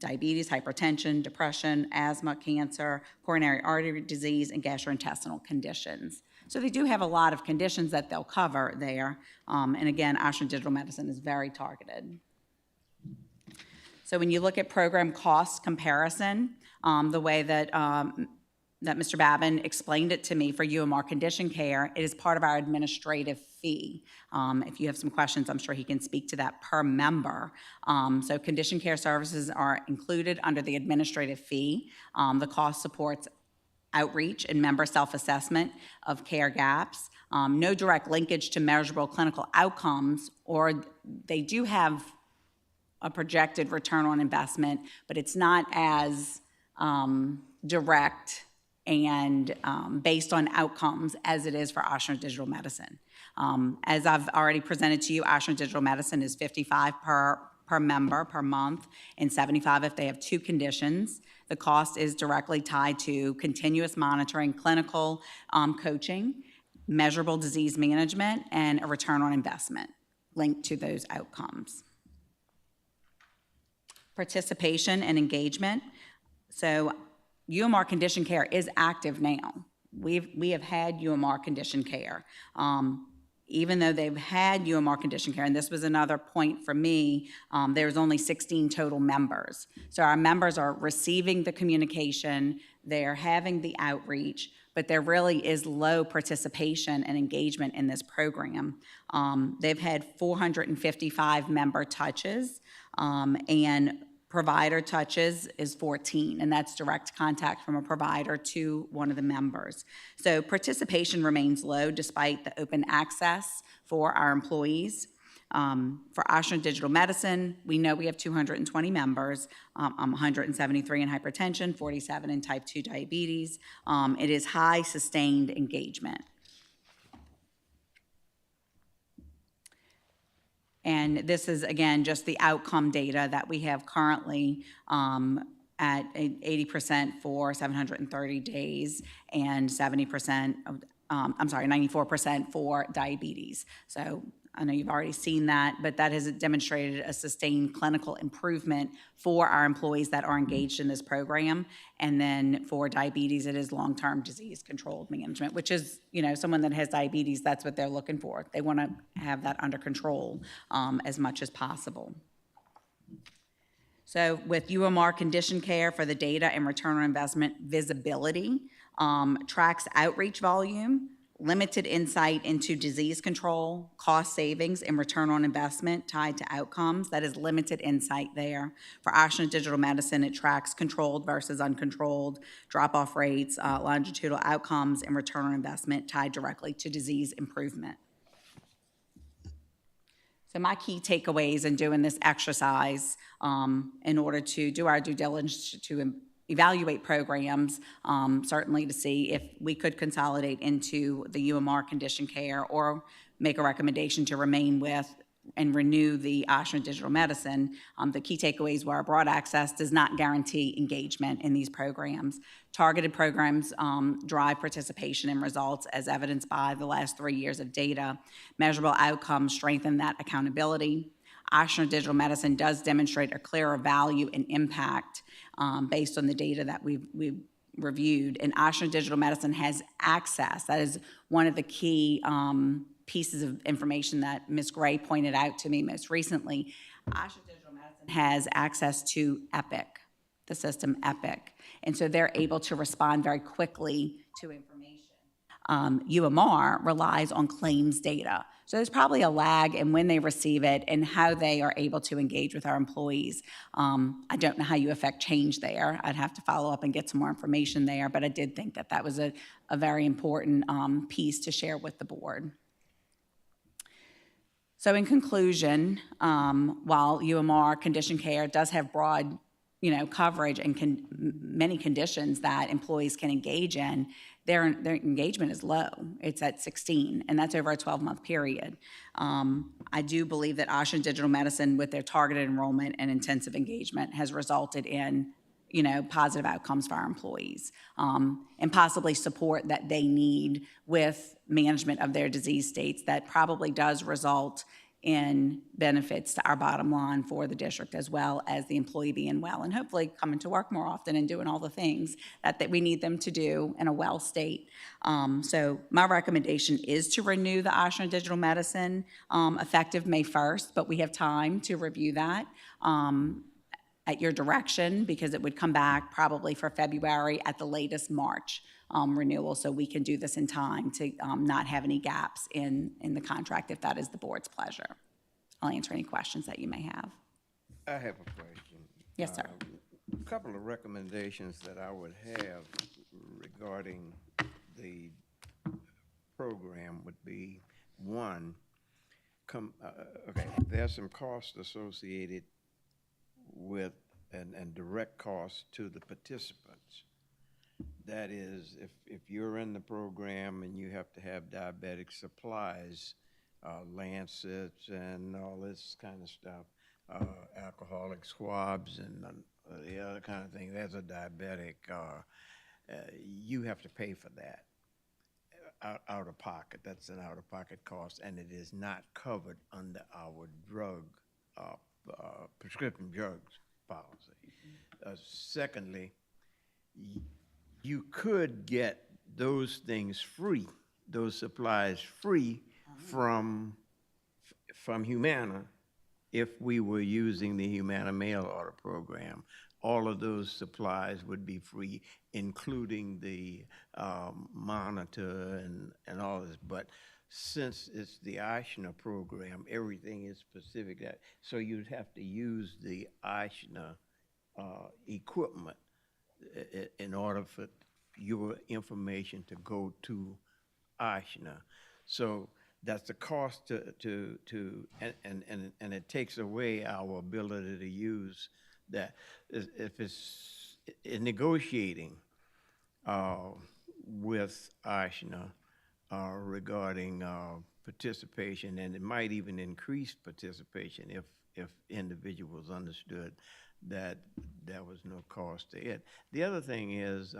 diabetes, hypertension, depression, asthma, cancer, coronary artery disease, and gastrointestinal conditions. So they do have a lot of conditions that they'll cover there. And again, Ochsner Digital Medicine is very targeted. So when you look at program cost comparison, the way that that Mr. Babin explained it to me for UMR Condition Care, it is part of our administrative fee. If you have some questions, I'm sure he can speak to that per member. So condition care services are included under the administrative fee. The cost supports outreach and member self-assessment of care gaps. No direct linkage to measurable clinical outcomes, or they do have a projected return on investment, but it's not as direct and based on outcomes as it is for Ochsner Digital Medicine. As I've already presented to you, Ochsner Digital Medicine is $55 per member per month and $75 if they have 2 conditions. The cost is directly tied to continuous monitoring, clinical coaching, measurable disease management, and a return on investment linked to those outcomes. Participation and engagement. So UMR Condition Care is active now. We have had UMR Condition Care. Even though they've had UMR Condition Care, and this was another point for me, there's only 16 total members. So our members are receiving the communication, they're having the outreach, but there really is low participation and engagement in this program. They've had 455 member touches, and provider touches is 14, and that's direct contact from a provider to one of the members. So participation remains low despite the open access for our employees. For Ochsner Digital Medicine, we know we have 220 members, 173 in hypertension, 47 in type 2 diabetes. It is high sustained engagement. And this is, again, just the outcome data that we have currently at 80% for 730 days and 70%, 94% for diabetes. So I know you've already seen that, but that has demonstrated a sustained clinical improvement for our employees that are engaged in this program. And then for diabetes, it is long-term disease controlled management, which is, someone that has diabetes, that's what they're looking for. They want to have that under control as much as possible. So with UMR Condition Care for the data and return on investment visibility, tracks outreach volume, limited insight into disease control, cost savings, and return on investment tied to outcomes. That is limited insight there. For Ochsner Digital Medicine, it tracks controlled versus uncontrolled, drop-off rates, longitudinal outcomes, and return on investment tied directly to disease improvement. So my key takeaways in doing this exercise in order to do our due diligence to evaluate programs, certainly to see if we could consolidate into the UMR Condition Care or make a recommendation to remain with and renew the Ochsner Digital Medicine. The key takeaways were broad access does not guarantee engagement in these programs. Targeted programs drive participation and results as evidenced by the last 3 years of data. Measurable outcomes strengthen that accountability. Ochsner Digital Medicine does demonstrate a clearer value and impact based on the data that we've reviewed. And Ochsner Digital Medicine has access. That is one of the key pieces of information that Ms. Gray pointed out to me most recently. Ochsner Digital Medicine has access to Epic, the system Epic. And so they're able to respond very quickly to information. UMR relies on claims data. So there's probably a lag in when they receive it and how they are able to engage with our employees. I don't know how you affect change there. I'd have to follow up and get some more information there, but I did think that that was a very important piece to share with the board. So in conclusion, while UMR Condition Care does have broad coverage and many conditions that employees can engage in, their engagement is low. It's at 16, and that's over a 12-month period. I do believe that Ochsner Digital Medicine, with their targeted enrollment and intensive engagement, has resulted in positive outcomes for our employees and possibly support that they need with management of their disease states that probably does result in benefits to our bottom line for the district, as well as the employee being well and hopefully coming to work more often and doing all the things that we need them to do in a well state. So my recommendation is to renew the Ochsner Digital Medicine effective May 1st, but we have time to review that. at your direction, because it would come back probably for February, at the latest March renewal, so we can do this in time to not have any gaps in the contract, if that is the board's pleasure. I'll answer any questions that you may have. I have a question. Yes, sir. A couple of recommendations that I would have regarding the program would be, one, okay, there's some costs associated with, and direct costs to the participants. That is, if you're in the program and you have to have diabetic supplies, lancets and all this kind of stuff, alcoholic swabs and the other kind of thing, there's a diabetic, you have to pay for that out of pocket. That's an out-of-pocket cost, and it is not covered under our drug, prescription drugs policy. Secondly, you could get those things free, those supplies free from Humana if we were using the Humana mail order program. All of those supplies would be free, including the monitor and all this. But since it's the Eichner program, everything is specific. So you'd have to use the Eichner equipment in order for your information to go to Eichner. So that's the cost and it takes away our ability to use that. If it's in negotiating with Eichner regarding participation, and it might even increase participation if individuals understood that there was no cost to it. The other thing is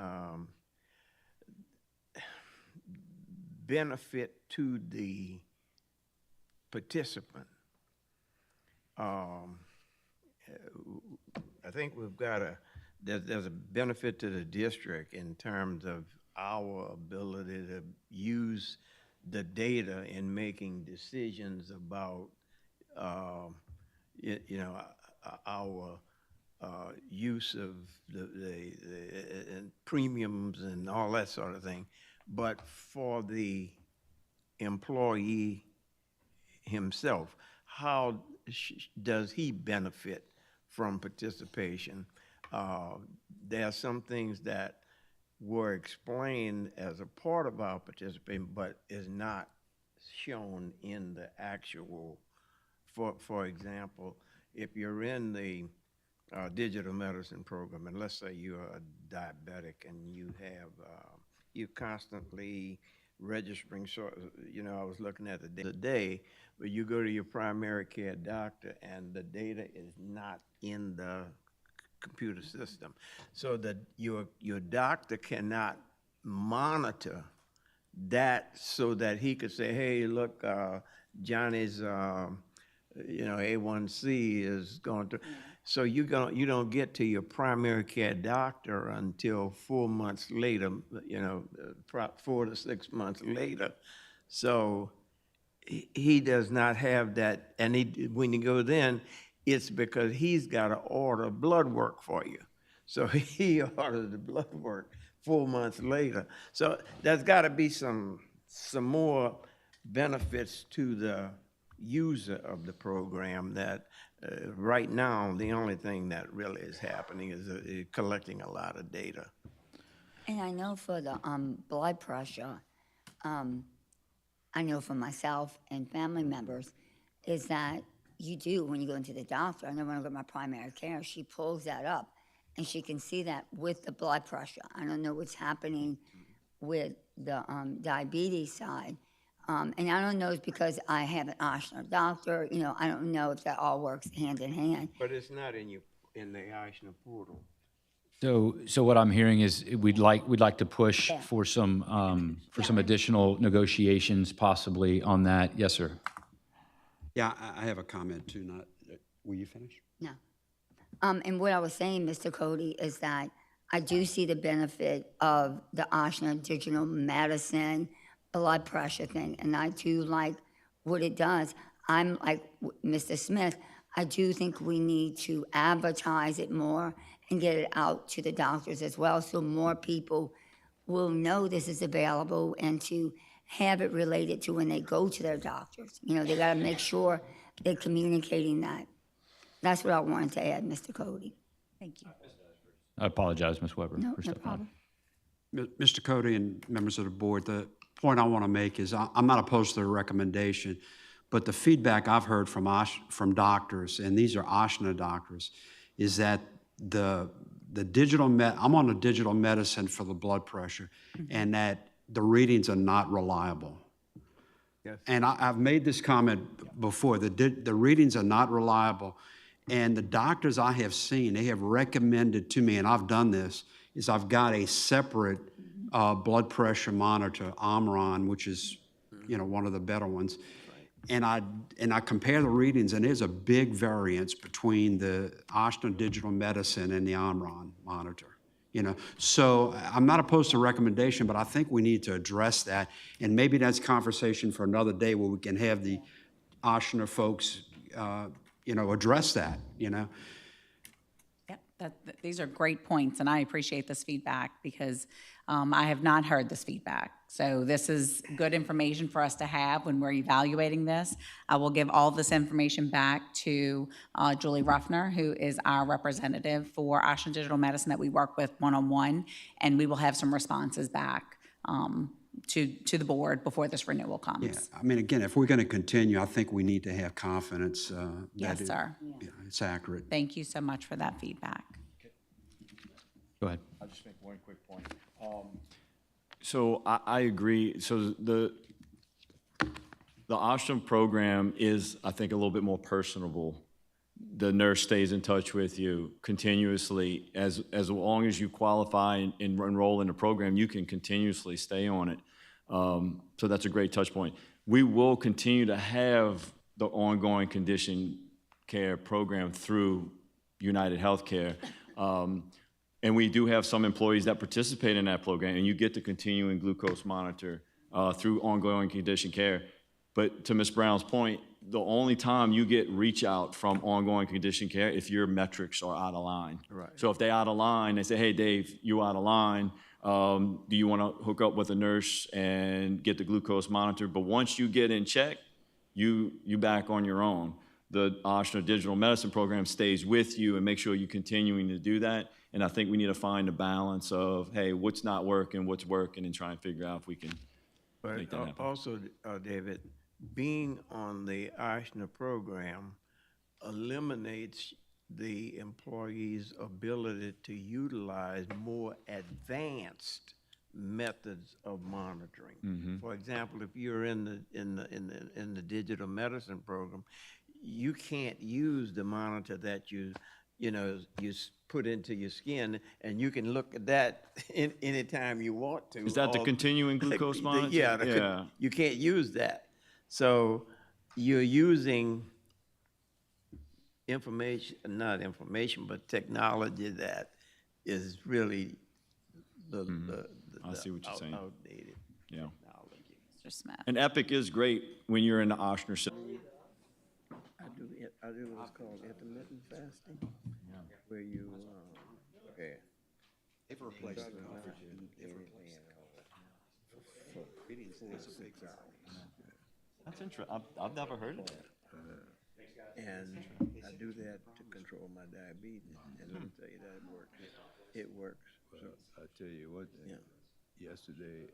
benefit to the participant. I think we've got there's a benefit to the district in terms of our ability to use the data in making decisions about, our use of the premiums and all that sort of thing. But for the employee himself, how does he benefit from participation? There are some things that were explained as a part of our participation, but is not shown in the actual. For example, if you're in the digital medicine program, and let's say you're a diabetic and you have you constantly registering. So, I was looking at the day, but you go to your primary care doctor and the data is not in the computer system, so that your doctor cannot monitor that, so that he could say, hey, look, Johnny's A1C is going to. So you don't get to your primary care doctor until 4 months later, 4 to 6 months later. So he does not have that, and when you go then, it's because he's got to order blood work for you. So he ordered the blood work 4 months later. So there's got to be some more benefits to the user of the program that right now, the only thing that really is happening is collecting a lot of data. And I know for the blood pressure, I know for myself and family members, is that you do, when you go into the doctor, I know when I go to my primary care, she pulls that up, and she can see that with the blood pressure. I don't know what's happening with the diabetes side. And I don't know, it's because I have an Eichner doctor, I don't know if that all works hand in hand. But it's not in the Eichner portal. So what I'm hearing is we'd like to push for some additional negotiations possibly on that. Yes, sir. Yeah, I have a comment too. Will you finish? No. And what I was saying, Mr. Cody, is that I do see the benefit of the Eichner digital medicine blood pressure thing, and I do like what it does. I'm like Mr. Smith, I do think we need to advertise it more and get it out to the doctors as well, so more people will know this is available and to have it related to when they go to their doctors. You know, they gotta make sure they're communicating that. That's what I wanted to add, Mr. Cody. Thank you. I apologize, Ms. Weber, No, for no stepping on. problem. Mr. Cody and members of the board, the point I want to make is I'm not opposed to the recommendation, but the feedback I've heard from doctors, and these are Ashna doctors, is that the I'm on a digital medicine for the blood pressure, and that the readings are not reliable. Yes. And I've made this comment before, the readings are not reliable. And the doctors I have seen, they have recommended to me, and I've done this, is I've got a separate blood pressure monitor, Omron, which is, one of the better ones. And I compare the readings, and there's a big variance between the Ochsner Digital Medicine and the Omron monitor. So I'm not opposed to recommendation, but I think we need to address that. And maybe that's conversation for another day where we can have the Ochsner folks, address that. Yep, these are great points, and I appreciate this feedback because I have not heard this feedback. So this is good information for us to have when we're evaluating this. I will give all this information back to Julie Ruffner, who is our representative for Ashland Digital Medicine that we work with one-on-one, and we will have some responses back to the board before this renewal comes. Yeah, I mean, again, if we're going to continue, I think we need to have confidence Yes, sir. It's accurate. Thank you so much for that feedback. Go ahead. I'll just make one quick point. So I agree. So the Ostrom program is, I think, a little bit more personable. The nurse stays in touch with you continuously. As long as you qualify and enroll in the program, you can continuously stay on it. So that's a great touch point. We will continue to have the ongoing condition care program through United Healthcare. And we do have some employees that participate in that program, and you get the continuing glucose monitor through ongoing condition care. But to Ms. Brown's point, the only time you get reach out from ongoing condition care if your metrics are out of line. Right. So if they out of line, they say, hey, Dave, you out of line. Do you want to hook up with a nurse and get the glucose monitor? But once you get in check, you back on your own. The Ochsner Digital Medicine Program stays with you and make sure you're continuing to do that. And I think we need to find a balance of, hey, what's not working, what's working, and try and figure out if we can make that But happen. also, David, being on the Ochsner program eliminates the employee's ability to utilize more advanced methods of monitoring. For example, if you're in the digital medicine program, you can't use the monitor that you put into your skin, and you can look at that anytime you want to. Is that the continuing glucose monitor? Yeah, you can't use that. So you're using not information, but technology that is really I see what you're saying. outdated Yeah. technology. Mr. Smith. And Epic is great when you're in the Ochsner system. I do what's called intermittent fasting, where you, They've replaced it. That's interesting. I've never heard of that. and I do that to control my diabetes, and let me tell you that it works. It works. Well, I tell you what, yesterday,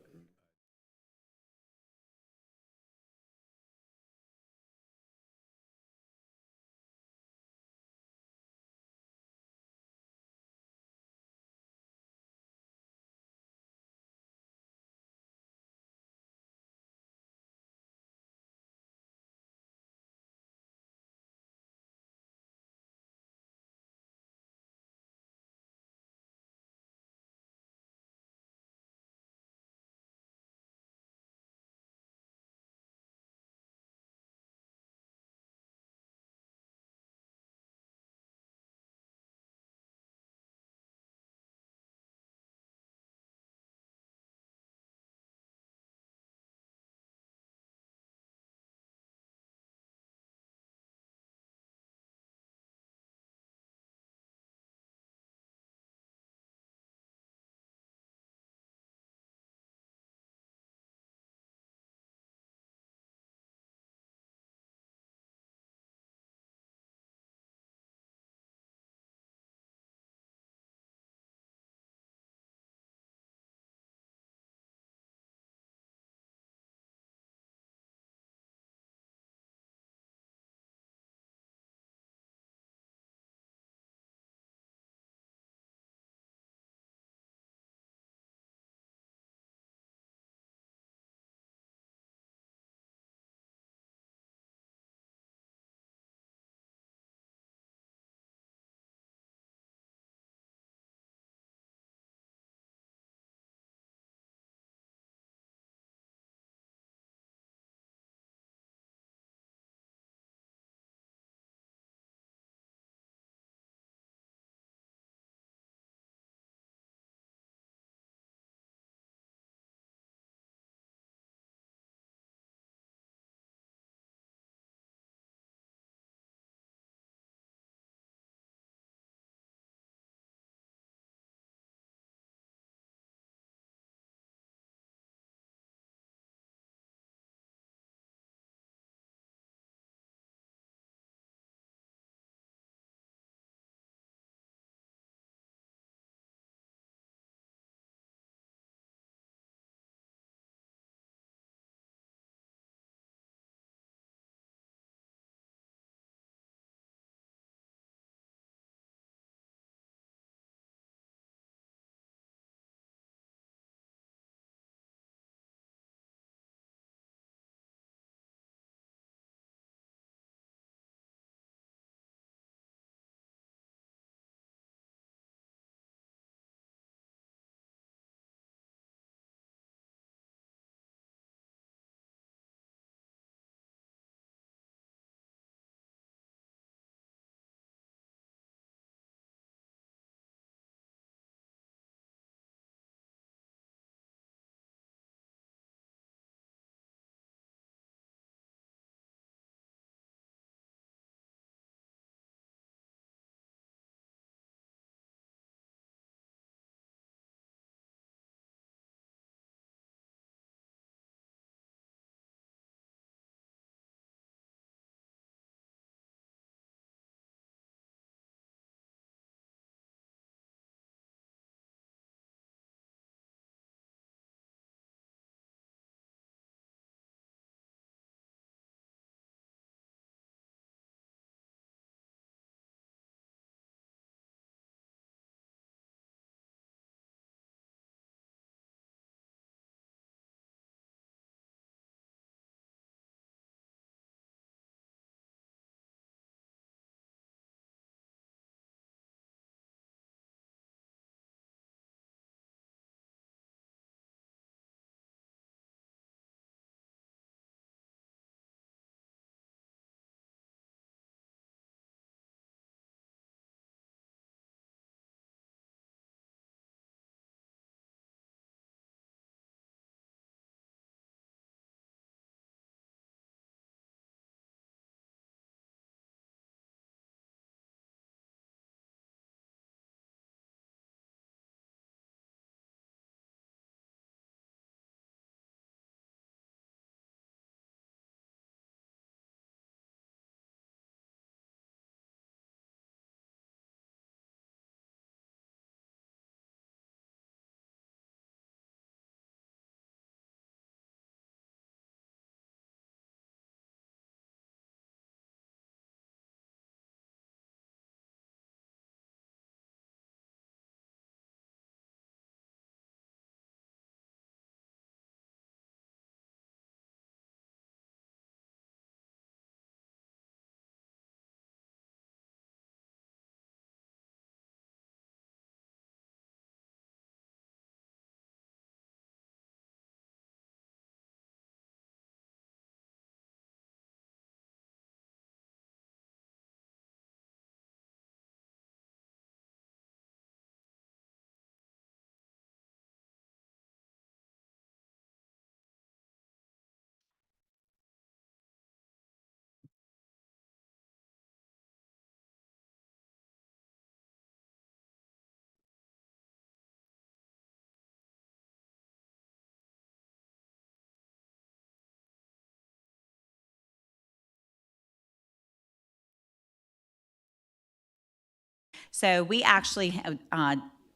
So we actually,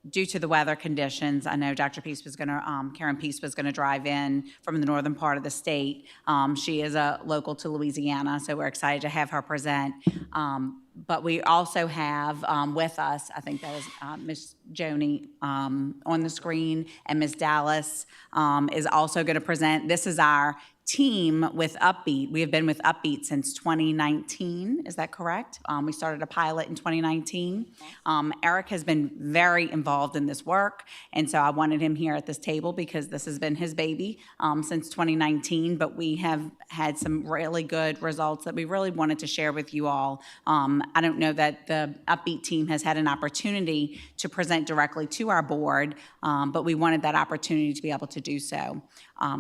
due to the weather conditions, I know Dr. Peace was going to, Karen Peace was going to drive in from the northern part of the state. She is a local to Louisiana, so we're excited to have her present. But we also have with us, I think that was Ms. Joni on the screen, and Ms. Dallas is also going to present. This is our team with Upbeat. We have been with Upbeat since 2019. Is that correct? We started a pilot in 2019. Eric has been very involved in this work, and so I wanted him here at this table because this has been his baby since 2019, but we have had some really good results that we really wanted to share with you all. I don't know that the Upbeat team has had an opportunity to present directly to our board, but we wanted that opportunity to be able to do so.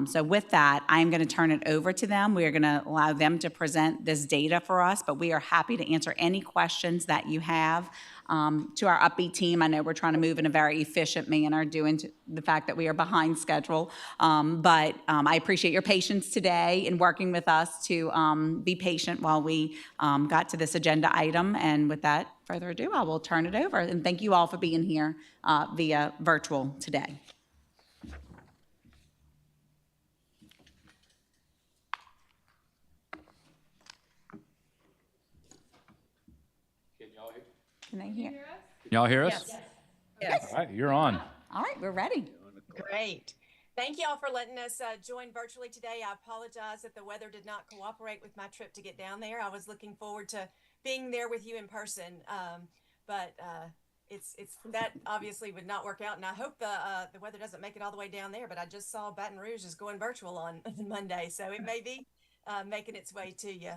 So with that, I'm going to turn it over to them. We are going to allow them to present this data for us, but we are happy to answer any questions that you have. To our Upbeat team, I know we're trying to move in a very efficient manner due to the fact that we are behind schedule, but I appreciate your patience today in working with us to be patient while we got to this agenda item. And with that, further ado, I will turn it over. And thank you all for being here via virtual today. Can I hear? Can y'all hear us? Yes. All right, you're on. All right, we're ready. Great. Thank you all for letting us join virtually today. I apologize that the weather did not cooperate with my trip to get down there. I was looking forward to being there with you in person, but it's that obviously would not work out. And I hope the weather doesn't make it all the way down there. But I just saw Baton Rouge is going virtual on Monday, so it may be making its way to you.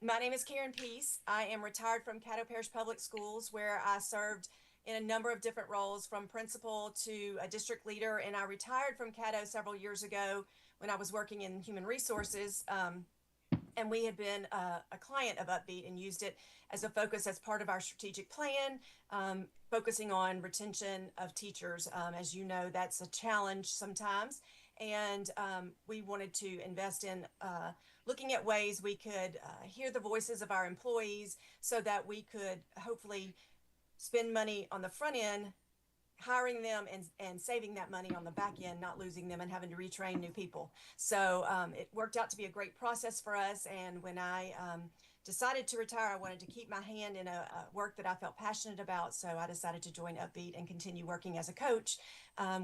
My name is Karen Peace. I am retired from Caddo Parish Public Schools, where I served in a number of different roles, from principal to a district leader. And I retired from Caddo several years ago when I was working in human resources. And we had been a client of Upbeat and used it as a focus as part of our strategic plan, focusing on retention of teachers. As you know, that's a challenge sometimes. And we wanted to invest in looking at ways we could hear the voices of our employees so that we could hopefully spend money on the front end, hiring them and saving that money on the back end, not losing them and having to retrain new people. So it worked out to be a great process for us. And when I decided to retire, I wanted to keep my hand in a work that I felt passionate about. So I decided to join Upbeat and continue working as a coach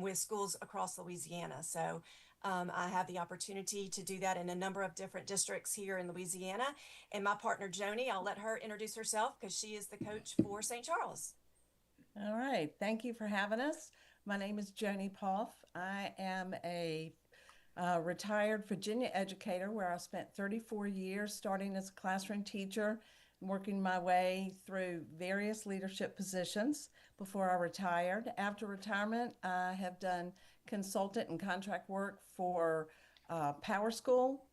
with schools across Louisiana. So I have the opportunity to do that in a number of different districts here in Louisiana. And my partner, Joni, I'll let her introduce herself because she is the coach for St. Charles. All right. Thank you for having us. My name is Joni Poff. I am a retired Virginia educator where I spent 34 years starting as a classroom teacher and working my way through various leadership positions before I retired. After retirement, I have done consultant and contract work for Power School,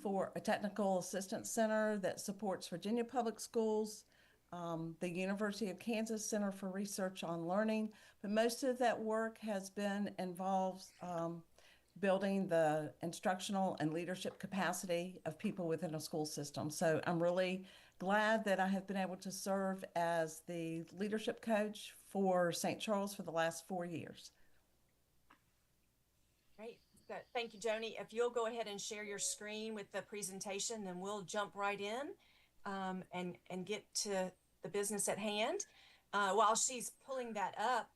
for a technical assistance center that supports Virginia Public Schools, the University of Kansas Center for Research on Learning, but most of that work has been involved building the instructional and leadership capacity of people within a school system. So I'm really glad that I have been able to serve as the leadership coach for St. Charles for the last 4 years. Great. Thank you, Joni. If you'll go ahead and share your screen with the presentation, then we'll jump right in and get to the business at hand. While she's pulling that up,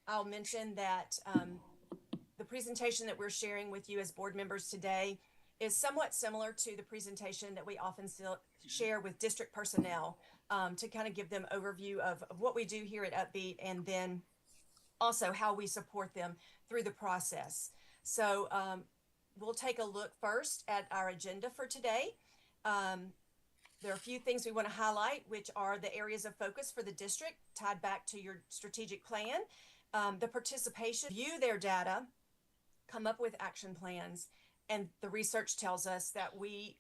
I'll mention that the presentation that we're sharing with you as board members today is somewhat similar to the presentation that we often still share with district personnel to kind of give them overview of what we do here at Upbeat and then also how we support them through the process. So we'll take a look first at our agenda for today. There are a few things we want to highlight, which are the areas of focus for the district tied back to your strategic plan, the participation, view their data, come up with action plans, and the research tells us that we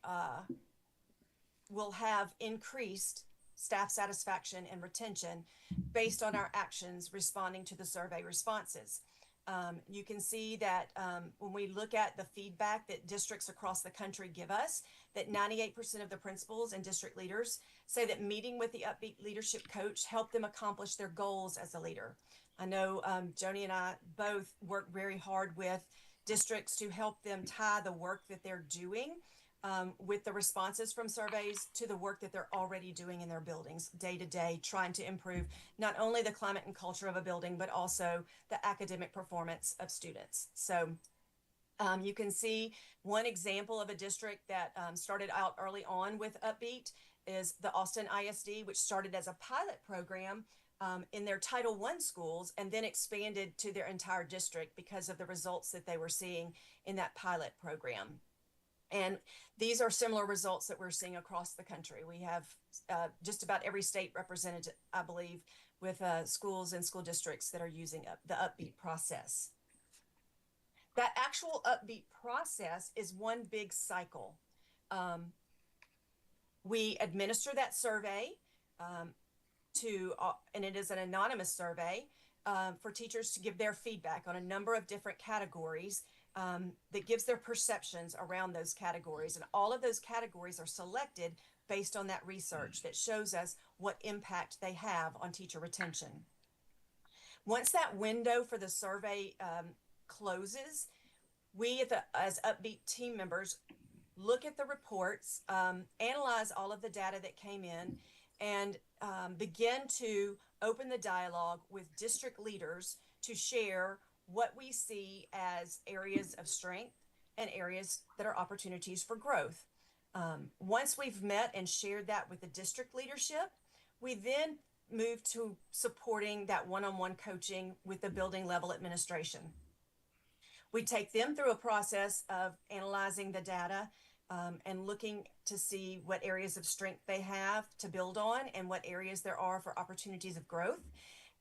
will have increased staff satisfaction and retention based on our actions responding to the survey responses. You can see that when we look at the feedback that districts across the country give us, that 98% of the principals and district leaders say that meeting with the Upbeat leadership coach helped them accomplish their goals as a leader. I know Joni and I both work very hard with districts to help them tie the work that they're doing with the responses from surveys to the work that they're already doing in their buildings day to day, trying to improve not only the climate and culture of a building, but also the academic performance of students. So you can see one example of a district that started out early on with Upbeat is the Austin ISD, which started as a pilot program in their Title I schools and then expanded to their entire district because of the results that they were seeing in that pilot program. And these are similar results that we're seeing across the country. We have just about every state represented, I believe, with schools and school districts that are using the Upbeat process. That actual Upbeat process is one big cycle. We administer that survey and it is an anonymous survey for teachers to give their feedback on a number of different categories that gives their perceptions around those categories. And all of those categories are selected based on that research that shows us what impact they have on teacher retention. Once that window for the survey closes, we as Upbeat team members look at the reports, analyze all of the data that came in, and begin to open the dialogue with district leaders to share what we see as areas of strength and areas that are opportunities for growth. Once we've met and shared that with the district leadership, we then move to supporting that one-on-one coaching with the building level administration. We take them through a process of analyzing the data and looking to see what areas of strength they have to build on and what areas there are for opportunities of growth.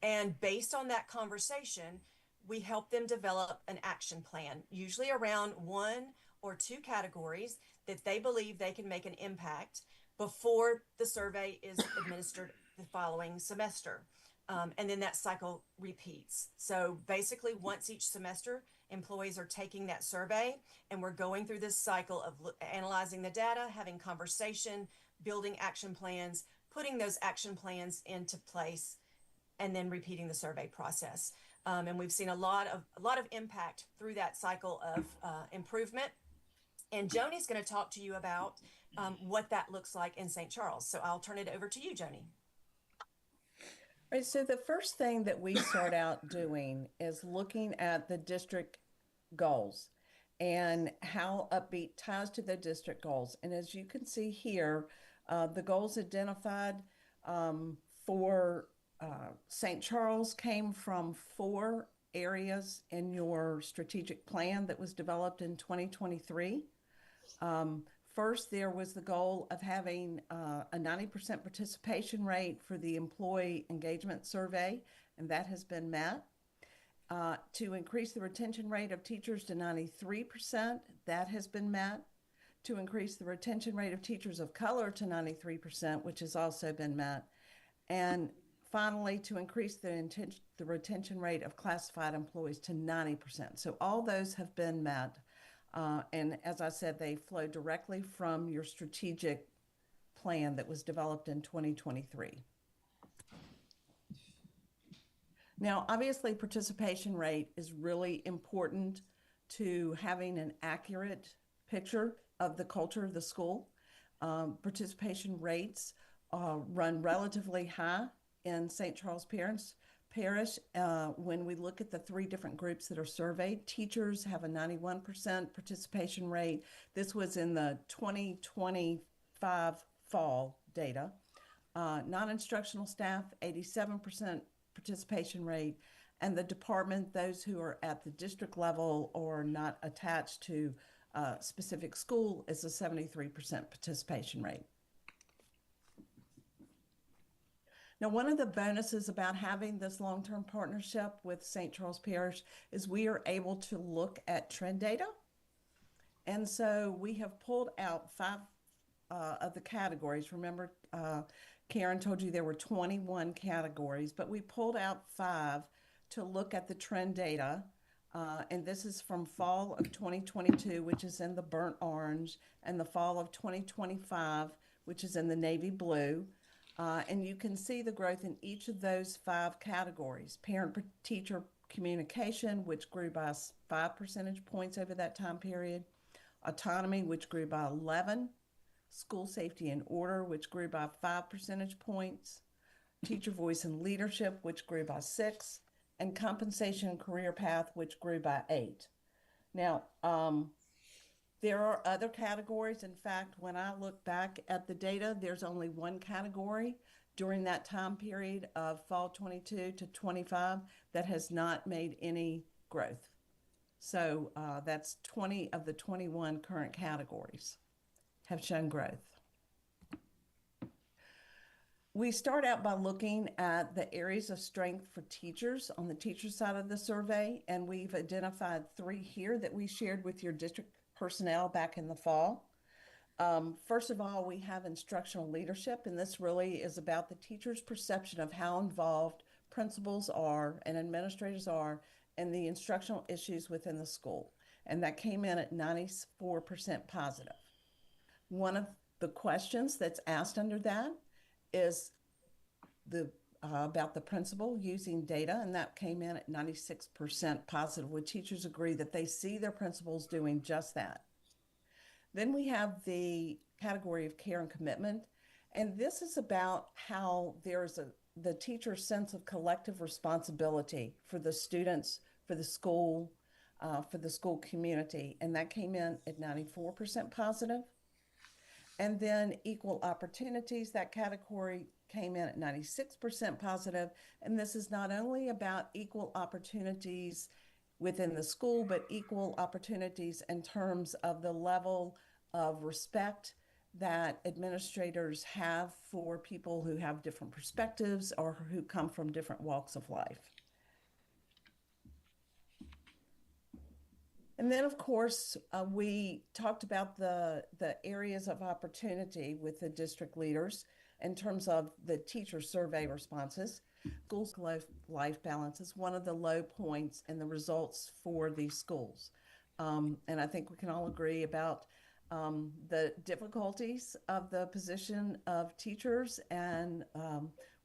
And based on that conversation, we help them develop an action plan, usually around 1 or 2 categories that they believe they can make an impact before the survey is administered the following semester. And then that cycle repeats. So basically, once each semester, employees are taking that survey, and we're going through this cycle of analyzing the data, having conversation, building action plans, putting those action plans into place, and then repeating the survey process. And we've seen a lot of impact through that cycle of improvement. And Joni's going to talk to you about what that looks like in St. Charles. So I'll turn it over to you, Joni. Right, so the first thing that we start out doing is looking at the district goals and how Upbeat ties to the district goals. And as you can see here, the goals identified for St. Charles came from 4 areas in your strategic plan that was developed in 2023. First, there was the goal of having a 90% participation rate for the employee engagement survey, and that has been met. To increase the retention rate of teachers to 93%, that has been met. To increase the retention rate of teachers of color to 93%, which has also been met. And finally, to increase the retention rate of classified employees to 90%. So all those have been met. And as I said, they flow directly from your strategic plan that was developed in 2023. Now, obviously, participation rate is really important to having an accurate picture of the culture of the school. Participation rates run relatively high in St. Charles Parish. When we look at the 3 different groups that are surveyed, teachers have a 91% participation rate. This was in the 2025 fall data. Non-instructional staff, 87% participation rate. And the department, those who are at the district level or not attached to a specific school, is a 73% participation rate. Now, one of the bonuses about having this long-term partnership with St. Charles Parish is we are able to look at trend data. And so we have pulled out 5 of the categories. Remember, Karen told you there were 21 categories, but we pulled out 5 to look at the trend data And this is from fall of 2022, which is in the burnt orange, and the fall of 2025, which is in the navy blue. And you can see the growth in each of those 5 categories. Parent-teacher communication, which grew by 5 percentage points over that time period. Autonomy, which grew by 11. School safety and order, which grew by 5 percentage points. Teacher voice and leadership, which grew by 6. And compensation and career path, which grew by 8. Now, there are other categories. In fact, when I look back at the data, there's only one category during that time period of fall 22 to 25 that has not made any growth. So that's 20 of the 21 current categories have shown growth. We start out by looking at the areas of strength for teachers on the teacher side of the survey, and we've identified 3 here that we shared with your district personnel back in the fall. First of all, we have instructional leadership, and this really is about the teacher's perception of how involved principals are and administrators are in the instructional issues within the school, and that came in at 94% positive. One of the questions that's asked under that is about the principal using data, and that came in at 96% positive, with teachers agree that they see their principals doing just that. Then we have the category of care and commitment, and this is about how there's the teacher's sense of collective responsibility for the students, for the school community, and that came in at 94% positive. And then equal opportunities, that category came in at 96% positive. And this is not only about equal opportunities within the school, but equal opportunities in terms of the level of respect that administrators have for people who have different perspectives or who come from different walks of life. And then, of course, we talked about the areas of opportunity with the district leaders in terms of the teacher survey responses. Schools life balance is one of the low points in the results for these schools. And I think we can all agree about the difficulties of the position of teachers and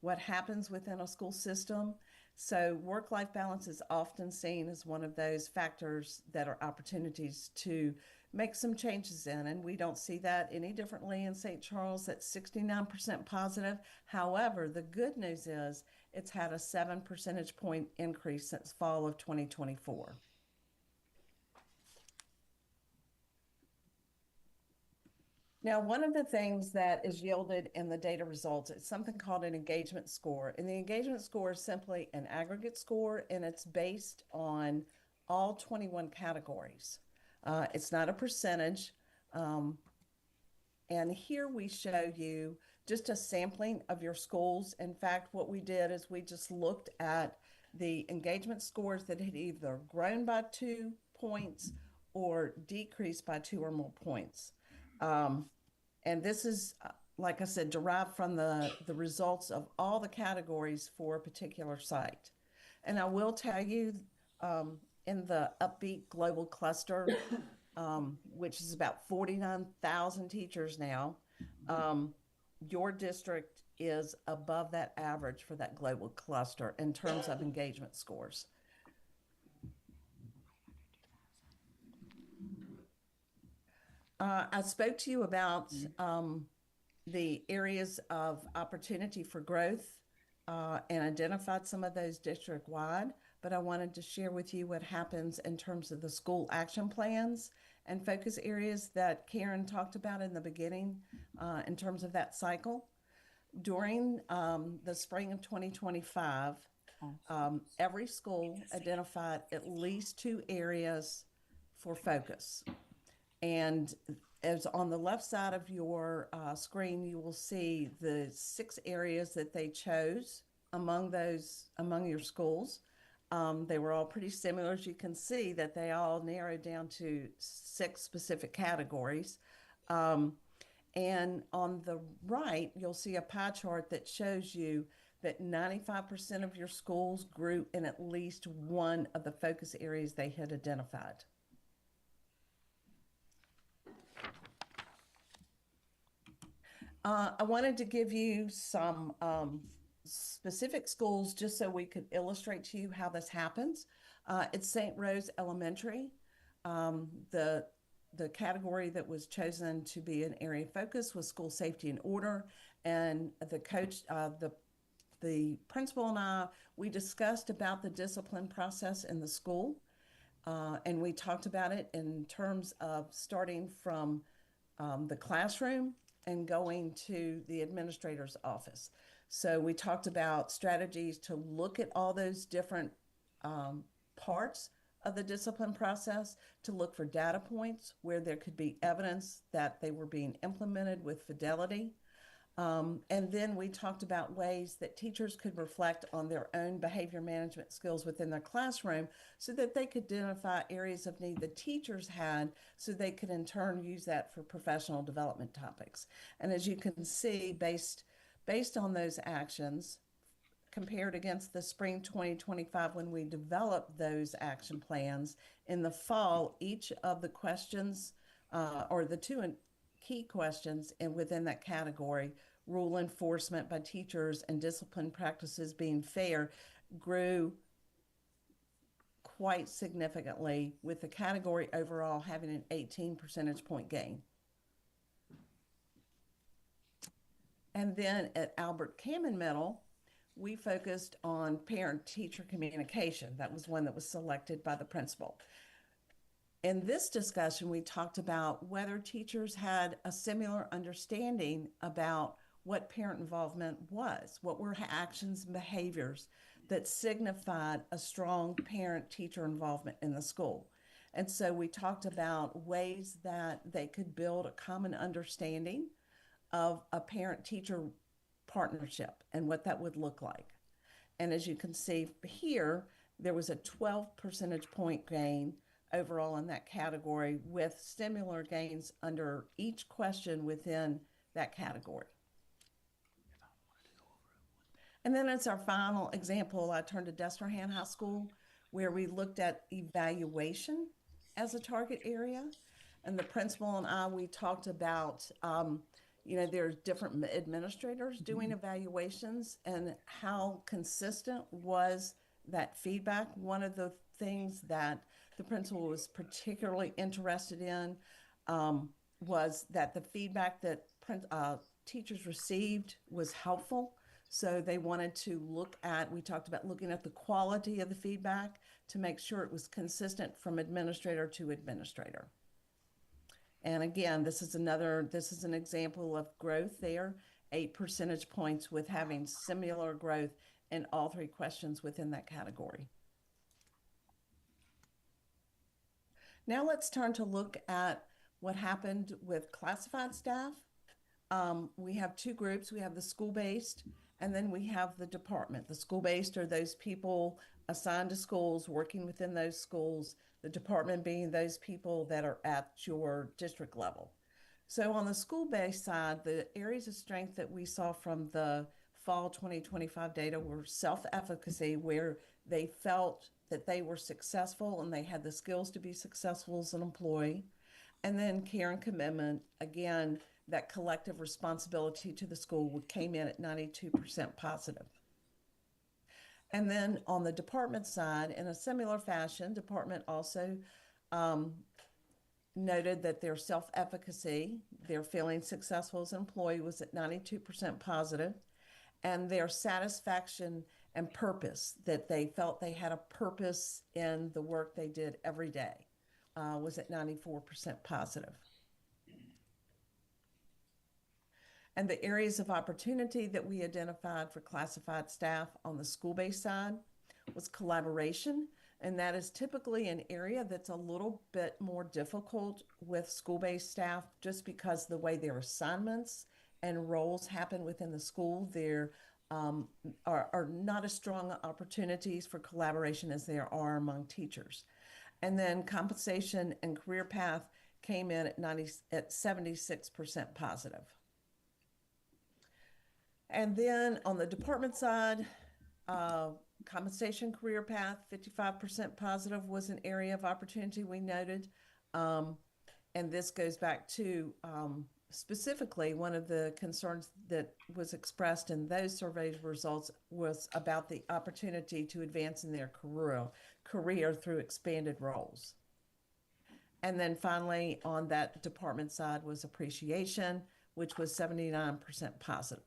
what happens within a school system. So work-life balance is often seen as one of those factors that are opportunities to make some changes in, and we don't see that any differently in St. Charles. That's 69% positive. However, the good news is it's had a 7 percentage point increase since fall of 2024. Now, one of the things that is yielded in the data results is something called an engagement score. And the engagement score is simply an aggregate score, and it's based on all 21 categories. It's not a percentage. And here we show you just a sampling of your schools. In fact, what we did is we just looked at the engagement scores that had either grown by 2 points or decreased by 2 or more points. And this is, like I said, derived from the results of all the categories for a particular site. And I will tell you, in the Upbeat Global Cluster, which is about 49,000 teachers now, your district is above that average for that global cluster in terms of engagement scores. I spoke to you about the areas of opportunity for growth and identified some of those district-wide, but I wanted to share with you what happens in terms of the school action plans and focus areas that Karen talked about in the beginning in terms of that cycle. During the spring of 2025, every school identified at least 2 areas for focus. And as on the left side of your screen, you will see the 6 areas that they chose among your schools. They were all pretty similar. As you can see that they all narrowed down to 6 specific categories. And on the right, you'll see a pie chart that shows you that 95% of your schools grew in at least one of the focus areas they had identified. I wanted to give you some specific schools just so we could illustrate to you how this happens. It's St. Rose Elementary. The category that was chosen to be an area of focus was school safety and order. And the coach, the principal and I, we discussed about the discipline process in the school. And we talked about it in terms of starting from the classroom and going to the administrator's office. So we talked about strategies to look at all those different parts of the discipline process, to look for data points where there could be evidence that they were being implemented with fidelity. And then we talked about ways that teachers could reflect on their own behavior management skills within their classroom so that they could identify areas of need the teachers had so they could in turn use that for professional development topics. And as you can see, based on those actions, compared against the spring 2025 when we developed those action plans, in the fall, each of the questions or the two key questions and within that category, rule enforcement by teachers and discipline practices being fair, grew quite significantly, with the category overall having an 18 percentage point gain. And then at Albert Cammon Middle, we focused on parent-teacher communication. That was one that was selected by the principal. In this discussion, we talked about whether teachers had a similar understanding about what parent involvement was, what were actions and behaviors that signified a strong parent-teacher involvement in the school. And so we talked about ways that they could build a common understanding of a parent-teacher partnership and what that would look like. And as you can see here, there was a 12 percentage point gain overall in that category, with similar gains under each question within that category. And then as our final example, I turned to Destrehan High School, where we looked at evaluation as a target area. And the principal and I, we talked about, there's different administrators doing evaluations and how consistent was that feedback. One of the things that the principal was particularly interested in was that the feedback that teachers received was helpful. So they wanted to we talked about looking at the quality of the feedback to make sure it was consistent from administrator to administrator. And again, this is an example of growth there, 8 percentage points, with having similar growth in all three questions within that category. Now let's turn to look at what happened with classified staff. We have two groups. We have the school-based, and then we have the department. The school-based are those people assigned to schools, working within those schools, the department being those people that are at your district level. So on the school-based side, the areas of strength that we saw from the fall 2025 data were self-efficacy, where they felt that they were successful and they had the skills to be successful as an employee. And then care and commitment, again, that collective responsibility to the school came in at 92% positive. And then on the department side, in a similar fashion, department also noted that their self-efficacy, their feeling successful as an employee, was at 92% positive, and their satisfaction and purpose, that they felt they had a purpose in the work they did every day, was at 94% positive. And the areas of opportunity that we identified for classified staff on the school-based side was collaboration, and that is typically an area that's a little bit more difficult with school-based staff, just because the way their assignments and roles happen within the school. There are not as strong opportunities for collaboration as there are among teachers. And then compensation and career path came in at 76% positive. And then on the department side, compensation career path, 55% positive was an area of opportunity we noted. And this goes back to specifically one of the concerns that was expressed in those survey results was about the opportunity to advance in their career through expanded roles. And then finally, on that department side was appreciation, which was 79% positive.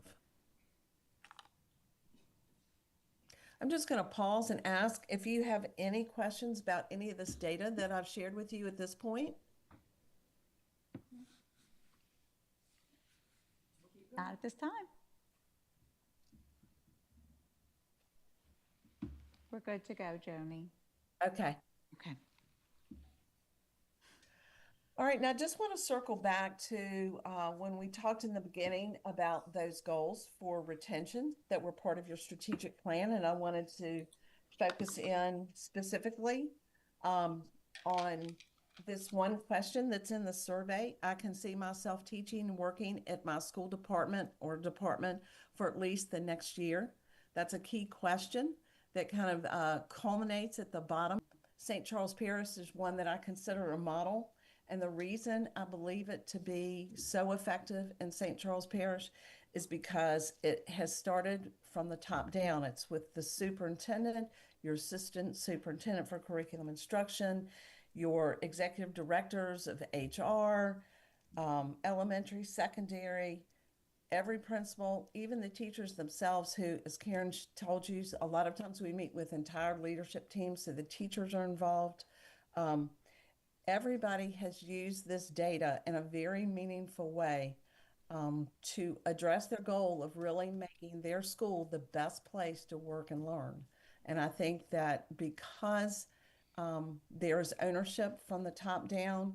I'm just going to pause and ask if you have any questions about any of this data that I've shared with you at this point. Not at this time. We're good to go, Joni. Okay. Okay. All right, now I just want to circle back to when we talked in the beginning about those goals for retention that were part of your strategic plan, and I wanted to focus in specifically on this one question that's in the survey. I can see myself teaching and working at my school department or department for at least the next year. That's a key question that kind of culminates at the bottom. St. Charles Parish is one that I consider a model. And the reason I believe it to be so effective in St. Charles Parish is because it has started from the top down. It's with the superintendent, your assistant superintendent for curriculum instruction, your executive directors of HR, elementary, secondary, every principal, even the teachers themselves who, as Karen told you, a lot of times we meet with entire leadership teams, so the teachers are involved. Everybody has used this data in a very meaningful way to address their goal of really making their school the best place to work and learn. And I think that because there's ownership from the top down,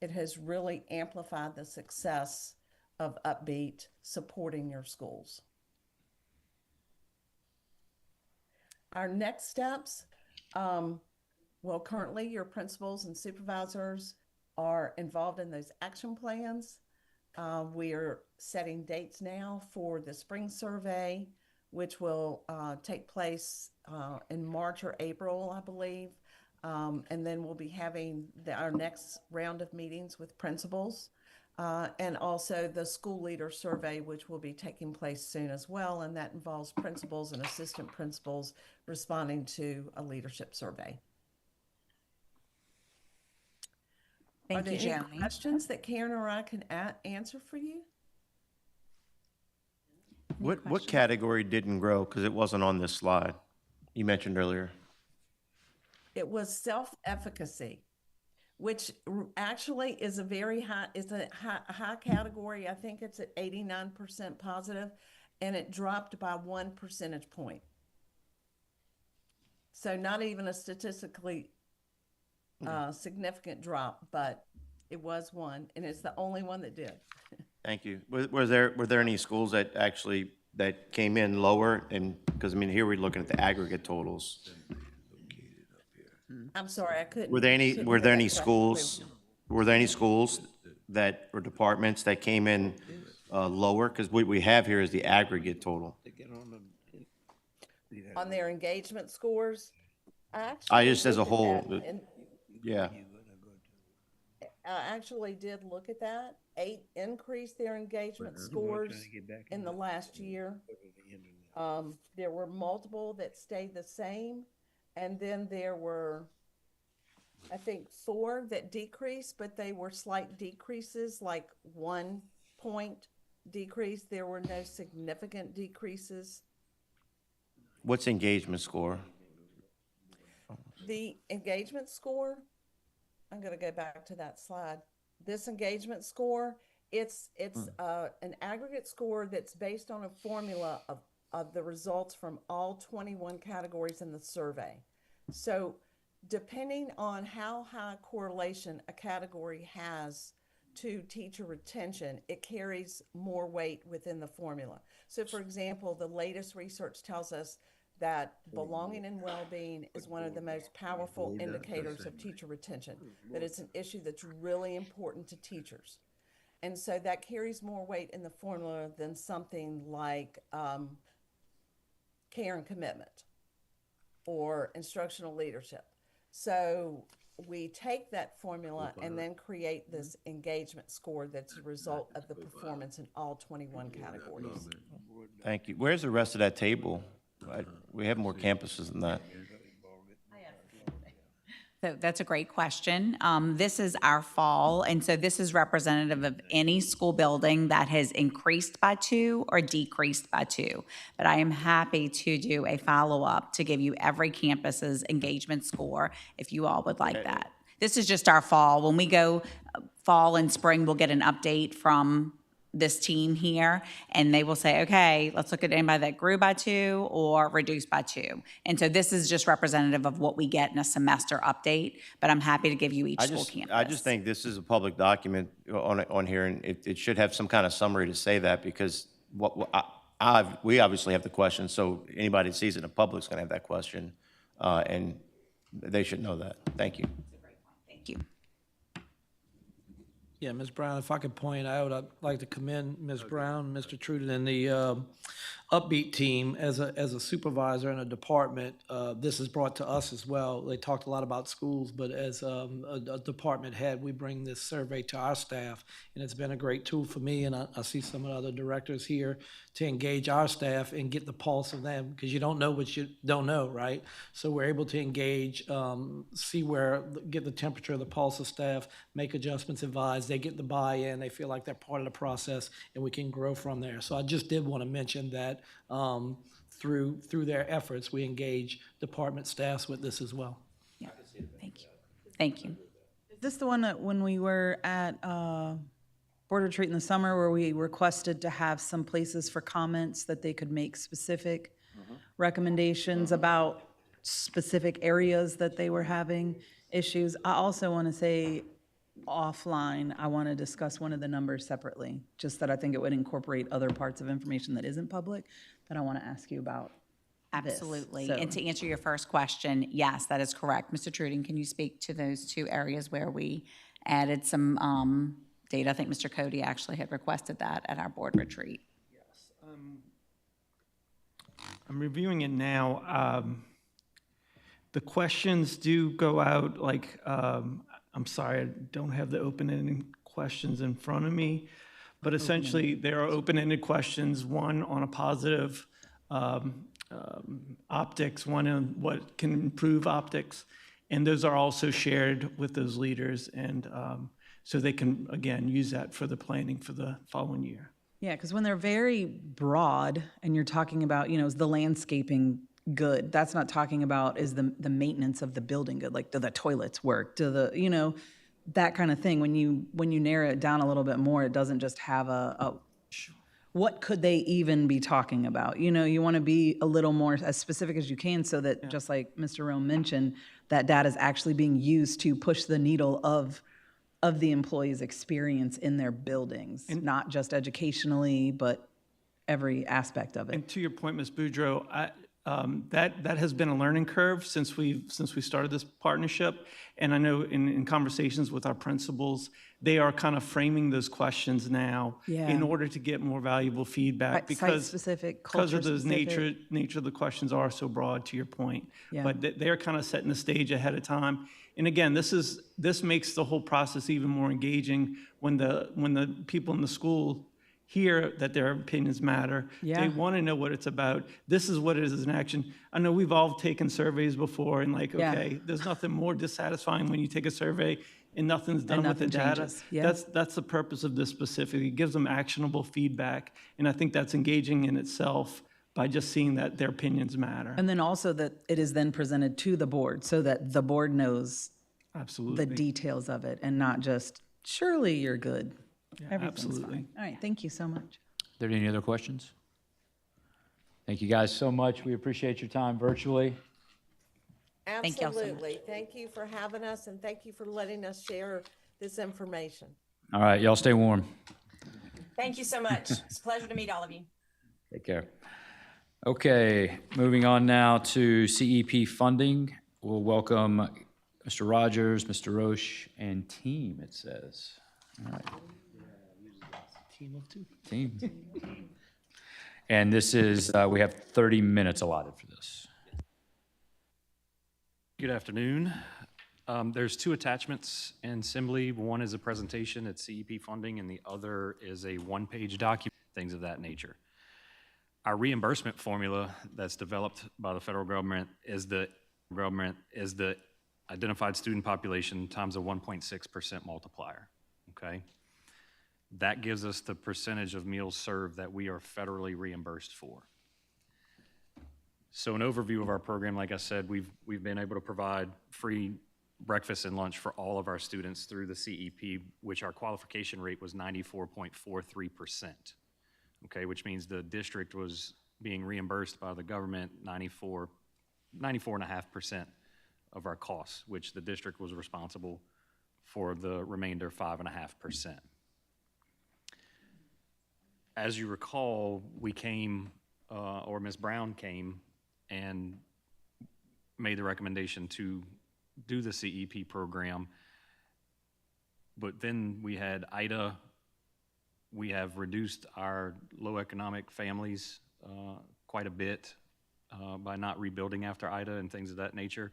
it has really amplified the success of Upbeat supporting your schools. Our next steps, well, currently your principals and supervisors are involved in those action plans. We are setting dates now for the spring survey, which will take place in March or April, I believe. And then we'll be having our next round of meetings with principals. And also the school leader survey, which will be taking place soon as well. And that involves principals and assistant principals responding to a leadership survey. Thank you, Are there Joni. any questions that Karen or I can answer for you? What category didn't grow? Because it wasn't on this slide you mentioned earlier. It was self-efficacy, which actually is a very high, is a high category. I think it's at 89% positive, and it dropped by 1 percentage point. So not even a statistically significant drop, but it was one, and it's the only one that did. Thank you. Were there any schools that actually, that came in lower? And, because I mean, here we're looking at the aggregate totals. I'm sorry, I couldn't. Were there any couldn't hear that question. schools that, or departments that came in lower? Because what we have here is the aggregate total. On their engagement scores, I just as a looked at whole, that, and yeah. I actually did look at that. 8 increased their engagement scores in the last year. There were multiple that stayed the same, and then there were, I think, 4 that decreased, but they were slight decreases, like 1 point decrease. There were no significant decreases. What's engagement score? The engagement score, I'm going to go back to that slide. This engagement score, it's an aggregate score that's based on a formula of the results from all 21 categories in the survey. So depending on how high correlation a category has to teacher retention, it carries more weight within the formula. So for example, the latest research tells us that belonging and well-being is one of the most powerful indicators of teacher retention, that it's an issue that's really important to teachers. And so that carries more weight in the formula than something like care and commitment or instructional leadership. So we take that formula and then create this engagement score that's a result of the performance in all 21 categories. Thank you. Where's the rest of that table? We have more campuses than that. So that's a great question. This is our fall, and so this is representative of any school building that has increased by 2 or decreased by 2. But I am happy to do a follow-up to give you every campus's engagement score if you all would like that. This is just our fall. When we go fall and spring, we'll get an update from this team here, and they will say, okay, let's look at anybody that grew by 2 or reduced by 2. And so this is just representative of what we get in a semester update, but I'm happy to give you each school campus. I just think this is a public document on here, and it should have some kind of summary to say that, because we obviously have the question, so anybody that sees it in the public's gonna have that question, and they should know that. Thank you. Thank you. Yeah, Ms. Brown, if I could point out, I'd like to commend Ms. Brown, Mr. Trudon, and the Upbeat team as a supervisor in a department. This is brought to us as well. They talked a lot about schools, but as a department head, we bring this survey to our staff, and it's been a great tool for me, and I see some of the other directors here to engage our staff and get the pulse of them, because you don't know what you don't know, right? So we're able to engage, get the temperature of the pulse of staff, make adjustments, advise. They get the buy-in. They feel like they're part of the process, and we can grow from there. So I just did want to mention that through their efforts, we engage department staffs with this as well. Yeah. Thank you. Thank you. Is this the one that when we were at board retreat in the summer where we requested to have some places for comments that they could make specific recommendations about specific areas that they were having issues? I also want to say offline, I want to discuss one of the numbers separately, just that I think it would incorporate other parts of information that isn't public that I want to ask you about. Absolutely. So- And to answer your first question, yes, that is correct. Mr. Trudon, can you speak to those 2 areas where we added some data? I think Mr. Cody actually had requested that at our board retreat. I'm reviewing it now. The questions do go out, like, I'm sorry, I don't have the open-ended questions in front of me, but essentially there are open-ended questions, one on a positive optics, one on what can improve optics, and those are also shared with those leaders, and so they can, again, use that for the planning for the following year. Yeah, because when they're very broad and you're talking about, is the landscaping good? That's not talking about is the maintenance of the building good? Like, do the toilets work? Do the, that kind of thing. When you narrow it down a little bit more, it doesn't just have what could they even be talking about? You want to be a little more as specific as you can so that, just like Mr. Rome mentioned, that data is actually being used to push the needle of the employee's experience in their buildings, not just educationally, but every aspect of it. And to your point, Ms. Boudreau, that has been a learning curve since we started this partnership. And I know in conversations with our principals, they are kind of framing those questions now in order to get more valuable feedback, because site-specific, because of those culture-specific. nature of the questions are so broad, to your point. Yeah. But they're kind of setting the stage ahead of time. And again, this makes the whole process even more engaging when the people in the school hear that their opinions matter. Yeah. They want to know what it's about. This is what it is as an action. I know we've all taken surveys before, and okay, there's nothing more dissatisfying when you take a survey and nothing's done with the nothing data. changes. Yeah. That's the purpose of this specifically. It gives them actionable feedback, and I think that's engaging in itself by just seeing that their opinions matter. And then also that it is then presented to the board so that the board knows Absolutely. the details of it and not just, surely you're good. Yeah, Everything's absolutely. fine. All right, thank you so much. Are there any other questions? Thank you guys so much. We appreciate your time virtually. Thank y'all so much. Absolutely. Thank you for having us, and thank you for letting us share this information. All right, y'all stay warm. Thank you so much. It's a pleasure to meet all of you. Take care. Okay, moving on now to CEP funding. We'll welcome Mr. Rogers, Mr. Roche, and team, it says. All right. Team of two. Team. And this is, we have 30 minutes allotted for this. Good afternoon. There's two attachments in Assembly. One is a presentation at CEP funding, and the other is a one-page document, things of that nature. Our reimbursement formula that's developed by the federal government is the identified student population times a 1.6% multiplier, okay? That gives us the percentage of meals served that we are federally reimbursed for. So an overview of our program, like I said, we've been able to provide free breakfast and lunch for all of our students through the CEP, which our qualification rate was 94.43%, okay, which means the district was being reimbursed by the government 94.5% of our costs, which the district was responsible for the remainder 5.5%. As you recall, we came, or Ms. Brown came and made the recommendation to do the CEP program, but then we had IDA. We have reduced our low economic families quite a bit by not rebuilding after IDA and things of that nature.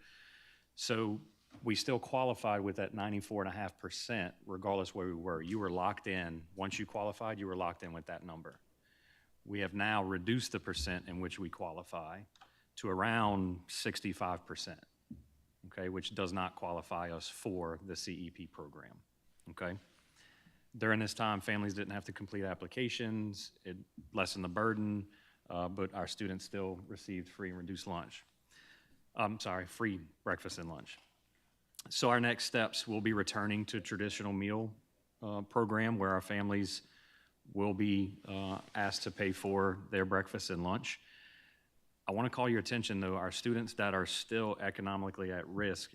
So we still qualified with that 94.5% regardless where we were. You were locked in. Once you qualified, you were locked in with that number. We have now reduced the percent in which we qualify to around 65%, okay, which does not qualify us for the CEP program, okay? During this time, families didn't have to complete applications. It lessened the burden, but our students still received free and reduced lunch. Free breakfast and lunch. So our next steps will be returning to traditional meal program where our families will be asked to pay for their breakfast and lunch. I want to call your attention, though, our students that are still economically at risk,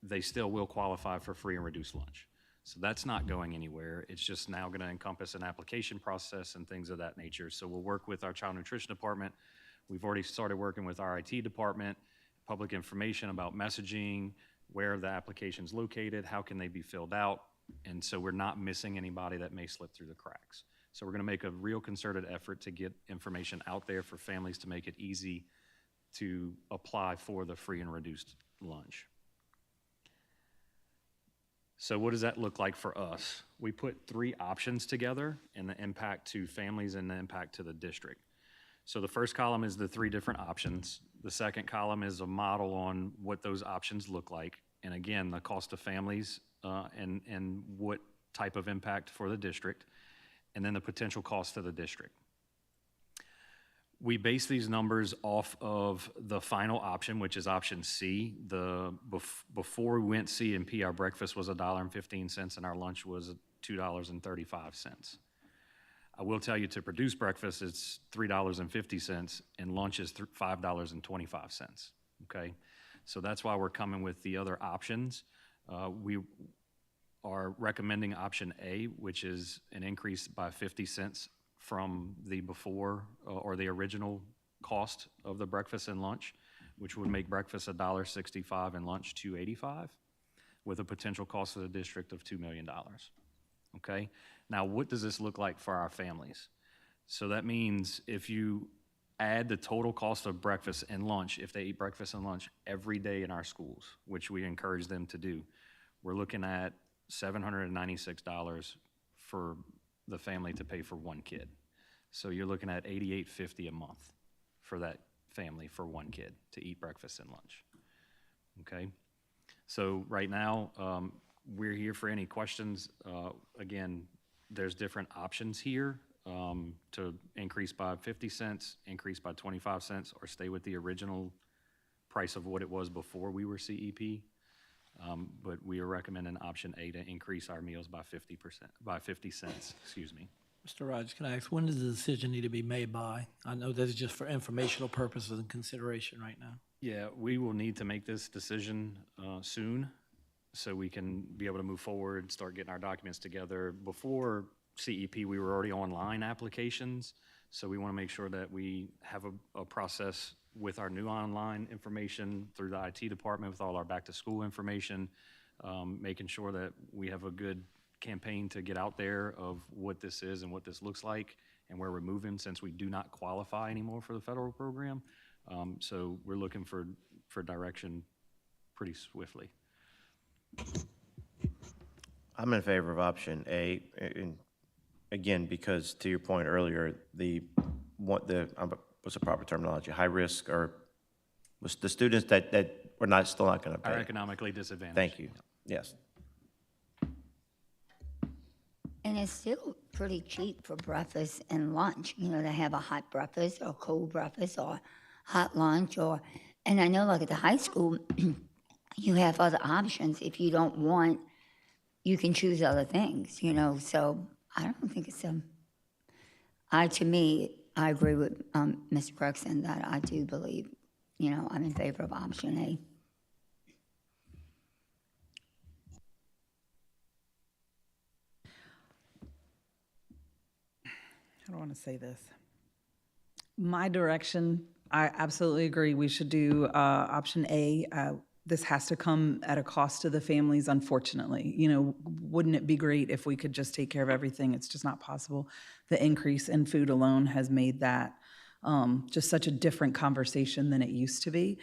they still will qualify for free and reduced lunch. So that's not going anywhere. It's just now going to encompass an application process and things of that nature. So we'll work with our child nutrition department. We've already started working with our IT department, public information about messaging, where the application's located, how can they be filled out, and so we're not missing anybody that may slip through the cracks. So we're going to make a real concerted effort to get information out there for families to make it easy to apply for the free and reduced lunch. So what does that look like for us? We put 3 options together, and the impact to families and the impact to the district. So the first column is the 3 different options. The second column is a model on what those options look like. And again, the cost of families and what type of impact for the district, and then the potential cost to the district. We base these numbers off of the final option, which is option C. Before we went C&P, our breakfast was $1.15 and our lunch was $2.35. I will tell you, to produce breakfast, it's $3.50 and lunch is $5.25, okay? So that's why we're coming with the other options. We are recommending option A, which is an increase by 50 cents from the before or the original cost of the breakfast and lunch, which would make breakfast $1.65 and lunch $2.85, with a potential cost of the district of $2 million, okay? Now, what does this look like for our families? So that means if you add the total cost of breakfast and lunch, if they eat breakfast and lunch every day in our schools, which we encourage them to do, we're looking at $796 for the family to pay for one kid. So you're looking at $88.50 a month for that family for one kid to eat breakfast and lunch, okay? So right now, we're here for any questions. Again, there's different options here to increase by 50 cents, increase by 25 cents, or stay with the original price of what it was before we were CEP. But we are recommending option A to increase our meals by 50 cents, excuse me. Mr. Rogers, can I ask, when does the decision need to be made by? I know this is just for informational purposes and consideration right now. Yeah, we will need to make this decision soon so we can be able to move forward, start getting our documents together. Before CEP, we were already online applications, so we want to make sure that we have a process with our new online information through the IT department with all our back to school information, making sure that we have a good campaign to get out there of what this is and what this looks like and where we're moving, since we do not qualify anymore for the federal program. So we're looking for direction pretty swiftly. I'm in favor of option A, and again, because to your point earlier, what's the proper terminology? High risk, or was the students that we're still not going to pay? Are economically disadvantaged. Thank you. Yes. And it's still pretty cheap for breakfast and lunch, you know, to have a hot breakfast or cold breakfast or hot lunch and I know like at the high school, you have other options. If you don't want, you can choose other things, you know, so I don't think it's I agree with Mr. Gregson that I do believe, you know, I'm in favor of option A. I don't want to say this. My direction, I absolutely agree. We should do option A. This has to come at a cost to the families, unfortunately. You know, wouldn't it be great if we could just take care of everything? It's just not possible. The increase in food alone has made that just such a different conversation than it used to be.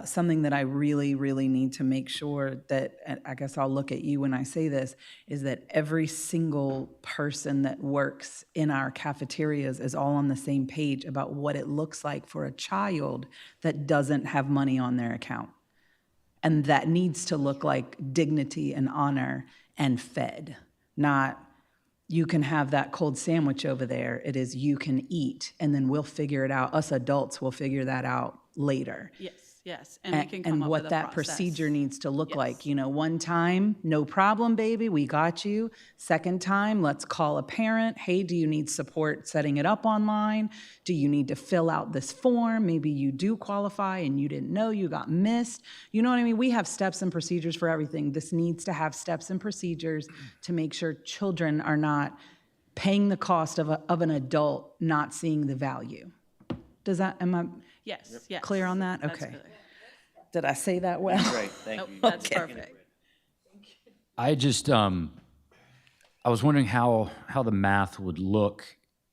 Something that I really, really need to make sure that, and I guess I'll look at you when I say this, is that every single person that works in our cafeterias is all on the same page about what it looks like for a child that doesn't have money on their account. And that needs to look like dignity and honor and fed, not you can have that cold sandwich over there. It is you can eat, and then we'll figure it out. Us adults will figure that out later. Yes, and we can come up what with a that process. procedure needs to look like. You know, one time, no problem, baby, we got you. Second time, let's call a parent. Hey, do you need support setting it up online? Do you need to fill out this form? Maybe you do qualify and you didn't know, you got missed. You know what I mean? We have steps and procedures for everything. This needs to have steps and procedures to make sure children are not paying the cost of an adult not seeing the value. Am I Yes. clear on that? That's Okay. good. Did I say that well? Great, thank you. That's perfect. I just, I was wondering how the math would look.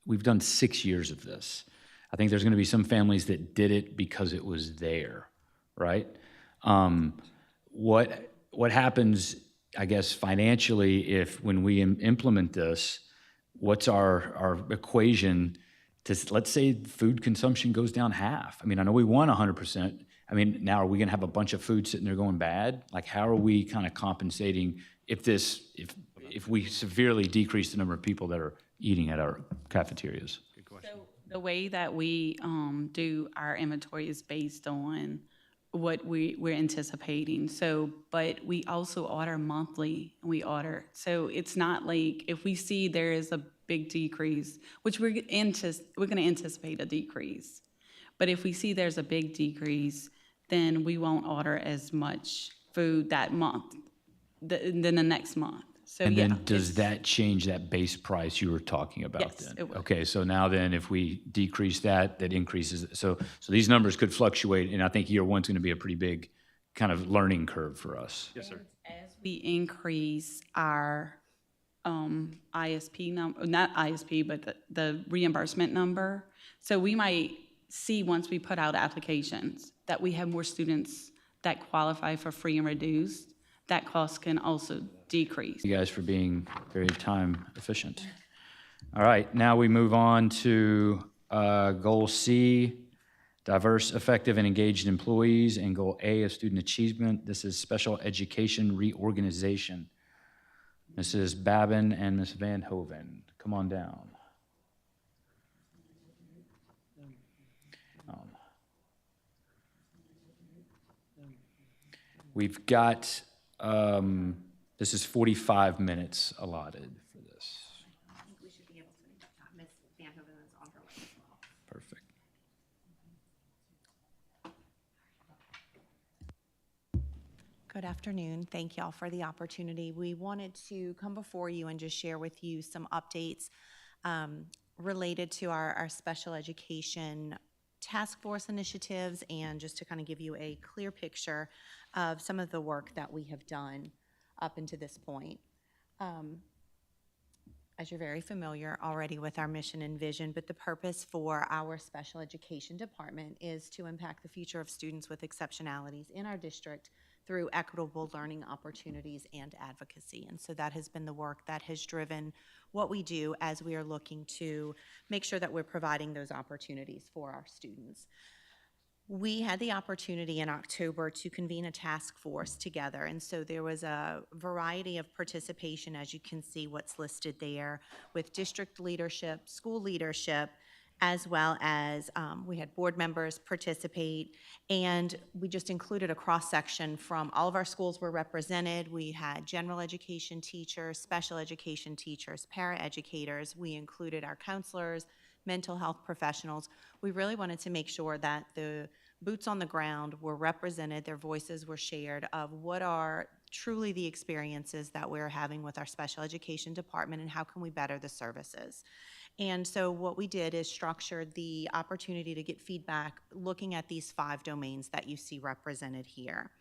We've done 6 years of this. I think there's going to be some families that did it because it was there, right? What happens, I guess, financially if when we implement this, what's our equation to, let's say food consumption goes down half? I mean, I know we want 100%. I mean, now are we going to have a bunch of food sitting there going bad? Like, how are we kind of compensating if we severely decrease the number of people that are eating at our cafeterias? So the way that we do our inventory is based on what we're anticipating. So, but we also order monthly. So it's not like if we see there is a big decrease, which we're going to anticipate a decrease. But if we see there's a big decrease, then we won't order as much food that month, than the next month. So And yeah, then does that change that base price you were talking about Yes, then? it would. Okay, so now then if we decrease that increases. So these numbers could fluctuate, and I think year one's going to be a pretty big kind of learning curve for us. Yes, sir. as we increase our ISP number, not ISP, but the reimbursement number. So we might see once we put out applications that we have more students that qualify for free and reduced, that cost can also decrease. You guys for being very time efficient. All right, now we move on to Goal C, diverse, effective, and engaged employees, and Goal A is student achievement. This is special education reorganization. Mrs. Babin and Ms. Van Hoven, come on down. We've got, this is 45 minutes allotted for this. I think we should be able to, Ms. Van Hoven is on her way as well. Perfect. Good afternoon. Thank y'all for the opportunity. We wanted to come before you and just share with you some updates related to our special education task force initiatives, and just to kind of give you a clear picture of some of the work that we have done up until this point. as you're very familiar already with our mission and vision, but the purpose for our special education department is to impact the future of students with exceptionalities in our district through equitable learning opportunities and advocacy. And so that has been the work that has driven what we do as we are looking to make sure that we're providing those opportunities for our students. We had the opportunity in October to convene a task force together, and so there was a variety of participation, as you can see what's listed there, with district leadership, school leadership, as well as we had board members participate, and we just included a cross-section from all of our schools were represented. We had general education teachers, special education teachers, para-educators. We included our counselors, mental health professionals. We really wanted to make sure that the boots on the ground were represented, their voices were shared of what are truly the experiences that we're having with our special education department and how can we better the services. And so what we did is structured the opportunity to get feedback looking at these 5 domains that you see represented here.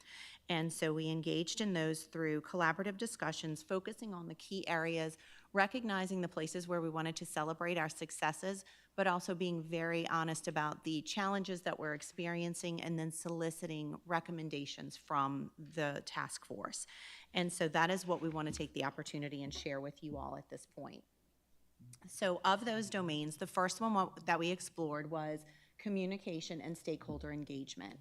And so we engaged in those through collaborative discussions, focusing on the key areas, recognizing the places where we wanted to celebrate our successes, but also being very honest about the challenges that we're experiencing and then soliciting recommendations from the task force. And so that is what we want to take the opportunity and share with you all at this point. So of those domains, the first one that we explored was communication and stakeholder engagement.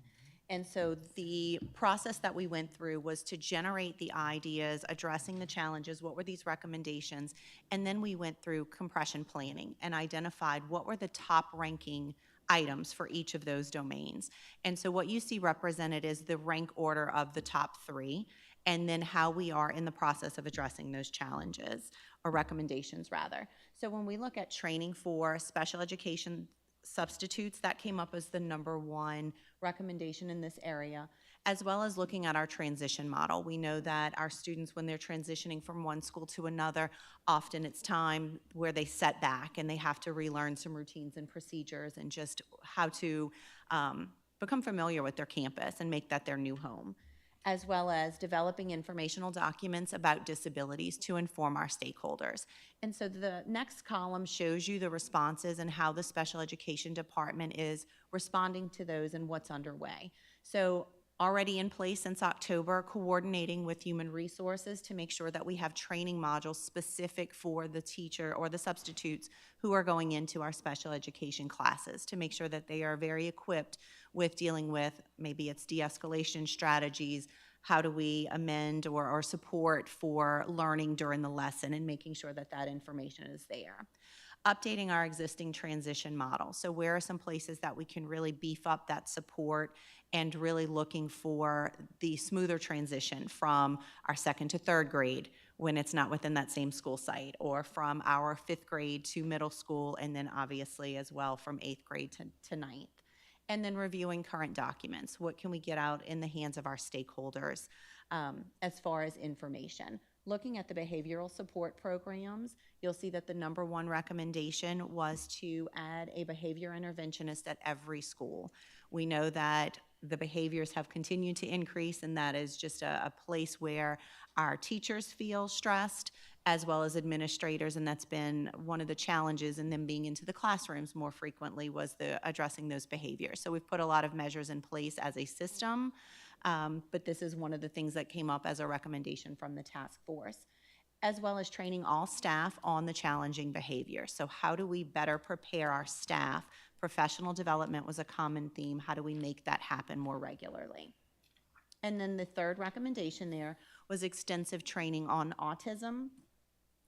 And so the process that we went through was to generate the ideas, addressing the challenges, what were these recommendations, and then we went through compression planning and identified what were the top ranking items for each of those domains. And so what you see represented is the rank order of the top 3, and then how we are in the process of addressing those challenges, or recommendations rather. So when we look at training for special education substitutes, that came up as the #1 recommendation in this area, as well as looking at our transition model. We know that our students, when they're transitioning from one school to another, often it's time where they set back and they have to relearn some routines and procedures and just how to become familiar with their campus and make that their new home, as well as developing informational documents about disabilities to inform our stakeholders. And so the next column shows you the responses and how the special education department is responding to those and what's underway. So already in place since October, coordinating with human resources to make sure that we have training modules specific for the teacher or the substitutes who are going into our special education classes to make sure that they are very equipped with dealing with maybe it's de-escalation strategies, how do we amend or support for learning during the lesson and making sure that that information is there. Updating our existing transition model. So where are some places that we can really beef up that support and really looking for the smoother transition from our 2nd to 3rd grade when it's not within that same school site, or from our 5th grade to middle school, and then obviously as well from 8th grade to 9th. And then reviewing current documents. What can we get out in the hands of our stakeholders as far as information? Looking at the behavioral support programs, you'll see that the #1 recommendation was to add a behavior interventionist at every school. We know that the behaviors have continued to increase, and that is just a place where our teachers feel stressed, as well as administrators, and that's been one of the challenges in them being into the classrooms more frequently was addressing those behaviors. So we've put a lot of measures in place as a system, but this is one of the things that came up as a recommendation from the task force, as well as training all staff on the challenging behavior. So how do we better prepare our staff? Professional development was a common theme. How do we make that happen more regularly? And then the 3rd recommendation there was extensive training on autism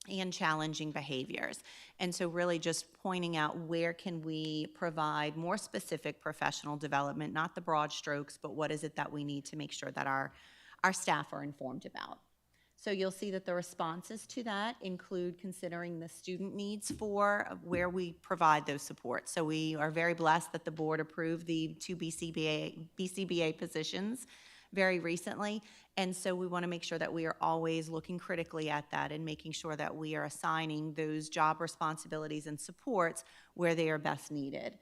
and challenging behaviors. And so really just pointing out where can we provide more specific professional development, not the broad strokes, but what is it that we need to make sure that our staff are informed about. So you'll see that the responses to that include considering the student needs for where we provide those supports. So we are very blessed that the board approved the 2 BCBA positions very recently, and so we want to make sure that we are always looking critically at that and making sure that we are assigning those job responsibilities and supports where they are best needed.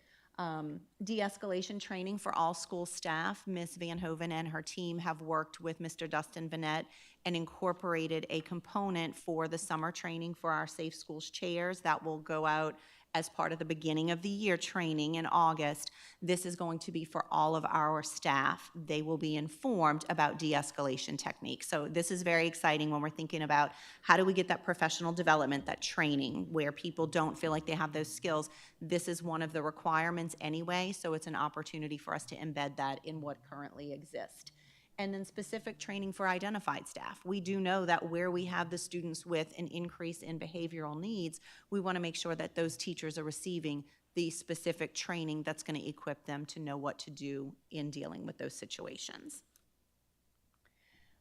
De-escalation training for all school staff. Ms. Van Hoven and her team have worked with Mr. Dustin Vanette and incorporated a component for the summer training for our Safe Schools chairs that will go out as part of the beginning of the year training in August. This is going to be for all of our staff. They will be informed about de-escalation techniques. So this is very exciting when we're thinking about how do we get that professional development, that training, where people don't feel like they have those skills. This is one of the requirements anyway, so it's an opportunity for us to embed that in what currently exists. And then specific training for identified staff. We do know that where we have the students with an increase in behavioral needs, we want to make sure that those teachers are receiving the specific training that's going to equip them to know what to do in dealing with those situations.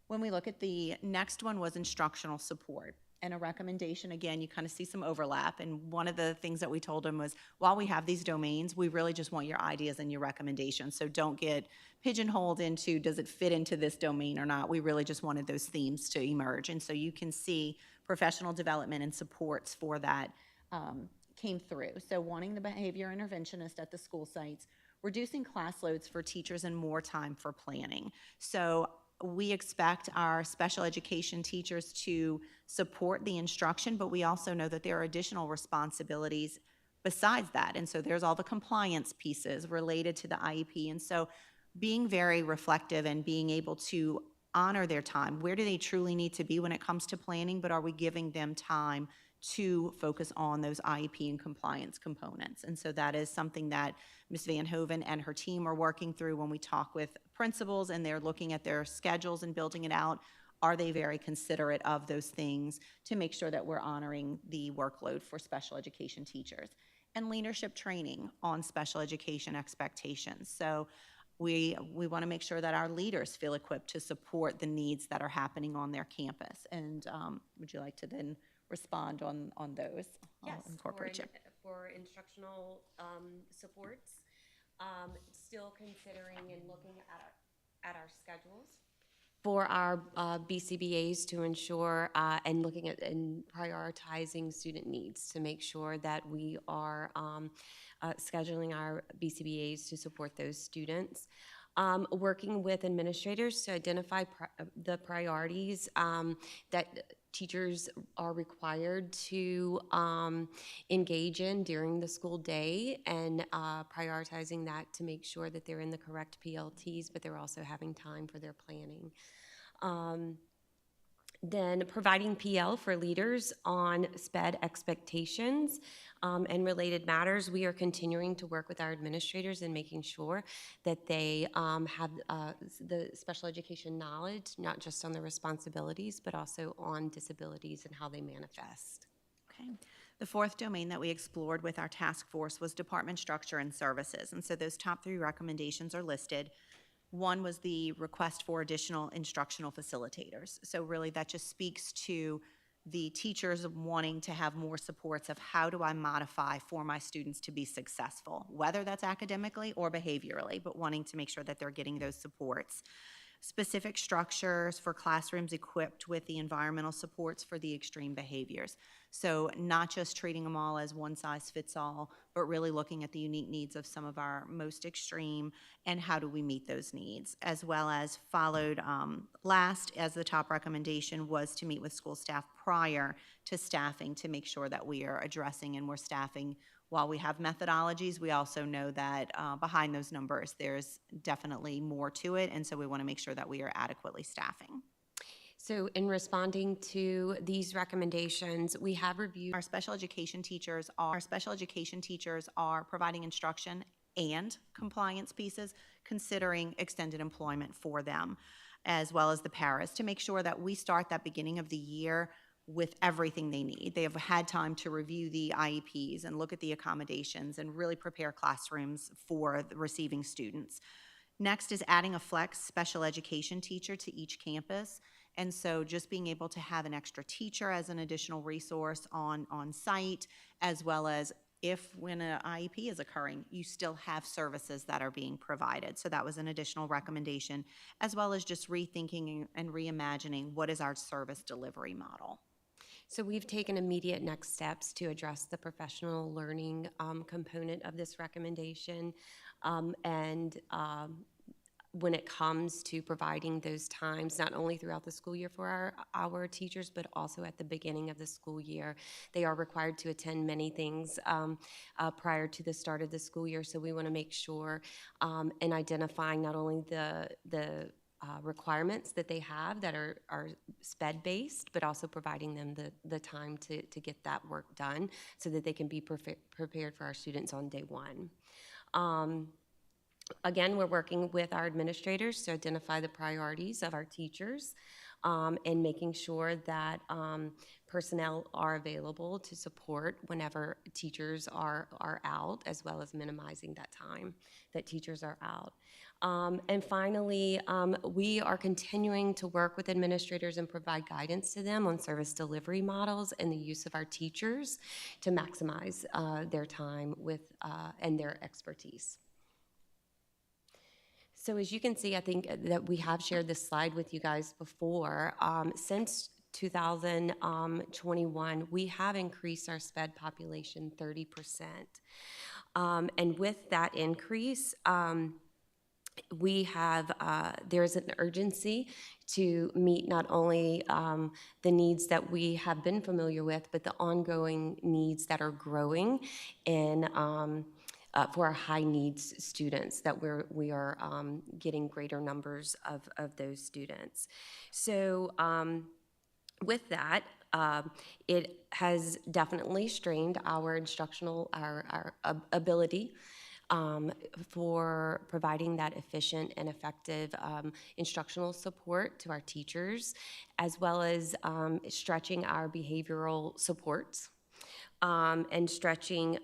When we look at the next one was instructional support. And a recommendation, again, you kind of see some overlap. And one of the things that we told them was, while we have these domains, we really just want your ideas and your recommendations. So don't get pigeonholed into, does it fit into this domain or not? We really just wanted those themes to emerge. And so you can see professional development and supports for that came through. So wanting the behavior interventionist at the school sites, reducing class loads for teachers and more time for planning. So we expect our special education teachers to support the instruction, but we also know that there are additional responsibilities besides that. And so there's all the compliance pieces related to the IEP. And so being very reflective and being able to honor their time. Where do they truly need to be when it comes to planning, but are we giving them time to focus on those IEP and compliance components? And so that is something that Ms. Van Hoven and her team are working through when we talk with principals and they're looking at their schedules and building it out. Are they very considerate of those things to make sure that we're honoring the workload for special education teachers? And leadership training on special education expectations. So we want to make sure that our leaders feel equipped to support the needs that are happening on their campus. And would you like to then respond on those? Yes, I'll incorporate you. for instructional supports, still considering and looking at our schedules for our BCBAs to ensure and looking at and prioritizing student needs to make sure that we are scheduling our BCBAs to support those students. Working with administrators to identify the priorities that teachers are required to engage in during the school day, and prioritizing that to make sure that they're in the correct PLTs, but they're also having time for their planning. Then providing PL for leaders on SPED expectations and related matters. We are continuing to work with our administrators and making sure that they have the special education knowledge, not just on the responsibilities, but also on disabilities and how they manifest. Okay. The fourth domain that we explored with our task force was department structure and services. And so those top 3 recommendations are listed. One was the request for additional instructional facilitators. So really that just speaks to the teachers wanting to have more supports of how do I modify for my students to be successful, whether that's academically or behaviorally, but wanting to make sure that they're getting those supports. Specific structures for classrooms equipped with the environmental supports for the extreme behaviors. So not just treating them all as one size fits all, but really looking at the unique needs of some of our most extreme and how do we meet those needs, as well as followed last as the top recommendation was to meet with school staff prior to staffing to make sure that we are addressing and we're staffing. While we have methodologies, we also know that behind those numbers, there's definitely more to it, and so we want to make sure that we are adequately staffing. So in responding to these recommendations, we have reviewed Our special education teachers are providing instruction and compliance pieces, considering extended employment for them, as well as the paras, to make sure that we start that beginning of the year with everything they need. They have had time to review the IEPs and look at the accommodations and really prepare classrooms for the receiving students. Next is adding a flex special education teacher to each campus. And so just being able to have an extra teacher as an additional resource on site, as well as when an IEP is occurring, you still have services that are being provided. So that was an additional recommendation, as well as just rethinking and reimagining what is our service delivery model. So we've taken immediate next steps to address the professional learning component of this recommendation. When it comes to providing those times, not only throughout the school year for our teachers, but also at the beginning of the school year. They are required to attend many things prior to the start of the school year, so we want to make sure in identifying not only the requirements that they have that are SPED-based, but also providing them the time to get that work done so that they can be prepared for our students on day one. Again, we're working with our administrators to identify the priorities of our teachers and making sure that personnel are available to support whenever teachers are out, as well as minimizing that time that teachers are out. And finally, we are continuing to work with administrators and provide guidance to them on service delivery models and the use of our teachers to maximize their time with and their expertise. So as you can see, I think that we have shared this slide with you guys before. Since 2021, we have increased our SPED population 30%. And with that increase, there's an urgency to meet not only the needs that we have been familiar with, but the ongoing needs that are growing in for our high needs students, that we are getting greater numbers of those students. So with that, it has definitely strained our our ability for providing that efficient and effective instructional support to our teachers, as well as stretching our behavioral supports and stretching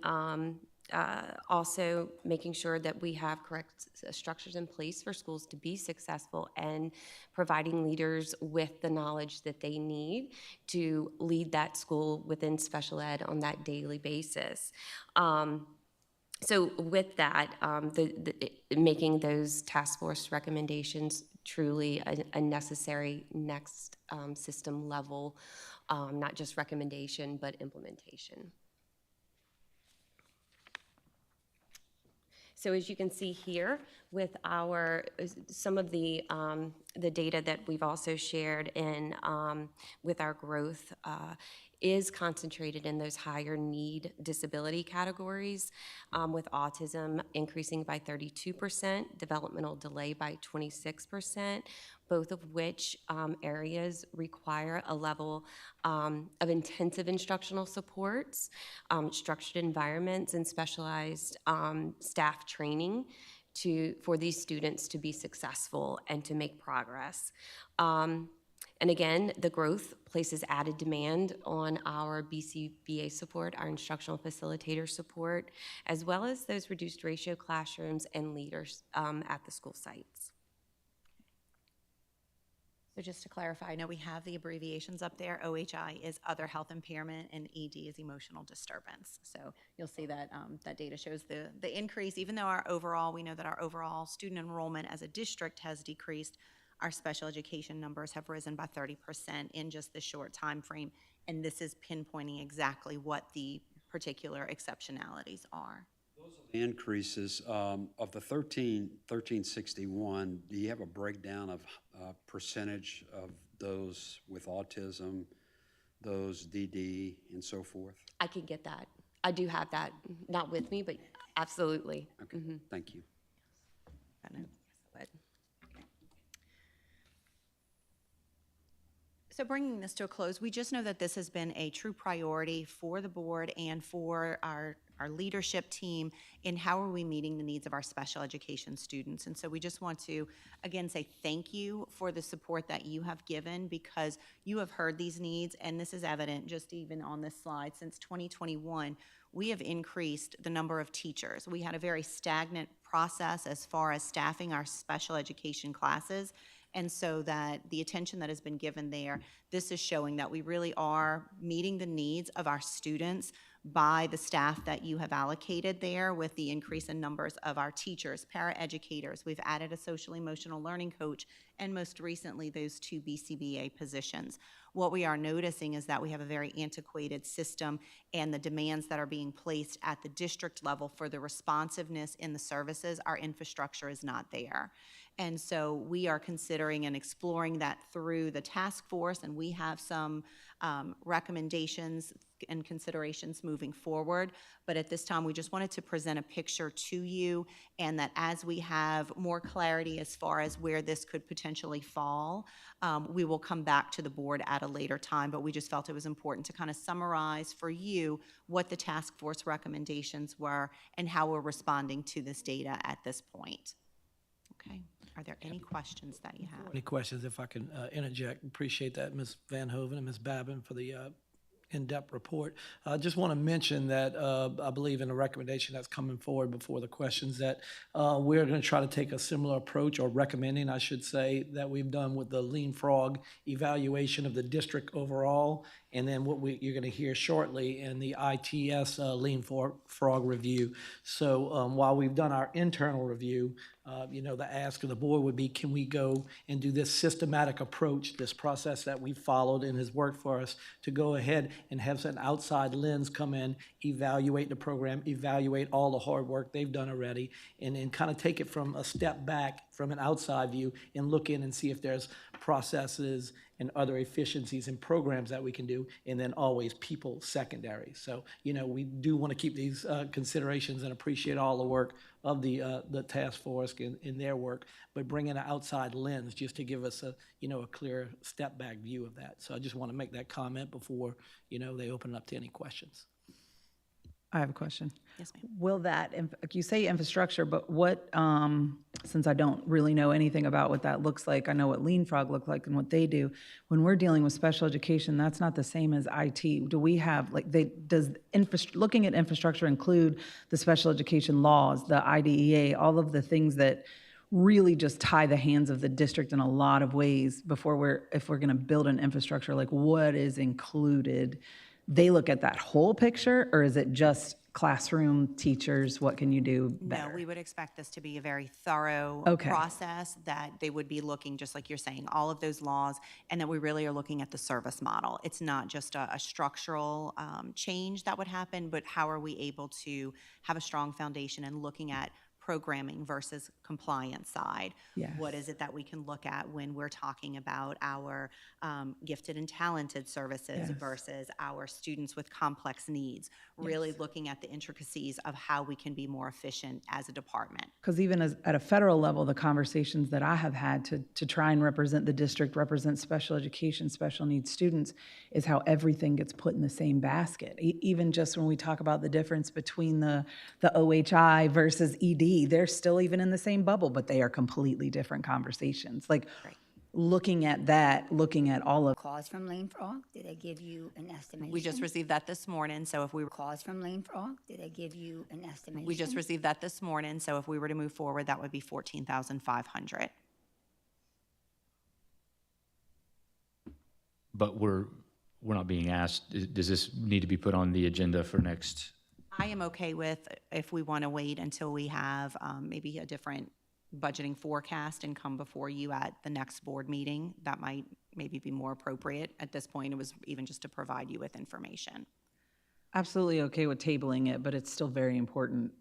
also making sure that we have correct structures in place for schools to be successful and providing leaders with the knowledge that they need to lead that school within special ed on that daily basis. So with that, making those task force recommendations truly a necessary next system level, not just recommendation, but implementation. So as you can see here with some of the data that we've also shared in with our growth is concentrated in those higher need disability categories, with autism increasing by 32%, developmental delay by 26%, both of which areas require a level of intensive instructional supports, structured environments, and specialized staff training for these students to be successful and to make progress. And again, the growth places added demand on our BCBA support, our instructional facilitator support, as well as those reduced ratio classrooms and leaders at the school sites. So just to clarify, I know we have the abbreviations up there. OHI is other health impairment and ED is emotional disturbance. So you'll see that that data shows the increase. Even though we know that our overall student enrollment as a district has decreased, our special education numbers have risen by 30% in just this short time frame, and this is pinpointing exactly what the particular exceptionalities are. Those are the increases. Of the 1361, do you have a breakdown of percentage of those with autism, those DD, and so forth? I can get that. I do have that, not with me, but absolutely. Okay, thank you. So bringing this to a close, we just know that this has been a true priority for the board and for our leadership team in how are we meeting the needs of our special education students. And so we just want to, again, say thank you for the support that you have given, because you have heard these needs, and this is evident just even on this slide. Since 2021, we have increased the number of teachers. We had a very stagnant process as far as staffing our special education classes. And so that the attention that has been given there, this is showing that we really are meeting the needs of our students, by the staff that you have allocated there with the increase in numbers of our teachers, paraeducators. We've added a social emotional learning coach, and most recently, those 2 BCBA positions. What we are noticing is that we have a very antiquated system, and the demands that are being placed at the district level for the responsiveness in the services, our infrastructure is not there. And so we are considering and exploring that through the task force, and we have some recommendations and considerations moving forward. But at this time, we just wanted to present a picture to you, and that as we have more clarity as far as where this could potentially fall, we will come back to the board at a later time. But we just felt it was important to kind of summarize for you what the task force recommendations were and how we're responding to this data at this point. Okay. Are there any questions that you have? Any questions, if I can interject? Appreciate that, Ms. Van Hoven and Ms. Babin, for the in-depth report. I just want to mention that I believe in the recommendation that's coming forward before the questions that we're going to try to take a similar approach, or recommending, I should say, that we've done with the Lean Frog evaluation of the district overall, and then what you're going to hear shortly in the ITS Lean Frog review. So while we've done our internal review, the ask of the board would be, can we go and do this systematic approach, this process that we followed and has worked for us, to go ahead and have an outside lens come in, evaluate the program, evaluate all the hard work they've done already, and then kind of take it from a step back from an outside view and look in and see if there's processes and other efficiencies and programs that we can do, and then always people secondary. So, we do want to keep these considerations and appreciate all the work of the task force in their work, but bring in an outside lens just to give us a clear step back view of that. So I just want to make that comment before, they open it up to any questions. I have a question. Yes, ma'am. Will that, you say infrastructure, but what, since I don't really know anything about what that looks like, I know what Lean Frog look like and what they do. When we're dealing with special education, that's not the same as IT. Do we have, looking at infrastructure include the special education laws, the IDEA, all of the things that really just tie the hands of the district in a lot of ways if we're going to build an infrastructure, like what is included? They look at that whole picture, or is it just classroom, teachers, what can you do better? No, we would expect this to be a very thorough process, that they would be looking, just like you're saying, all of those laws, and that we really are looking at the service model. It's not just a structural change that would happen, but how are we able to have a strong foundation and looking at programming versus compliance side. Yes. What is it that we can look at when we're talking about our gifted and talented services versus our students with complex needs? Really looking at the intricacies of how we can be more efficient as a department. Because even at a federal level, the conversations that I have had to try and represent the district, represent special education, special needs students, is how everything gets put in the same basket. Even just when we talk about the difference between the OHI versus ED, they're still even in the same bubble, but they are completely different conversations. Looking at that, looking at all of... Calls from Lean Frog, did they give you an estimation? We just received that this morning, so if we were... Calls from Lean Frog, did they give you an estimation? We just received that this morning, so if we were to move forward, that would be $14,500. But we're not being asked, does this need to be put on the agenda for next? I am okay with, if we want to wait until we have maybe a different budgeting forecast and come before you at the next board meeting, that might maybe be more appropriate. At this point, it was even just to provide you with information. Absolutely okay with tabling it, but it's still very important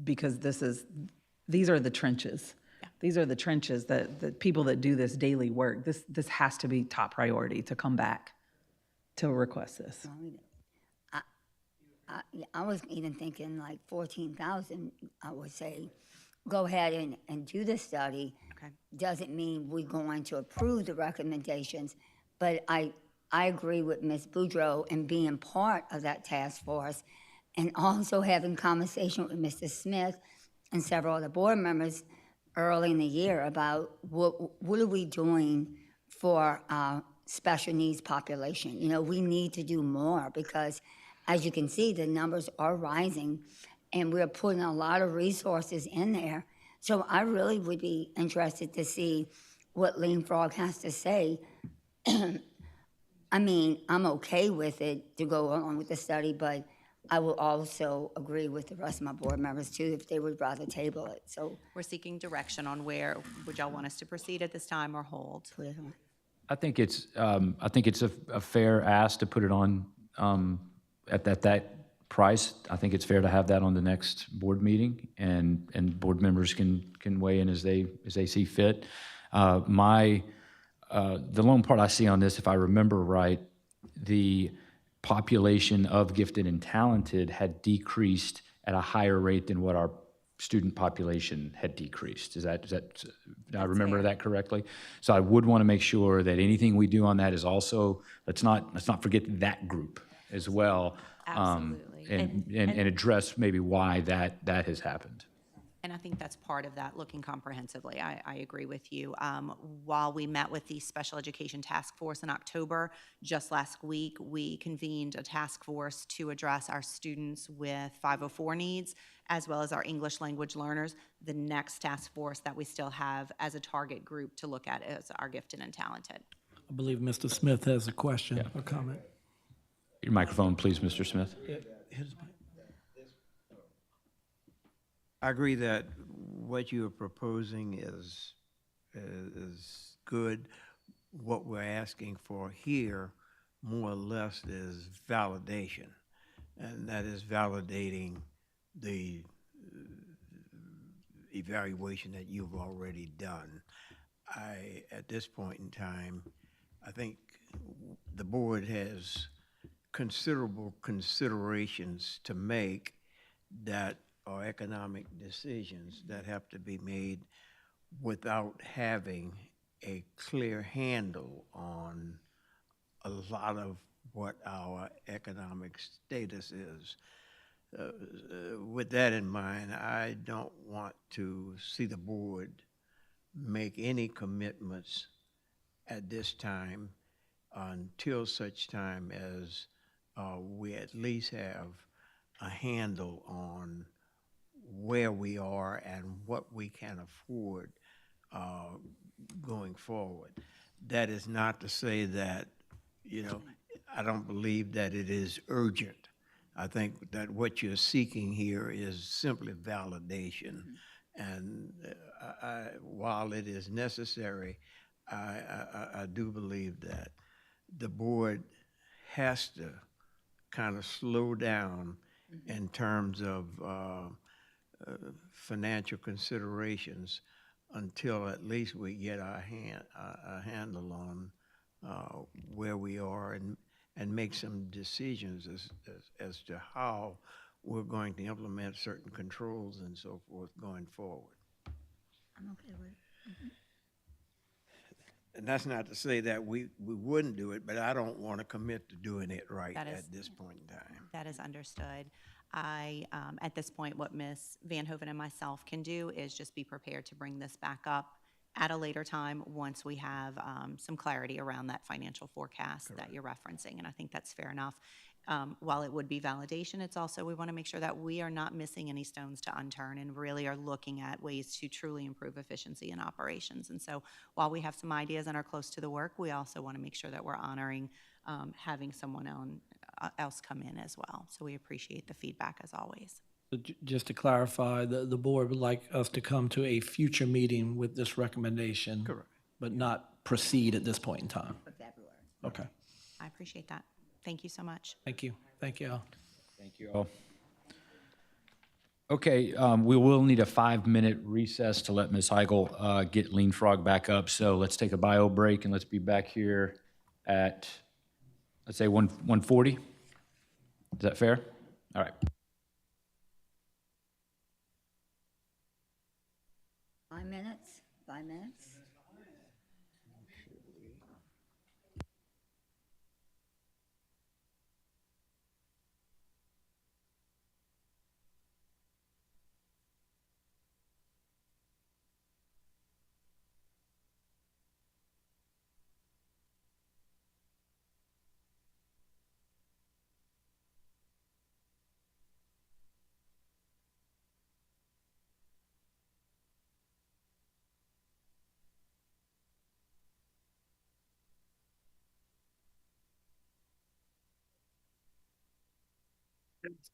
because these are the trenches. Yeah. These are the trenches that the people that do this daily work. This has to be top priority to come back to request this. I was even thinking like 14,000, I would say, go ahead and do the study. Okay. Doesn't mean we're going to approve the recommendations, but I agree with Ms. Boudreau in being part of that task force and also having conversation with Mr. Smith and several other board members early in the year about what are we doing for our special needs population. We need to do more because, as you can see, the numbers are rising and we're putting a lot of resources in there. So I really would be interested to see what Lean Frog has to say. I mean, I'm okay with it to go on with the study, but I will also agree with the rest of my board members too, if they would rather table it, so We're seeking direction on where, would y'all want us to proceed at this time or hold? put it on. I think it's a fair ask to put it on at that price. I think it's fair to have that on the next board meeting, and board members can weigh in as they see fit. The lone part I see on this, if I remember right, the population of gifted and talented had decreased at a higher rate than what our student population had decreased. Is that, did I remember that correctly? So I would want to make sure that anything we do on that is also, let's not forget that group as well. Absolutely. And address maybe why that has happened. And I think that's part of that, looking comprehensively. I agree with you. While we met with the Special Education Task Force in October, just last week, we convened a task force to address our students with 504 needs, as well as our English language learners. The next task force that we still have as a target group to look at is our gifted and talented. I believe Mr. Smith has a question or comment. Your microphone, please, Mr. Smith. I agree that what you are proposing is good. What we're asking for here, more or less, is validation, and that is validating the evaluation that you've already done. At this point in time, I think the board has considerable considerations to make that are economic decisions that have to be made without having a clear handle on a lot of what our economic status is. With that in mind, I don't want to see the board make any commitments at this time until such time as we at least have a handle on where we are and what we can afford going forward. That is not to say that, I don't believe that it is urgent. I think that what you're seeking here is simply validation. And while it is necessary, I do believe that the board has to kind of slow down in terms of financial considerations until at least we get a handle on where we are and make some decisions as to how we're going to implement certain controls and so forth going forward. I'm okay with it. And that's not to say that we wouldn't do it, but I don't want to commit to doing it right at this point in time. That is understood. At this point, what Ms. Van Hoven and myself can do is just be prepared to bring this back up at a later time once we have some clarity around that financial forecast that you're referencing, and I think that's fair enough. While it would be validation, it's also, we want to make sure that we are not missing any stones to unturned and really are looking at ways to truly improve efficiency in operations. And so while we have some ideas and are close to the work, we also want to make sure that we're honoring having someone else come in as well. So we appreciate the feedback as always. Just to clarify, the board would like us to come to a future meeting with this recommendation. Correct. But not proceed at this point in time. For February. Okay. I appreciate that. Thank you so much. Thank you. Thank you all. Thank you all. Okay, we will need a 5-minute recess to let Ms. Heigl get Lean Frog back up. So let's take a bio break and let's be back here at, let's say 1:40. Is that fair? All right. 5 minutes, 5 minutes.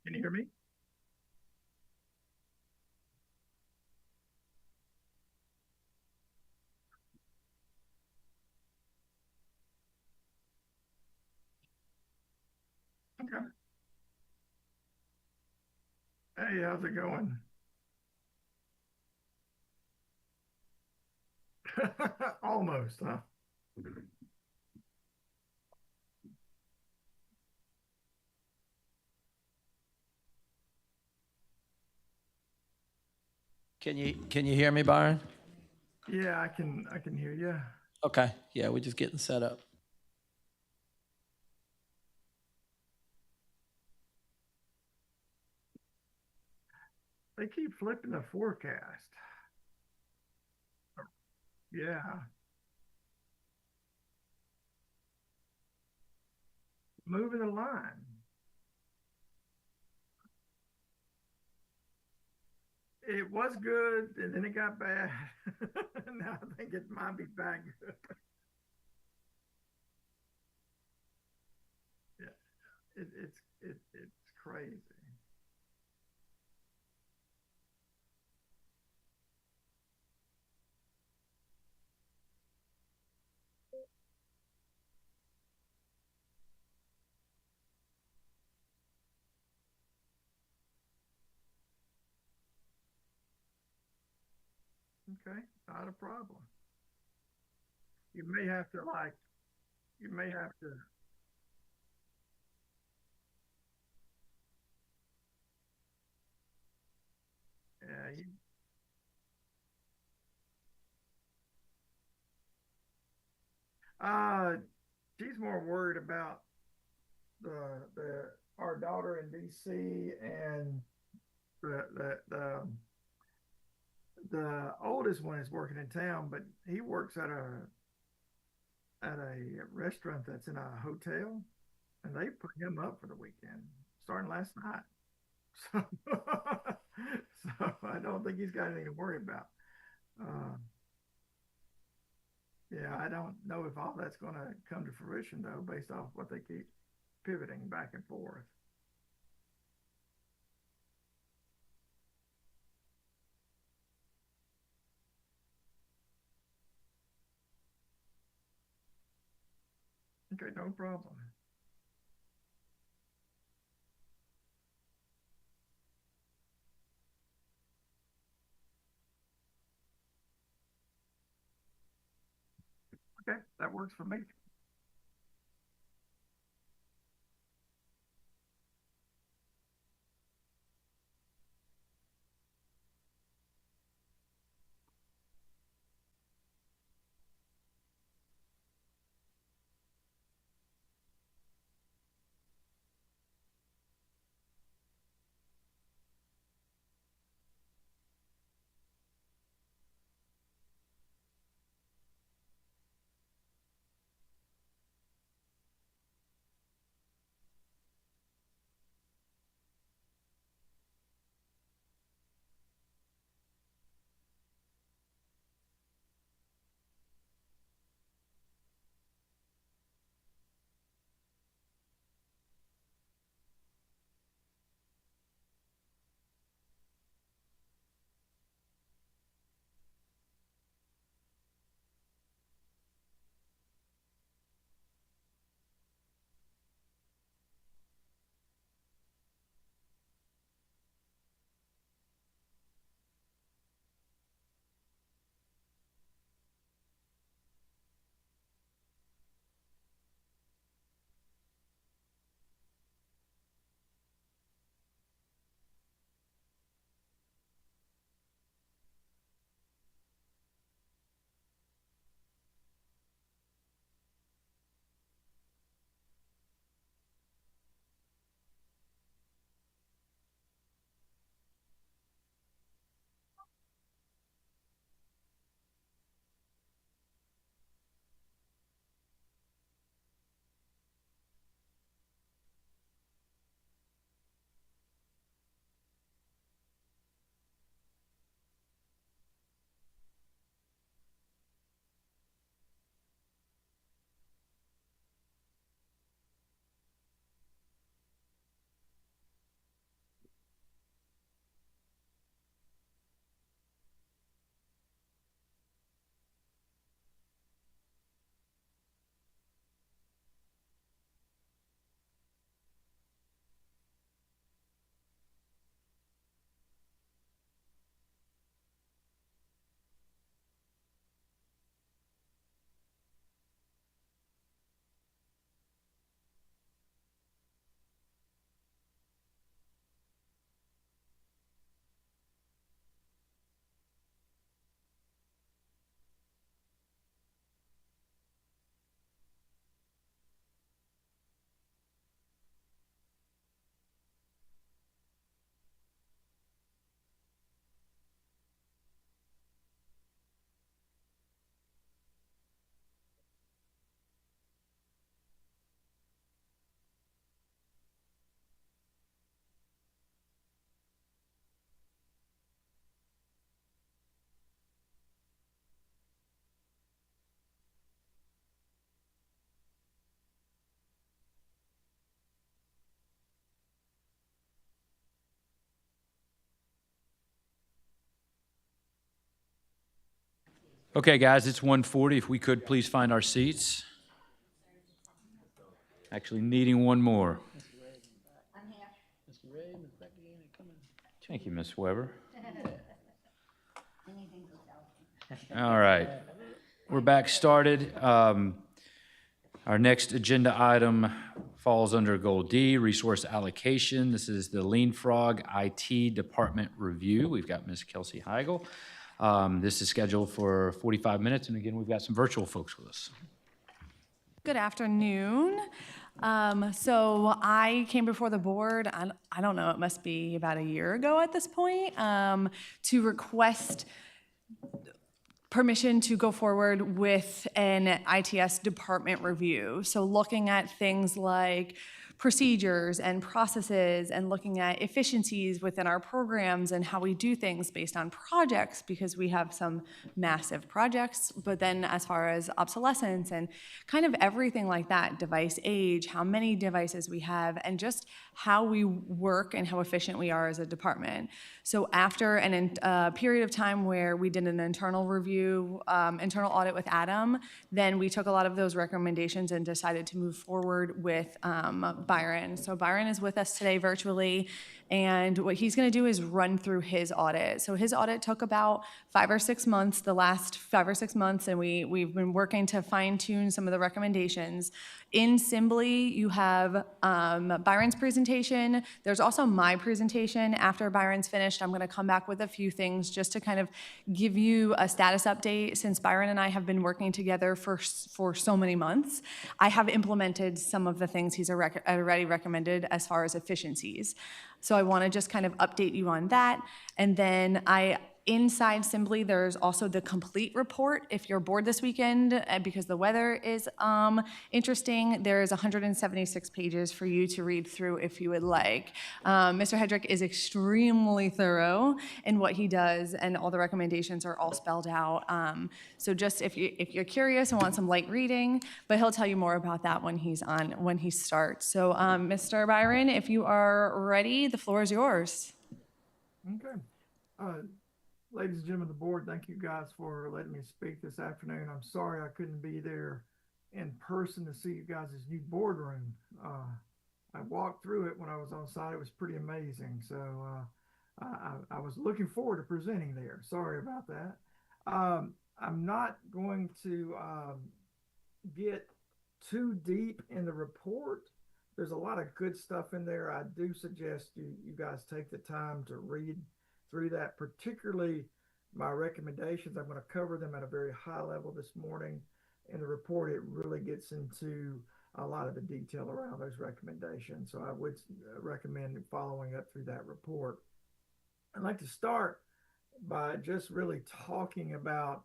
Can you hear me? Okay. Hey, how's it going? Almost, huh? Can you hear me, Byron? Yeah, I can hear you. Okay, yeah, we're just getting set up. They keep flipping the forecast. Yeah, moving the line. It was good, and then it got bad. Now I think it might be back good. Yeah, it's crazy. Okay, not a problem. You may have to like, you may have to. Yeah, uh, she's more worried about the our daughter in DC and the oldest one is working in town, but he works at a restaurant that's in a hotel, and they put him up for the weekend starting last night. So, so I don't think he's got anything to worry about. Uh, yeah, I don't know if all that's going to come to fruition though, based off what they keep pivoting back and forth. Okay, no problem. Okay, that works for me. Okay, guys, it's 1:40. If we could please find our seats. Actually needing one more. Thank you, Ms. Weber. All right. We're back started. Our next agenda item falls under Goal D, Resource Allocation. This is the Lean Frog IT Department Review. We've got Ms. Kelsey Heigl. This is scheduled for 45 minutes, and again, we've got some virtual folks with us. Good afternoon. So I came before the board, I don't know, it must be about a year ago at this point, to request permission to go forward with an ITS department review. So looking at things like procedures and processes and looking at efficiencies within our programs and how we do things based on projects, because we have some massive projects, but then as far as obsolescence and kind of everything like that, device age, how many devices we have, and just how we work and how efficient we are as a department. So after a period of time where we did an internal review, internal audit with Adam, then we took a lot of those recommendations and decided to move forward with Byron. So Byron is with us today virtually, and what he's going to do is run through his audit. So his audit took about 5 or 6 months, the last 5 or 6 months, and we've been working to fine tune some of the recommendations. In Simbly, you have Byron's presentation. There's also my presentation. After Byron's finished, I'm going to come back with a few things just to kind of give you a status update. Since Byron and I have been working together for so many months, I have implemented some of the things he's already recommended as far as efficiencies. So I want to just kind of update you on that. And then inside Simbly, there's also the complete report. If you're bored this weekend because the weather is interesting, there is 176 pages for you to read through if you would like. Mr. Hedrick is extremely thorough in what he does, and all the recommendations are all spelled out. So just if you're curious and want some light reading, but he'll tell you more about that when he starts. So Mr. Byron, if you are ready, the floor is yours. Okay. Ladies and gentlemen of the board, thank you guys for letting me speak this afternoon. I'm sorry I couldn't be there in person to see you guys' new boardroom. I walked through it when I was on site. It was pretty amazing. So I was looking forward to presenting there. Sorry about that. I'm not going to get too deep in the report. There's a lot of good stuff in there. I do suggest you guys take the time to read through that, particularly my recommendations. I'm going to cover them at a very high level this morning. In the report, it really gets into a lot of the detail around those recommendations. So I would recommend following up through that report. I'd like to start by just really talking about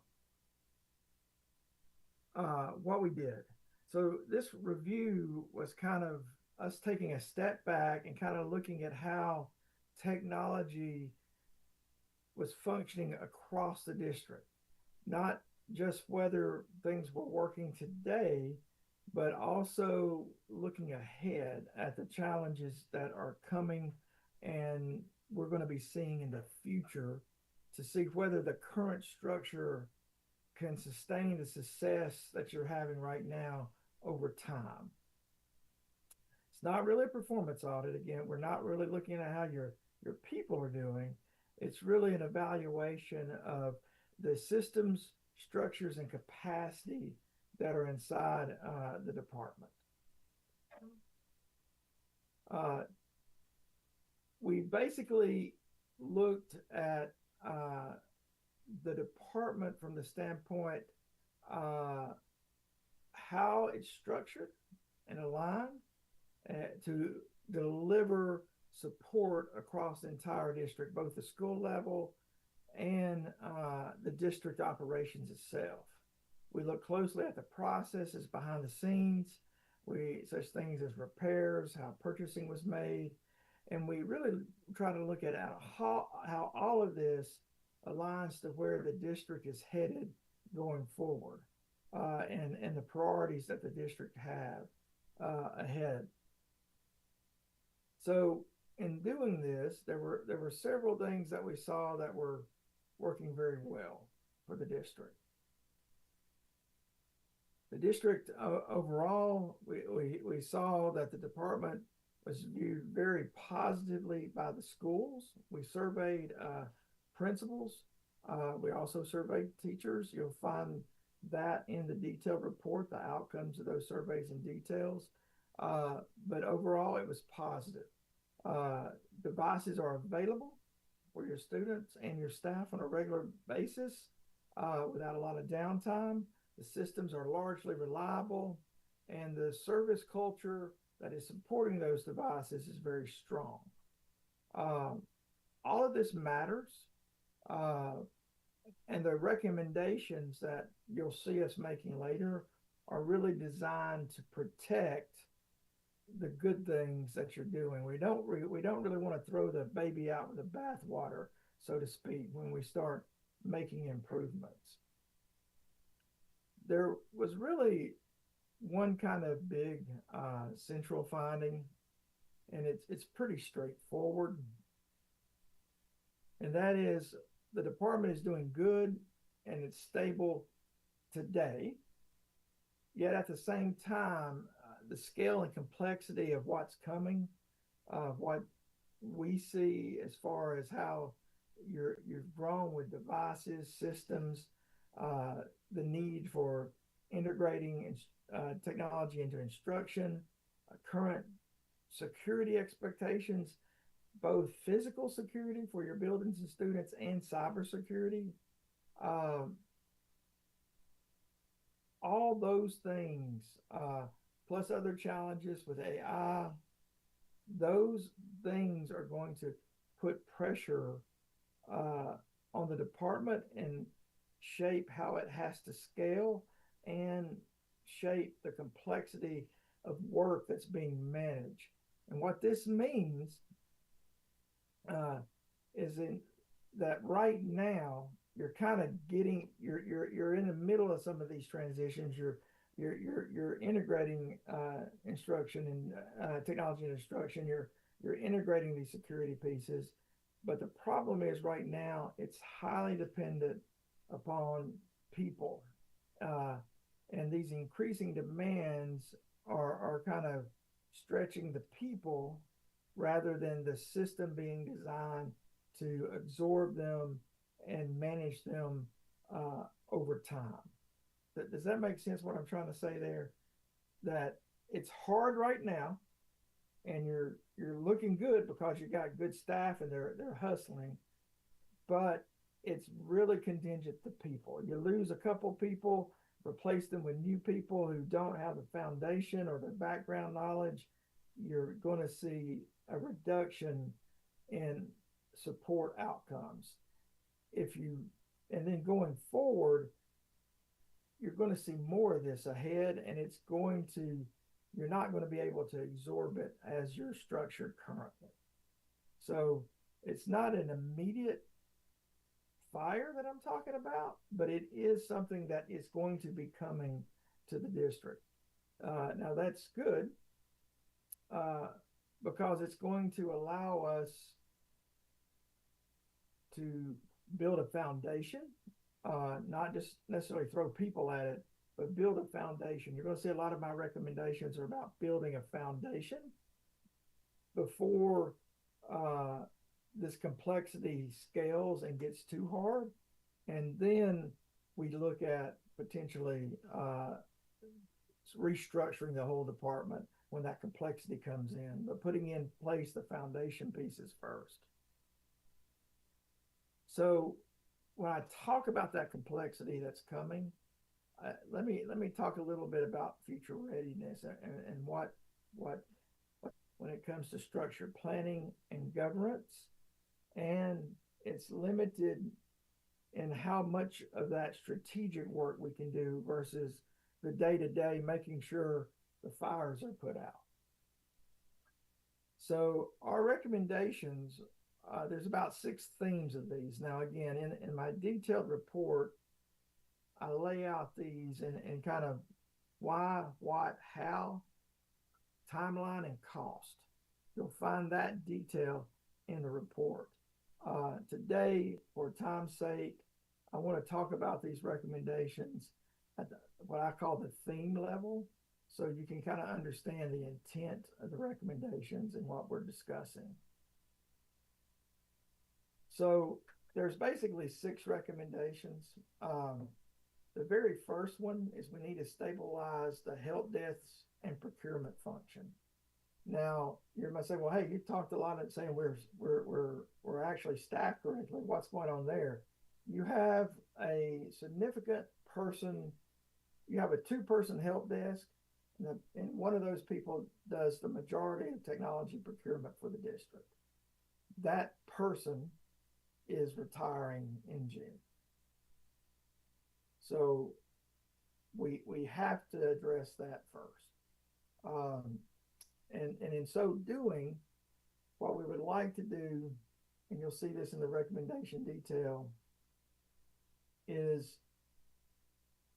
what we did. So this review was kind of us taking a step back and kind of looking at how technology was functioning across the district, not just whether things were working today, but also looking ahead at the challenges that are coming and we're going to be seeing in the future, to see whether the current structure can sustain the success that you're having right now over time. It's not really a performance audit. Again, we're not really looking at how your people are doing. It's really an evaluation of the systems, structures, and capacity that are inside the department. We basically looked at the department from the standpoint how it's structured and aligned to deliver support across the entire district, both the school level and the district operations itself. We look closely at the processes behind the scenes, such things as repairs, how purchasing was made, and we really try to look at how all of this aligns to where the district is headed going forward, and the priorities that the district have ahead. So in doing this, there were several things that we saw that were working very well for the district. The district overall, we saw that the department was viewed very positively by the schools. We surveyed principals. We also surveyed teachers. You'll find that in the detailed report, the outcomes of those surveys and details. But overall, it was positive. Devices are available for your students and your staff on a regular basis without a lot of downtime. The systems are largely reliable, and the service culture that is supporting those devices is very strong. All of this matters, and the recommendations that you'll see us making later are really designed to protect the good things that you're doing. We don't really want to throw the baby out with the bathwater, so to speak, when we start making improvements. There was really one kind of big central finding, and it's pretty straightforward, and that is the department is doing good and it's stable today, yet at the same time, the scale and complexity of what's coming, what we see as far as how you've grown with devices, systems, the need for integrating technology into instruction, current security expectations, both physical security for your buildings and students and cybersecurity. All those things, plus other challenges with AI, those things are going to put pressure on the department and shape how it has to scale and shape the complexity of work that's being managed. And what this means is that right now you're kind of getting you're in the middle of some of these transitions. You're integrating instruction and technology and instruction. You're integrating these security pieces, but the problem is right now it's highly dependent upon people, and these increasing demands are kind of stretching the people rather than the system being designed to absorb them and manage them over time. Does that make sense what I'm trying to say there? That it's hard right now, and you're looking good because you got good staff and they're hustling, but it's really contingent to people. You lose a couple people, replace them with new people who don't have the foundation or the background knowledge, you're going to see a reduction in support outcomes. And then going forward, you're going to see more of this ahead, and you're not going to be able to absorb it as you're structured currently. So it's not an immediate fire that I'm talking about, but it is something that is going to be coming to the district. Now that's good because it's going to allow us to build a foundation, not just necessarily throw people at it, but build a foundation. You're going to see a lot of my recommendations are about building a foundation before this complexity scales and gets too hard. And then we look at potentially restructuring the whole department when that complexity comes in, but putting in place the foundation pieces first. So when I talk about that complexity that's coming, let me talk a little bit about future readiness and what when it comes to structured planning and governance, and it's limited in how much of that strategic work we can do versus the day-to-day making sure the fires are put out. So our recommendations, there's about 6 themes of these. Now, again, in my detailed report, I lay out these and kind of why, what, how, timeline, and cost. You'll find that detail in the report. Today, for time's sake, I want to talk about these recommendations at what I call the theme level, so you can kind of understand the intent of the recommendations and what we're discussing. So there's basically 6 recommendations. The very first one is we need to stabilize the help desks and procurement function. Now you might say, well, hey, you talked a lot of saying we're actually staffed correctly. What's going on there? You have a significant person. You have a 2-person help desk, and one of those people does the majority of technology procurement for the district. That person is retiring in June. So we have to address that first. And in so doing, what we would like to do, and you'll see this in the recommendation detail, is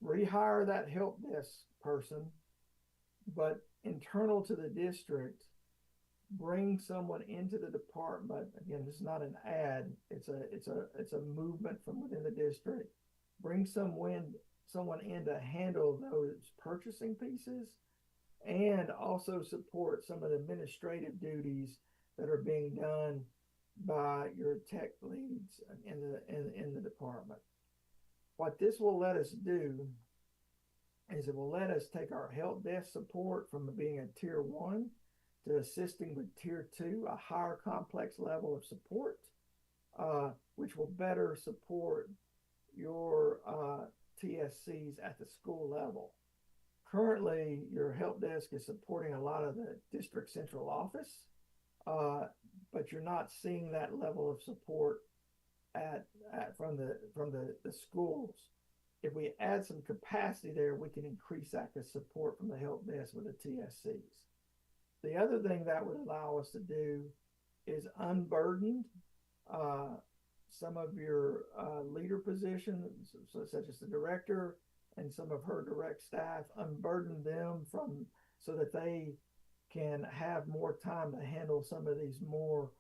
rehire that help desk person, but internal to the district, bring someone into the department. Again, this is not an ad, it's a movement from within the district. Bring someone in to handle those purchasing pieces, and also support some of the administrative duties that are being done by your tech leads in the department. What this will let us do is it will let us take our help desk support from being a tier 1 to assisting with tier 2, a higher complex level of support, which will better support your TSCs at the school level. Currently, your help desk is supporting a lot of the district central office, but you're not seeing that level of support from the schools. If we add some capacity there, we can increase that support from the help desk with the TSCs. The other thing that would allow us to do is unburden some of your leader positions, such as the director and some of her direct staff, unburden them so that they can have more time to handle some of these more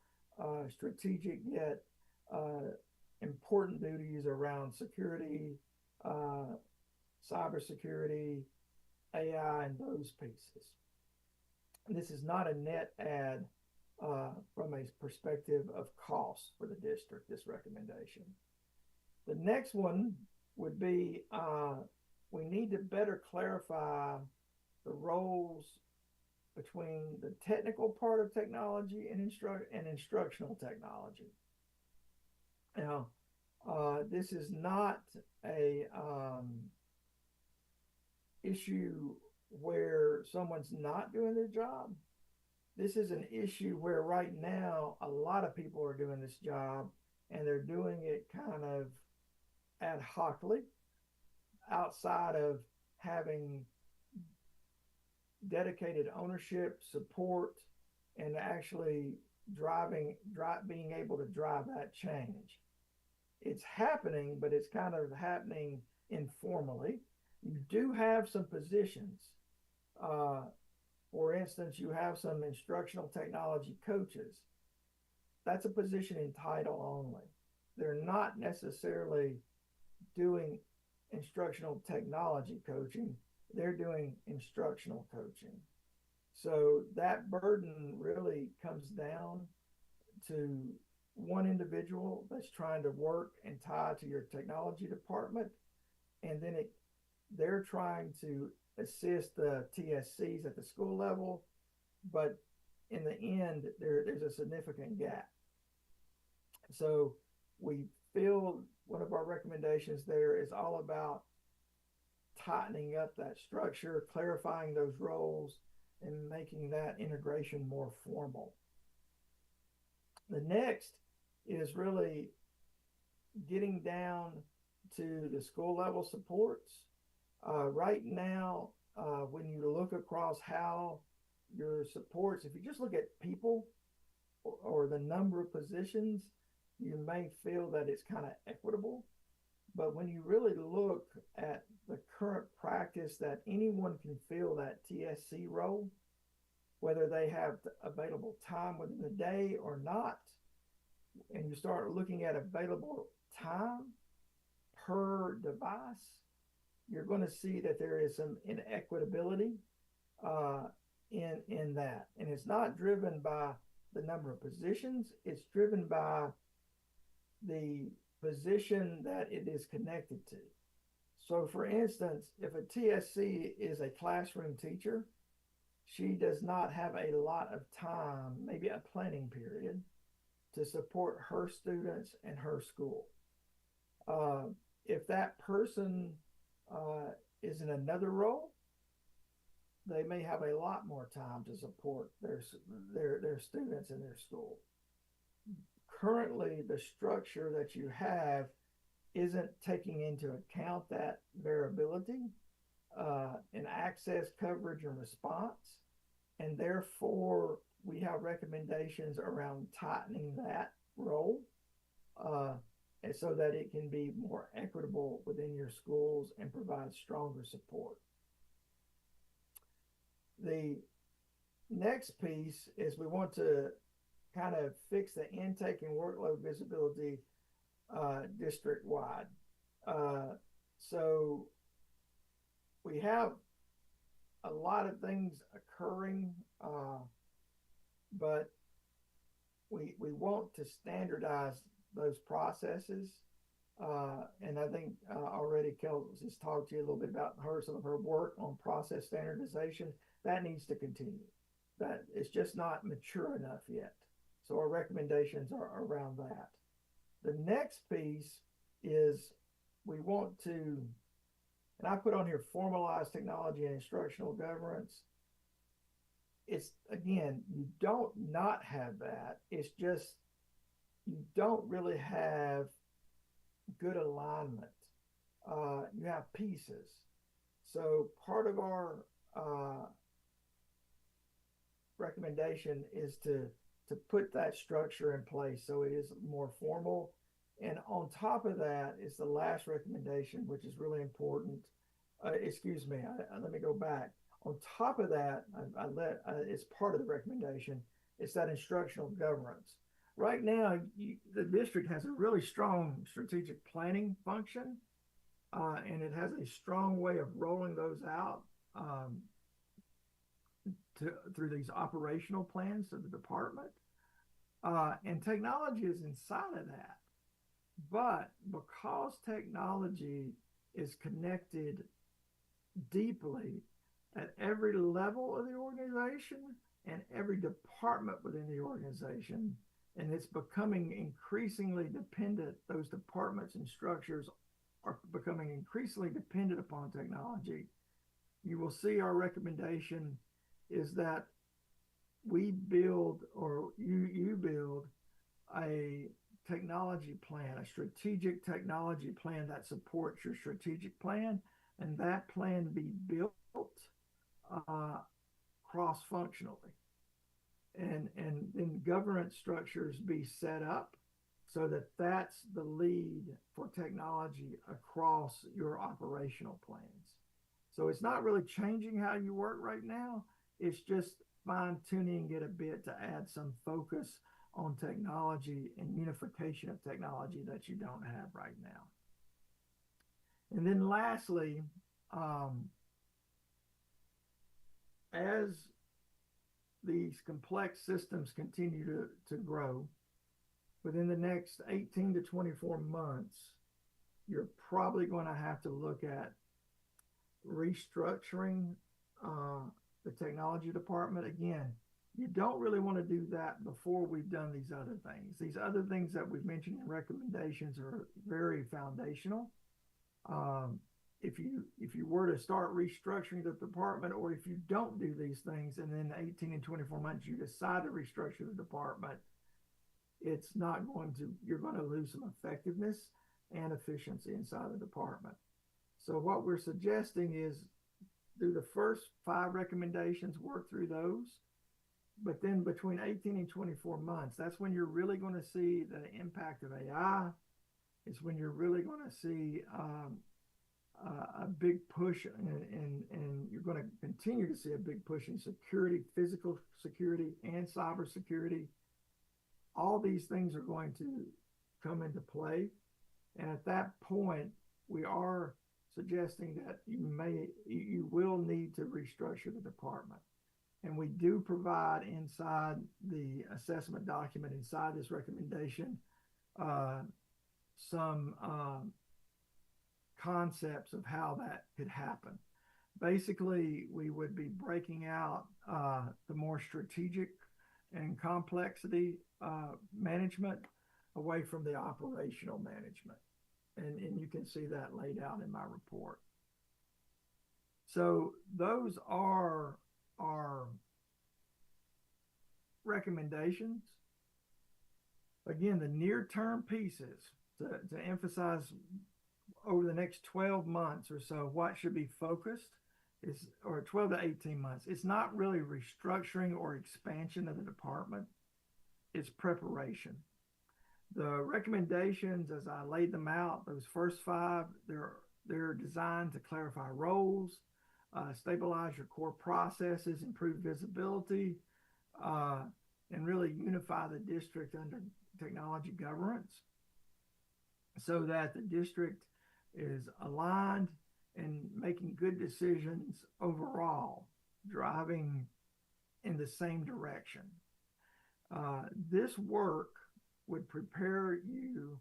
strategic yet important duties around security, cybersecurity, AI, and those pieces. And this is not a net add from a perspective of cost for the district, this recommendation. The next one would be we need to better clarify the roles between the technical part of technology and instructional technology. Now, this is not a issue where someone's not doing their job. This is an issue where right now a lot of people are doing this job, and they're doing it kind of ad hocly, outside of having dedicated ownership, support, and actually being able to drive that change. It's happening, but it's kind of happening informally. You do have some positions. For instance, you have some instructional technology coaches. That's a position in title only. They're not necessarily doing instructional technology coaching. They're doing instructional coaching. So that burden really comes down to one individual that's trying to work and tie to your technology department, and then they're trying to assist the TSCs at the school level, but in the end, there's a significant gap. So we feel one of our recommendations there is all about tightening up that structure, clarifying those roles, and making that integration more formal. The next is really getting down to the school level supports. Right now, when you look across how your supports, if you just look at people or the number of positions, you may feel that it's kind of equitable. But when you really look at the current practice that anyone can fill that TSC role, whether they have available time within the day or not, and you start looking at available time per device, you're going to see that there is some inequitability in that. And it's not driven by the number of positions, it's driven by the position that it is connected to. So for instance, if a TSC is a classroom teacher, she does not have a lot of time, maybe a planning period, to support her students and her school. If that person is in another role, they may have a lot more time to support their students in their school. Currently, the structure that you have isn't taking into account that variability in access, coverage, and response. And therefore, we have recommendations around tightening that role and so that it can be more equitable within your schools and provide stronger support. The next piece is we want to kind of fix the intake and workload visibility district-wide. So we have a lot of things occurring, but we want to standardize those processes. And I think already Kel has talked to you a little bit about some of her work on process standardization. That needs to continue. That it's just not mature enough yet. So our recommendations are around that. The next piece is we want to, and I put on here formalized technology and instructional governance. It's, again, you don't not have that. It's just you don't really have good alignment. You have pieces. So part of our recommendation is to put that structure in place so it is more formal. And on top of that is the last recommendation, which is really important. Excuse me, let me go back. On top of that, it's part of the recommendation, it's that instructional governance. Right now, the district has a really strong strategic planning function, and it has a strong way of rolling those out through these operational plans to the department. And technology is inside of that. But because technology is connected deeply at every level of the organization and every department within the organization, and it's becoming increasingly dependent, those departments and structures are becoming increasingly dependent upon technology, you will see our recommendation is that we build, or you build, a technology plan, a strategic technology plan that supports your strategic plan, and that plan be built cross-functionally. And then governance structures be set up so that that's the lead for technology across your operational plans. So it's not really changing how you work right now. It's just fine-tuning it a bit to add some focus on technology and unification of technology that you don't have right now. And then lastly, as these complex systems continue to grow, within the next 18 to 24 months, you're probably going to have to look at restructuring the technology department. Again, you don't really want to do that before we've done these other things. These other things that we've mentioned in recommendations are very foundational. If you were to start restructuring the department, or if you don't do these things and then 18 and 24 months you decide to restructure the department, it's not going to, you're going to lose some effectiveness and efficiency inside the department. So what we're suggesting is do the first 5 recommendations, work through those, but then between 18 and 24 months, that's when you're really going to see the impact of AI. It's when you're really going to see a big push, and you're going to continue to see a big push in security, physical security and cyber security. All these things are going to come into play. And at that point, we are suggesting that you will need to restructure the department. And we do provide inside the assessment document, inside this recommendation, some concepts of how that could happen. Basically, we would be breaking out the more strategic and complexity management away from the operational management. And you can see that laid out in my report. So those are our recommendations. Again, the near-term pieces to emphasize over the next 12 months or so, what should be focused is, or 12 to 18 months. It's not really restructuring or expansion of the department. It's preparation. The recommendations, as I laid them out, those first 5, they're designed to clarify roles, stabilize your core processes, improve visibility, and really unify the district under technology governance so that the district is aligned and making good decisions overall, driving in the same direction. This work would prepare you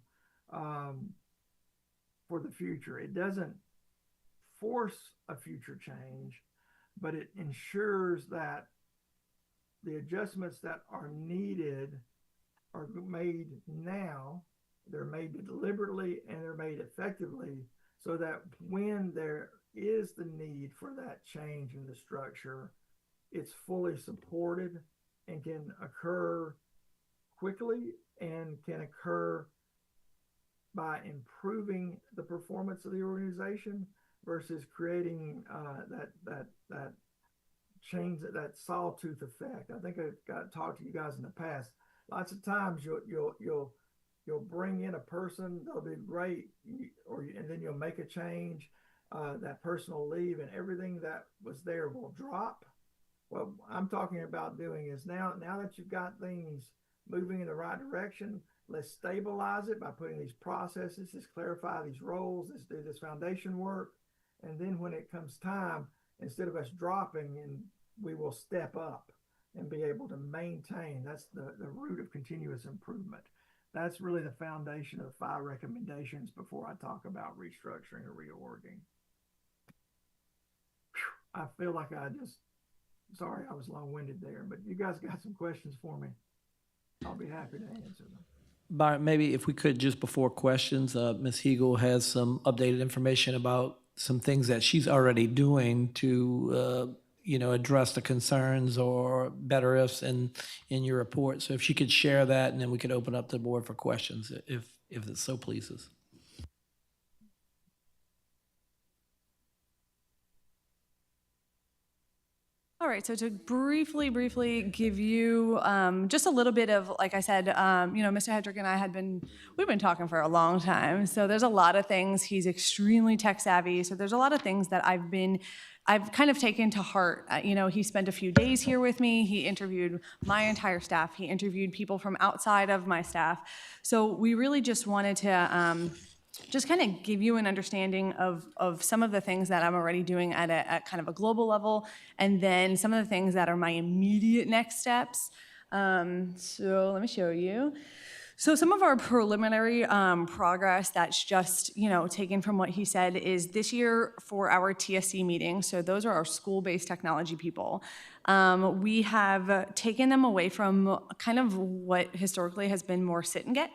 for the future. It doesn't force a future change, but it ensures that the adjustments that are needed are made now. They're made deliberately and they're made effectively so that when there is the need for that change in the structure, it's fully supported and can occur quickly and can occur by improving the performance of the organization versus creating that change, that sawtooth effect. I think I've got talked to you guys in the past. Lots of times you'll bring in a person, they'll be great, and then you'll make a change. That person will leave, and everything that was there will drop. What I'm talking about doing is now that you've got things moving in the right direction, let's stabilize it by putting these processes, let's clarify these roles, let's do this foundation work. And then when it comes time, instead of us dropping, and we will step up and be able to maintain. That's the root of continuous improvement. That's really the foundation of the 5 recommendations before I talk about restructuring or reorging. I feel like sorry I was long-winded there, but you guys got some questions for me. I'll be happy to answer them. Byron, maybe if we could, just before questions, Ms. Hegel has some updated information about some things that she's already doing to, address the concerns or better ifs in your report. So if she could share that, and then we could open up the board for questions, if it so pleases. All right, so to briefly give you just a little bit of, like I said, Mr. Hedrick and I we've been talking for a long time. So there's a lot of things. He's extremely tech savvy. So there's a lot of things that I've kind of taken to heart. He spent a few days here with me. He interviewed my entire staff. He interviewed people from outside of my staff. So we really just wanted to just kind of give you an understanding of some of the things that I'm already doing at kind of a global level, and then some of the things that are my immediate next steps. So let me show you. So some of our preliminary progress that's just, taken from what he said is this year for our TSC meetings. So those are our school-based technology people. We have taken them away from kind of what historically has been more sit and get.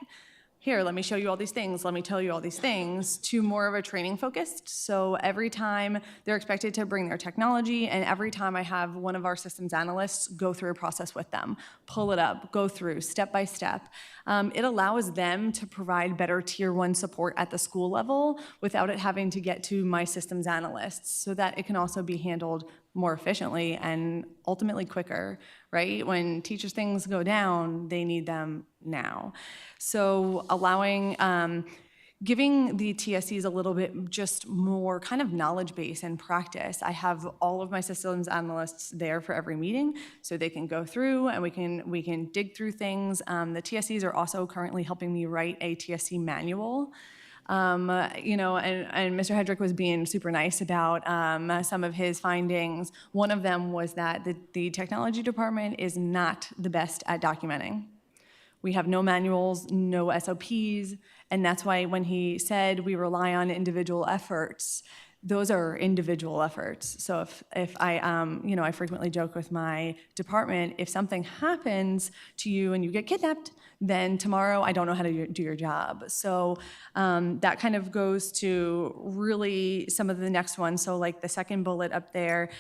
Here, let me show you all these things, let me tell you all these things, to more of a training focused. So every time they're expected to bring their technology, and every time I have one of our systems analysts go through a process with them, pull it up, go through step by step. It allows them to provide better tier 1 support at the school level without it having to get to my systems analysts, so that it can also be handled more efficiently and ultimately quicker, right? When teachers' things go down, they need them now. So allowing, giving the TSCs a little bit just more kind of knowledge base and practice. I have all of my systems analysts there for every meeting, so they can go through and we can dig through things. The TSCs are also currently helping me write a TSC manual. You know, and Mr. Hedrick was being super nice about some of his findings. One of them was that the technology department is not the best at documenting. We have no manuals, no SOPs, and that's why when he said we rely on individual efforts, those are individual efforts. So if I, you know, I frequently joke with my department, if something happens to you and you get kidnapped, then tomorrow I don't know how to do your job. So that kind of goes to really some of the next ones. So like the second bullet up there,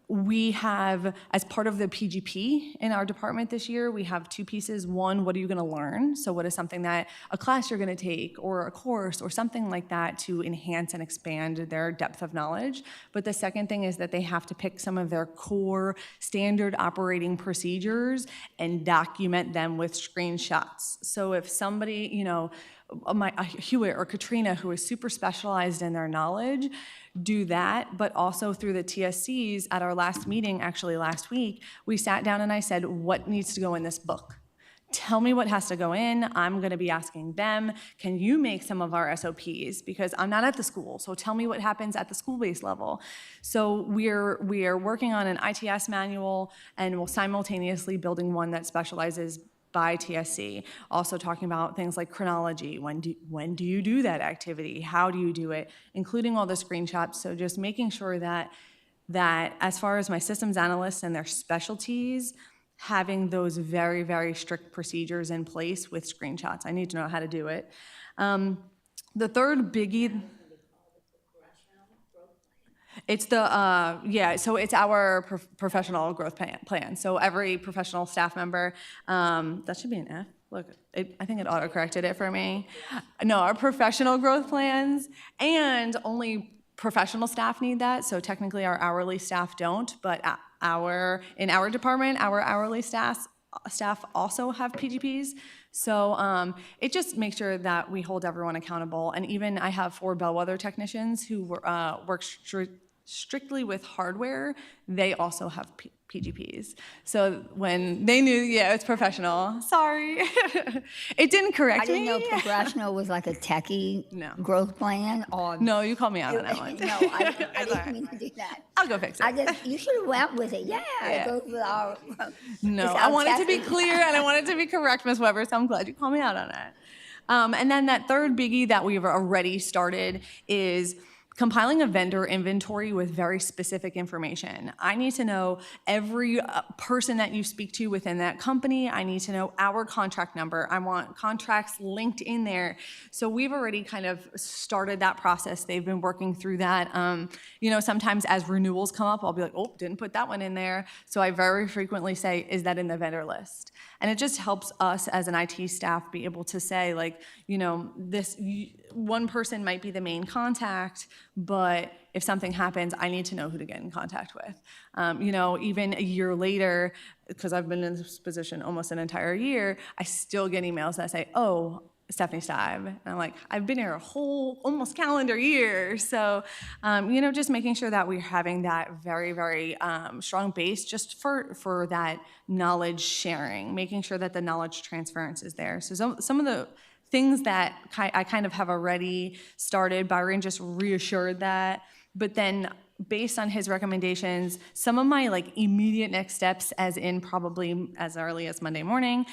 we have, as part of the PGP in our department this year, we have two pieces. One, what are you going to learn? So what is something that a class you're going to take or a course or something like that to enhance and expand their depth of knowledge? But the second thing is that they have to pick some of their core standard operating procedures and document them with screenshots. So if somebody, you know, Hewitt or Katrina, who is super specialized in their knowledge, do that, but also through the TSCs at our last meeting, actually last week, we sat down and I said, what needs to go in this book? Tell me what has to go in. I'm gonna be asking them, can you make some of our SOPs? Because I'm not at the school, so tell me what happens at the school-based level. So we are working on an ITS manual and we're simultaneously building one that specializes by TSC, also talking about things like chronology. When do you do that activity? How do you do it? Including all the screenshots. So just making sure that as far as my systems analysts and their specialties, having those very, very strict procedures in place with screenshots. I need to know how to do it. The third biggie, it's the, yeah, so it's our professional growth plan. So every professional staff member, that should be an F. Look, I think it auto-corrected it for me. No, our professional growth plans, and only professional staff need that. So technically our hourly staff don't, but in our department, our hourly staff also have PGPs. So it just makes sure that we hold everyone accountable. And even I have 4 bellwether technicians who work strictly with hardware. They also have PGPs. So when they knew, yeah, it's professional. Sorry. It didn't correct me. I didn't know professional was like a techie growth plan. Or No, you called me out on that one. No, I didn't mean to do that. I'll go fix it. You should have went with it. Yeah, it goes with our. No, I want it to be clear and I want it to be correct, Ms. Weber, so I'm glad you called me out on it. And then that third biggie that we've already started is compiling a vendor inventory with very specific information. I need to know every person that you speak to within that company. I need to know our contract number. I want contracts linked in there. So we've already kind of started that process. They've been working through that. You know, sometimes as renewals come up, I'll be like, oh, didn't put that one in there. So I very frequently say, is that in the vendor list? And it just helps us as an IT staff be able to say, like, you know, this one person might be the main contact, but if something happens, I need to know who to get in contact with. You know, even a year later, because I've been in this position almost an entire year, I still get emails that say, oh, Stephanie Stibe. And I'm like, I've been here a whole almost calendar year. So, you know, just making sure that we're having that very, very strong base just for that knowledge sharing, making sure that the knowledge transference is there. So some of the things that I kind of have already started, Byron just reassured that, but then based on his recommendations, some of my like immediate next steps, as in probably as early as Monday morning,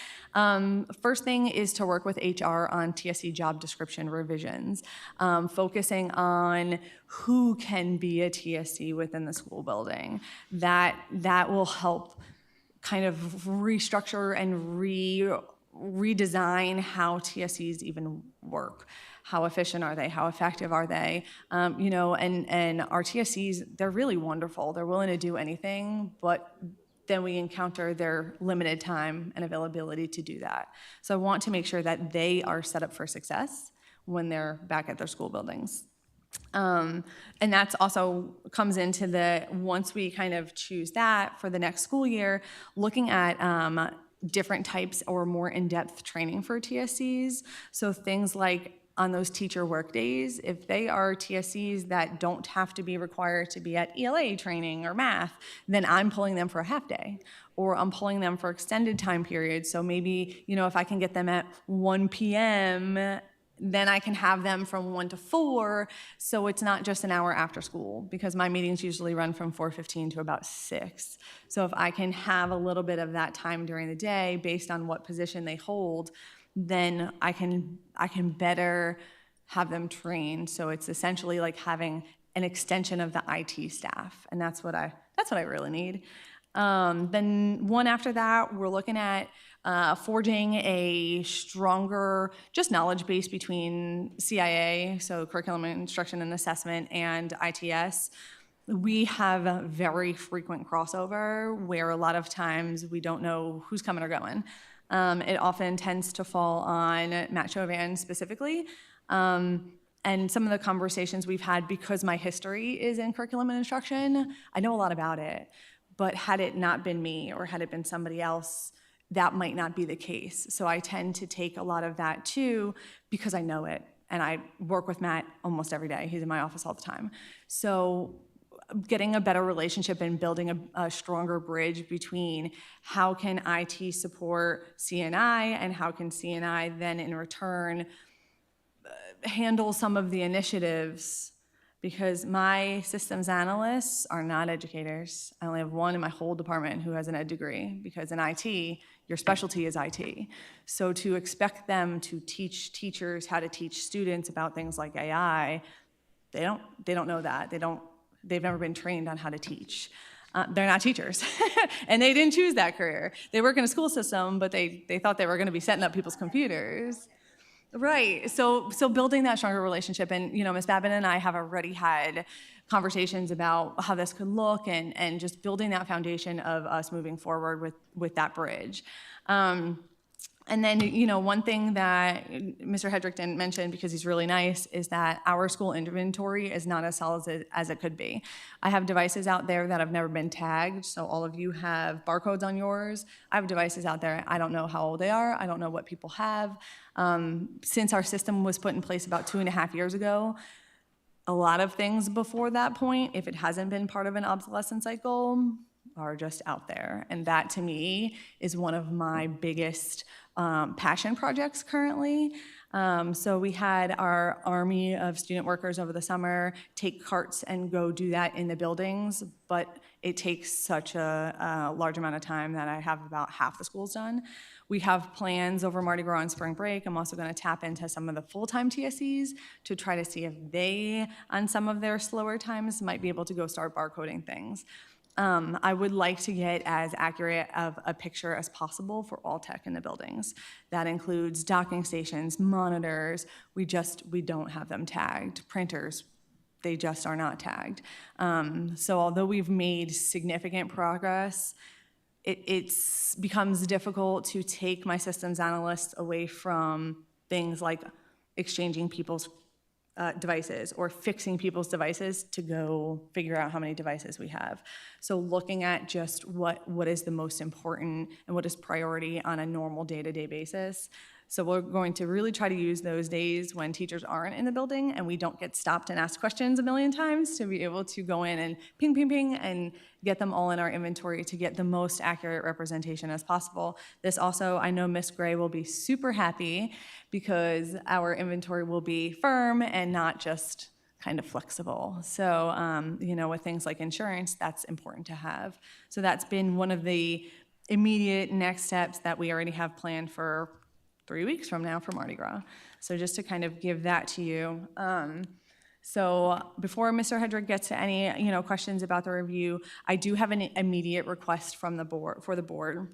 first thing is to work with HR on TSC job description revisions, focusing on who can be a TSC within the school building. That will help kind of restructure and redesign how TSCs even work. How efficient are they? How effective are they? You know, and our TSCs, they're really wonderful. They're willing to do anything, but then we encounter their limited time and availability to do that. So I want to make sure that they are set up for success when they're back at their school buildings. And that's also comes into the, once we kind of choose that for the next school year, looking at different types or more in-depth training for TSCs. So things like on those teacher work days, if they are TSCs that don't have to be required to be at ELA training or math, then I'm pulling them for a half day, or I'm pulling them for extended time periods. So maybe, you know, if I can get them at 1 p.m., then I can have them from 1 to 4, so it's not just an hour after school, because my meetings usually run from 4:15 to about 6. So if I can have a little bit of that time during the day based on what position they hold, then I can better have them trained. So it's essentially like having an extension of the IT staff, and that's what I really need. Then one after that, we're looking at forging a stronger just knowledge base between CIA, so curriculum instruction and assessment, and ITS. We have a very frequent crossover where a lot of times we don't know who's coming or going. It often tends to fall on Matt Chauvin specifically. And some of the conversations we've had, because my history is in curriculum and instruction, I know a lot about it. But had it not been me, or had it been somebody else, that might not be the case. So I tend to take a lot of that too, because I know it. And I work with Matt almost every day. He's in my office all the time. So getting a better relationship and building a stronger bridge between how can IT support CNI, and how can CNI then in return handle some of the initiatives, because my systems analysts are not educators. I only have one in my whole department who has an ed degree, because in IT, your specialty is IT. So to expect them to teach teachers how to teach students about things like AI, they don't know that. They've never been trained on how to teach. They're not teachers, and they didn't choose that career. They work in a school system, but they thought they were gonna be setting up people's computers. Right, so building that stronger relationship, and Ms. Babin and I have already had conversations about how this could look, and just building that foundation of us moving forward with that bridge. And then, one thing that Mr. Hedrick didn't mention, because he's really nice, is that our school inventory is not as solid as it could be. I have devices out there that have never been tagged, so all of you have barcodes on yours. I have devices out there, I don't know how old they are, I don't know what people have. Since our system was put in place about 2.5 years ago, a lot of things before that point, if it hasn't been part of an obsolescence cycle, are just out there. And that, to me, is one of my biggest passion projects currently. So we had our army of student workers over the summer take carts and go do that in the buildings, but it takes such a large amount of time that I have about half the schools done. We have plans over Mardi Gras and spring break. I'm also going to tap into some of the full-time TSCs to try to see if they, on some of their slower times, might be able to go start barcoding things. I would like to get as accurate of a picture as possible for all tech in the buildings. That includes docking stations, monitors. We don't have them tagged. Printers, they just are not tagged. So although we've made significant progress, it becomes difficult to take my systems analysts away from things like exchanging people's devices or fixing people's devices to go figure out how many devices we have. So looking at just what is the most important and what is priority on a normal day-to-day basis. So we're going to really try to use those days when teachers aren't in the building and we don't get stopped and asked questions a million times to be able to go in and ping, ping, ping, and get them all in our inventory to get the most accurate representation as possible. This also, I know Ms. Gray will be super happy because our inventory will be firm and not just kind of flexible. So, with things like insurance, that's important to have. So that's been one of the immediate next steps that we already have planned for 3 weeks from now for Mardi Gras. So just to kind of give that to you. So before Mr. Hedrick gets to any, questions about the review, I do have an immediate request from the board, for the board.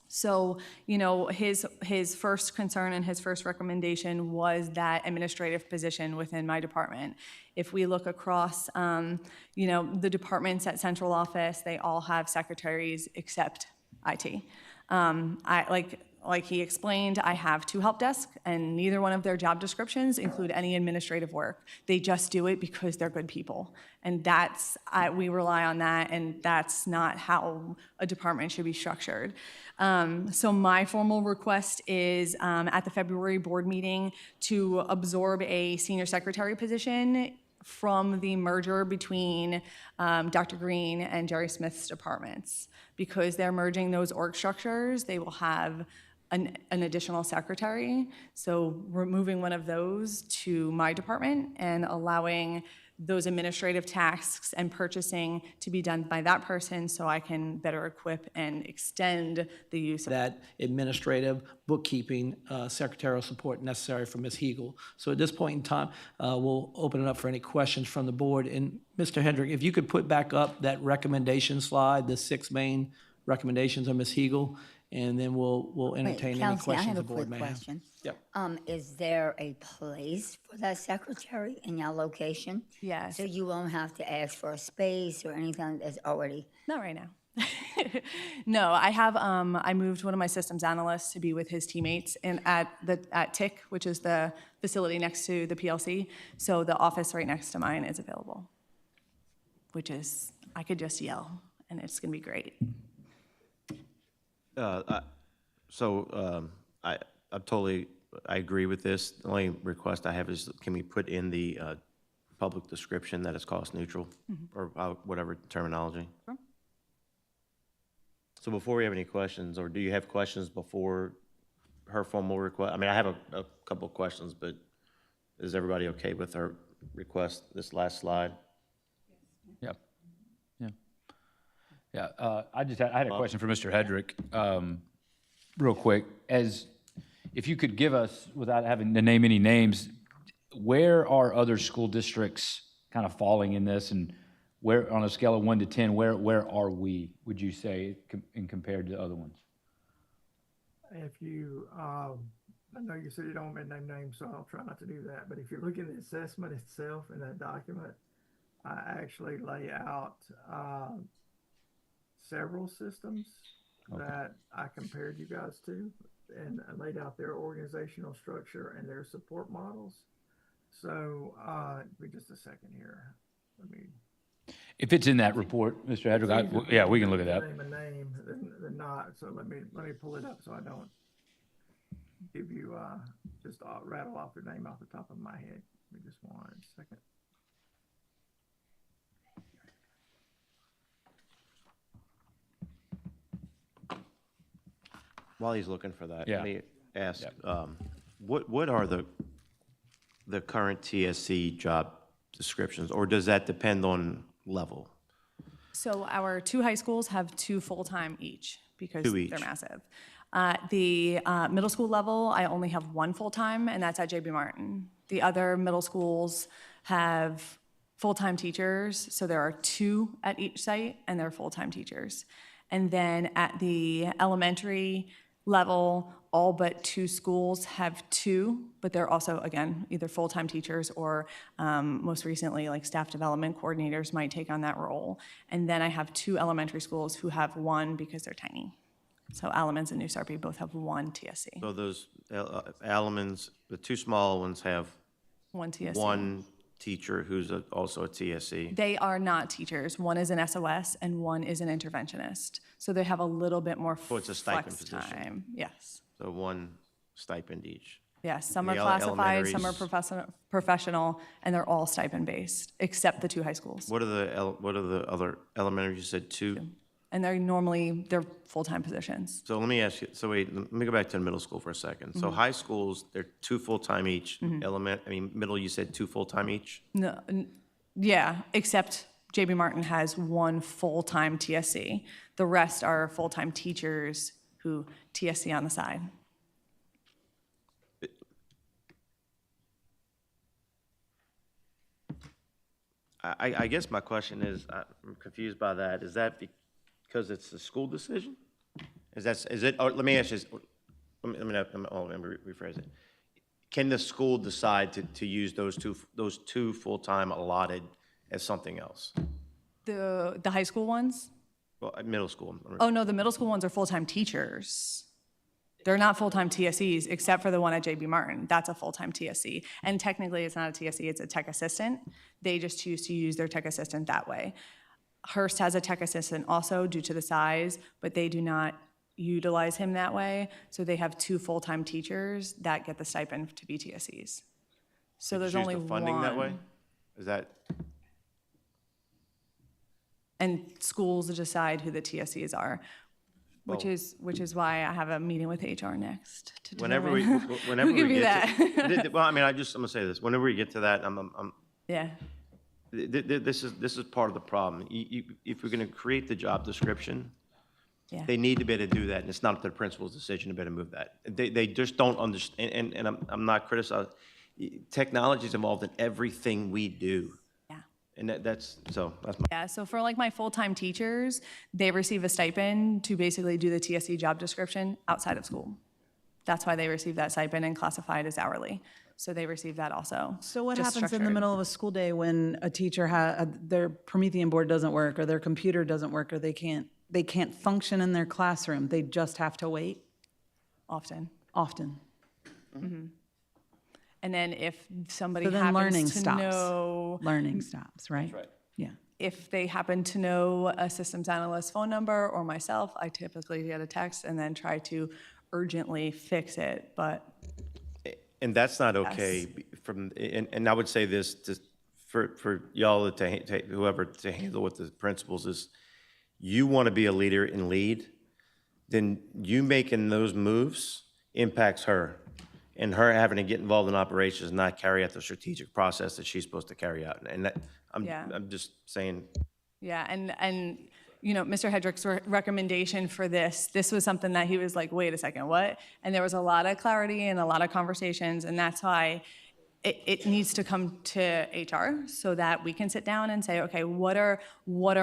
So, his first concern and his first recommendation was that administrative position within my department. If we look across, the departments at central office, they all have secretaries except IT. Like he explained, I have 2 help desks, and neither one of their job descriptions include any administrative work. They just do it because they're good people. And we rely on that, and that's not how a department should be structured. So my formal request is at the February board meeting to absorb a senior secretary position from the merger between Dr. Green and Jerry Smith's departments. Because they're merging those org structures, they will have an additional secretary. So removing one of those to my department and allowing those administrative tasks and purchasing to be done by that person so I can better equip and extend the use of that administrative, bookkeeping, secretarial support necessary for Ms. Hegel. So at this point in time, we'll open it up for any questions from the board. And Mr. Hendrick, if you could put back up that recommendation slide, the 6 main recommendations of Ms. Hegel, and then we'll entertain any Kelsey, I questions have the a board quick may have. question. Yep. Is there a place for that secretary in your location? Yes. So you won't have to ask for a space or anything that's already? Not right now. No, I have, I moved one of my systems analysts to be with his teammates at TIC, which is the facility next to the PLC. So the office right next to mine is available, which is, I could just yell and it's gonna be great. I agree with this. The only request I have is, can we put in the public description that it's cost neutral, or whatever terminology? Sure. So before we have any questions, or do you have questions before her formal request? I mean, I have a couple of questions, but is everybody okay with her request, this last slide? Yep. Yeah. Yeah, I had a question for Mr. Hedrick, real quick. If you could give us, without having to name any names, where are other school districts kind of falling in this, and where, on a scale of 1 to 10, where are we, would you say, in compared to other ones? If you, I know you said you don't want me to name names, so I'll try not to do that. But if you look at the assessment itself in that document, I actually lay out several systems that I compared you guys to, and I laid out their organizational structure and their support models. So, give me just a second here. Let me. If it's in that report, Mr. Hedrick, yeah, we can look at that. Name a name than not. So let me pull it up so I don't give you just rattle off their name off the top of my head. Give me just 1 second. While he's looking for that, Yeah. let me ask, what are the current TSC job descriptions, or does that depend on level? So our 2 high schools have 2 full-time each because 2 each. they're massive. The middle school level, I only have 1 full-time, and that's at JB Martin. The other middle schools have full-time teachers, so there are 2 at each site, and they're full-time teachers. And then at the elementary level, all but 2 schools have 2, but they're also, again, either full-time teachers or most recently, like staff development coordinators might take on that role. And then I have 2 elementary schools who have 1 because they're tiny. So Alamans and New Sarpy both have 1 TSC. So those Alamans, the 2 small ones have 1 TSC. 1 teacher who's also a TSC. They are not teachers. 1 is an SOS and 1 is an interventionist. So they have a little bit more So it's a stipend flex position. time. Yes. So 1 stipend each. Yes, some are The classified, some are elementaries- professional, and they're all stipend-based, except the 2 high schools. What are the other elementaries? You said 2? And they're full-time positions. So let me ask you, so wait, let me go back to the middle school for a second. So high schools, they're 2 full-time each. Middle, you said 2 full-time each? No, yeah, except JB Martin has 1 full-time TSC. The rest are full-time teachers who TSC on the side. I guess my question is, I'm confused by that. Is that because it's a school decision? Is it, or let me ask you this, let me rephrase it. Can the school decide to use those two full-time allotted as something else? The high school ones? Well, middle school. Oh, no, the middle school ones are full-time teachers. They're not full-time TSCs, except for the one at JB Martin. That's a full-time TSC. And technically, it's not a TSC, it's a tech assistant. They just choose to use their tech assistant that way. Hearst has a tech assistant also due to the size, but they do not utilize him that way. So they have 2 full-time teachers that get the stipend to be TSCs. So there's only the funding that way? one. Is that? And schools decide who the TSCs are. which Well- is why I have a meeting with HR next to Whenever we, determine whenever who can we be get that. to, well, I mean, I'm gonna say this, whenever we get to that, Yeah, this is part of the problem. If we're gonna create the job description, yeah. they need to be able to do that, and it's not the principal's decision to be able to move that. They just don't understand, and I'm not criticizing. Technology is involved in everything we do. Yeah. And that's my. Yeah, so for like my full-time teachers, they receive a stipend to basically do the TSC job description outside of school. That's why they receive that stipend and classify it as hourly. So they receive that also. So what just happens in the structured. middle of a school day when a teacher their Promethean board doesn't work, or their computer doesn't work, or they can't function in their classroom? They just have to wait? Often. Often. And then if somebody So then learning happens to stops. know, Learning stops, right? That's right. Yeah. if they happen to know a systems analyst phone number or myself, I typically get a text and then try to urgently fix it, but. And that's not okay and I would say this for y'all to whoever to handle with the principals is, you want to be a leader and lead, then you making those moves impacts her, and her having to get involved in operations, not carry out the strategic process that she's supposed to carry out. And that, I'm just saying. Yeah, and you know, Mr. Hedrick's recommendation for this was something that he was like, wait a second, what? And there was a lot of clarity and a lot of conversations, and that's why it needs to come to HR so that we can sit down and say, okay, what are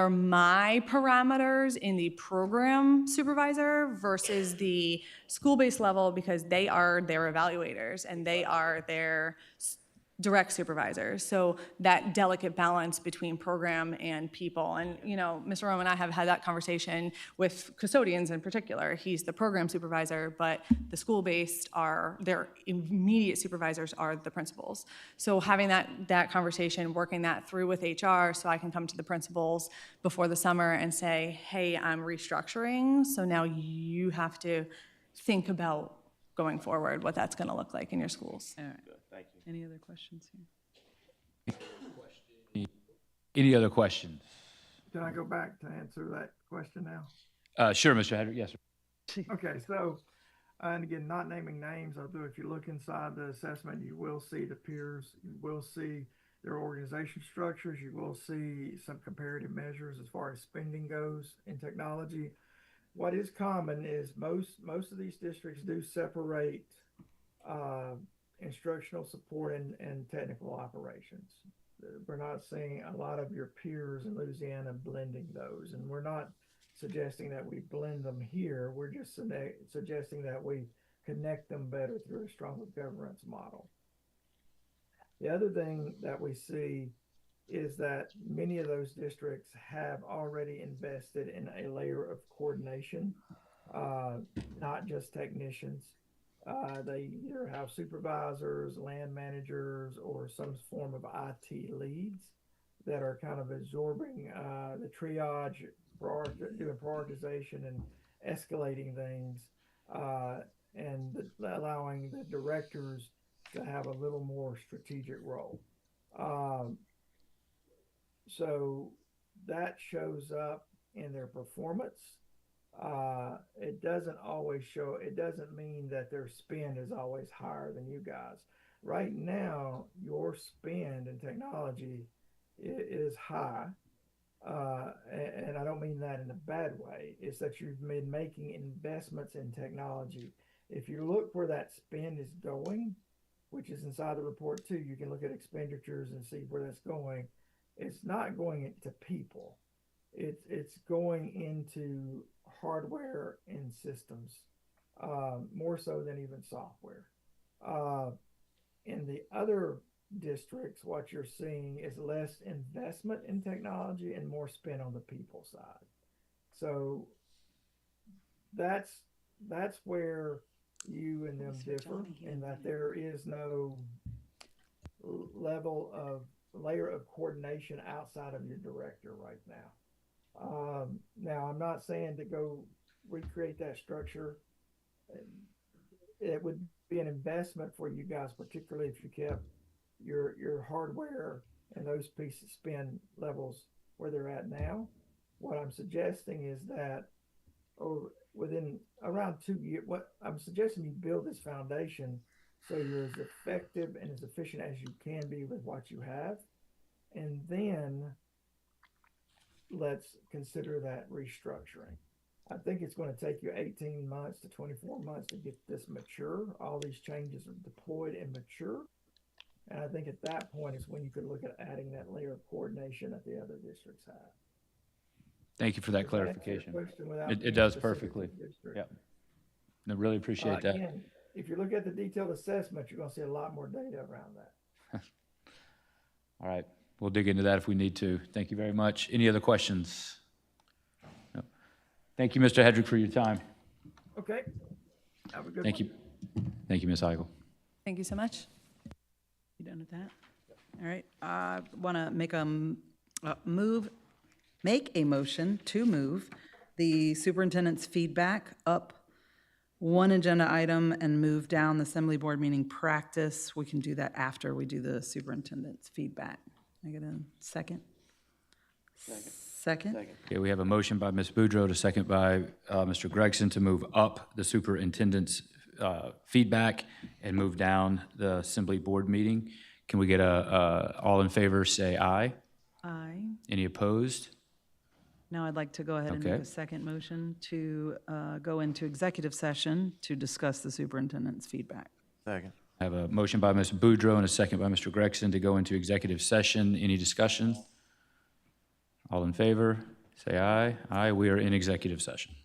my parameters in the program supervisor versus the school-based level, because they are their evaluators and they are their direct supervisors. So that delicate balance between program and people. And, you know, Mr. Roman and I have had that conversation with custodians in particular. He's the program supervisor, but the school-based their immediate supervisors are the principals. So having that conversation, working that through with HR, so I can come to the principals before the summer and say, hey, I'm restructuring, so now you have to think about going forward what that's going to look like in your schools. All right. Thank you. Any other questions here? Any other questions? Can I go back to answer that question now? Sure, Mr. Hedrick, yes, sir. Okay, so, and again, not naming names, although if you look inside the assessment, you will see the peers, you will see their organization structures, you will see some comparative measures as far as spending goes in technology. What is common is most of these districts do separate instructional support and technical operations. We're not seeing a lot of your peers in Louisiana blending those, and we're not suggesting that we blend them here. We're just suggesting that we connect them better through a stronger governance model. The other thing that we see is that many of those districts have already invested in a layer of coordination, not just technicians. They either have supervisors, land managers, or some form of IT leads that are kind of absorbing the triage, doing prioritization and escalating things, and allowing the directors to have a little more strategic role. So that shows up in their performance. It doesn't mean that their spend is always higher than you guys. Right now, your spend in technology is high. And I don't mean that in a bad way. It's that you've been making investments in technology. If you look where that spend is going, which is inside the report too, you can look at expenditures and see where that's going. It's not going into people. It's going into hardware and systems, more so than even software. In the other districts, what you're seeing is less investment in technology and more spent on the people side. So that's where you and them differ, in that there is no layer of coordination outside of your director right now. Now, I'm not saying to go recreate that structure. It would be an investment for you guys, particularly if you kept your hardware and those pieces spend levels where they're at now. What I'm suggesting is that within around 2 years, what I'm suggesting you build this foundation so you're as effective and as efficient as you can be with what you have. And then let's consider that restructuring. I think it's going to take you 18 months to 24 months to get this mature. All these changes are deployed and mature. And I think at that point is when you could look at adding that layer of coordination that the other districts have. Thank you for that Does that answer your clarification. question without It being does specific to perfectly. the district? Yep. I really appreciate that. Again, if you look at the detailed assessment, you're going to see a lot more data around that. All right, we'll dig into that if we need to. Thank you very much. Any other questions? No. Thank you, Mr. Hedrick, for your time. Okay. Have a good Thank one. you. Thank you, Ms. Heigl. Thank you so much. You done with that? All right, I want to make a motion to move the superintendent's feedback up one agenda item and move down the assembly board meeting practice. We can do that after we do the superintendent's feedback. I get a second? Second? Okay, we have a motion by Ms. Boudreau, to second by Mr. Gregson, to move up the superintendent's feedback and move down the assembly board meeting. Can we get all in favor, say aye? Aye. Any opposed? Now I'd like to go ahead and make Okay. a second motion to go into executive session to discuss the superintendent's feedback. Second. I have a motion by Ms. Boudreau and a second by Mr. Gregson to go into executive session. Any discussion? All in favor, say aye. Aye, we are in executive session.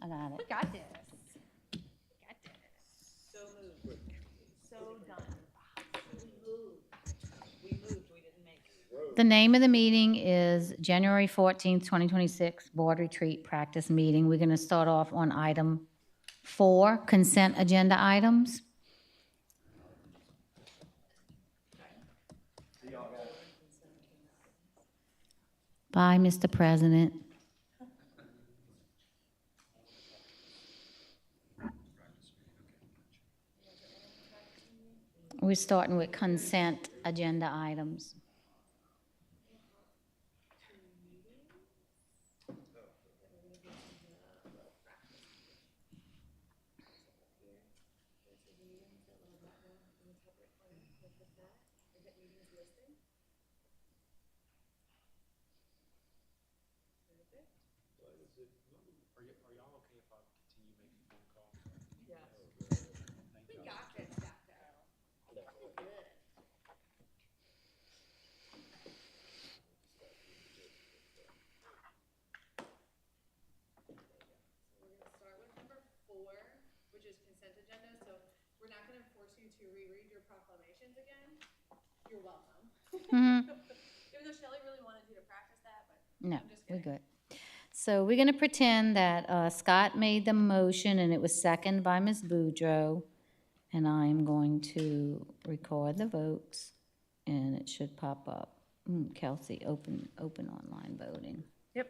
I got it. We got this. Got this. So moved. So done. We moved, we didn't make it. The name of the meeting is January 14th, 2026, Board Retreat Practice Meeting. We're going to start off on item 4, consent agenda items. Bye, Mr. President. We're starting with consent agenda items. Are y'all okay if I continue making phone calls? Yes. We got this, Dr. O. We're good. We're gonna start with number 4, which is consent agenda. So we're not gonna force you to reread your proclamations again. You're welcome. Even though Shelley really wanted you to practice that, but No, I'm just we're kidding. good. So we're going to pretend that Scott made the motion and it was seconded by Ms. Boudreau. And I'm going to record the votes and it should pop up. Kelsey, open online voting. Yep.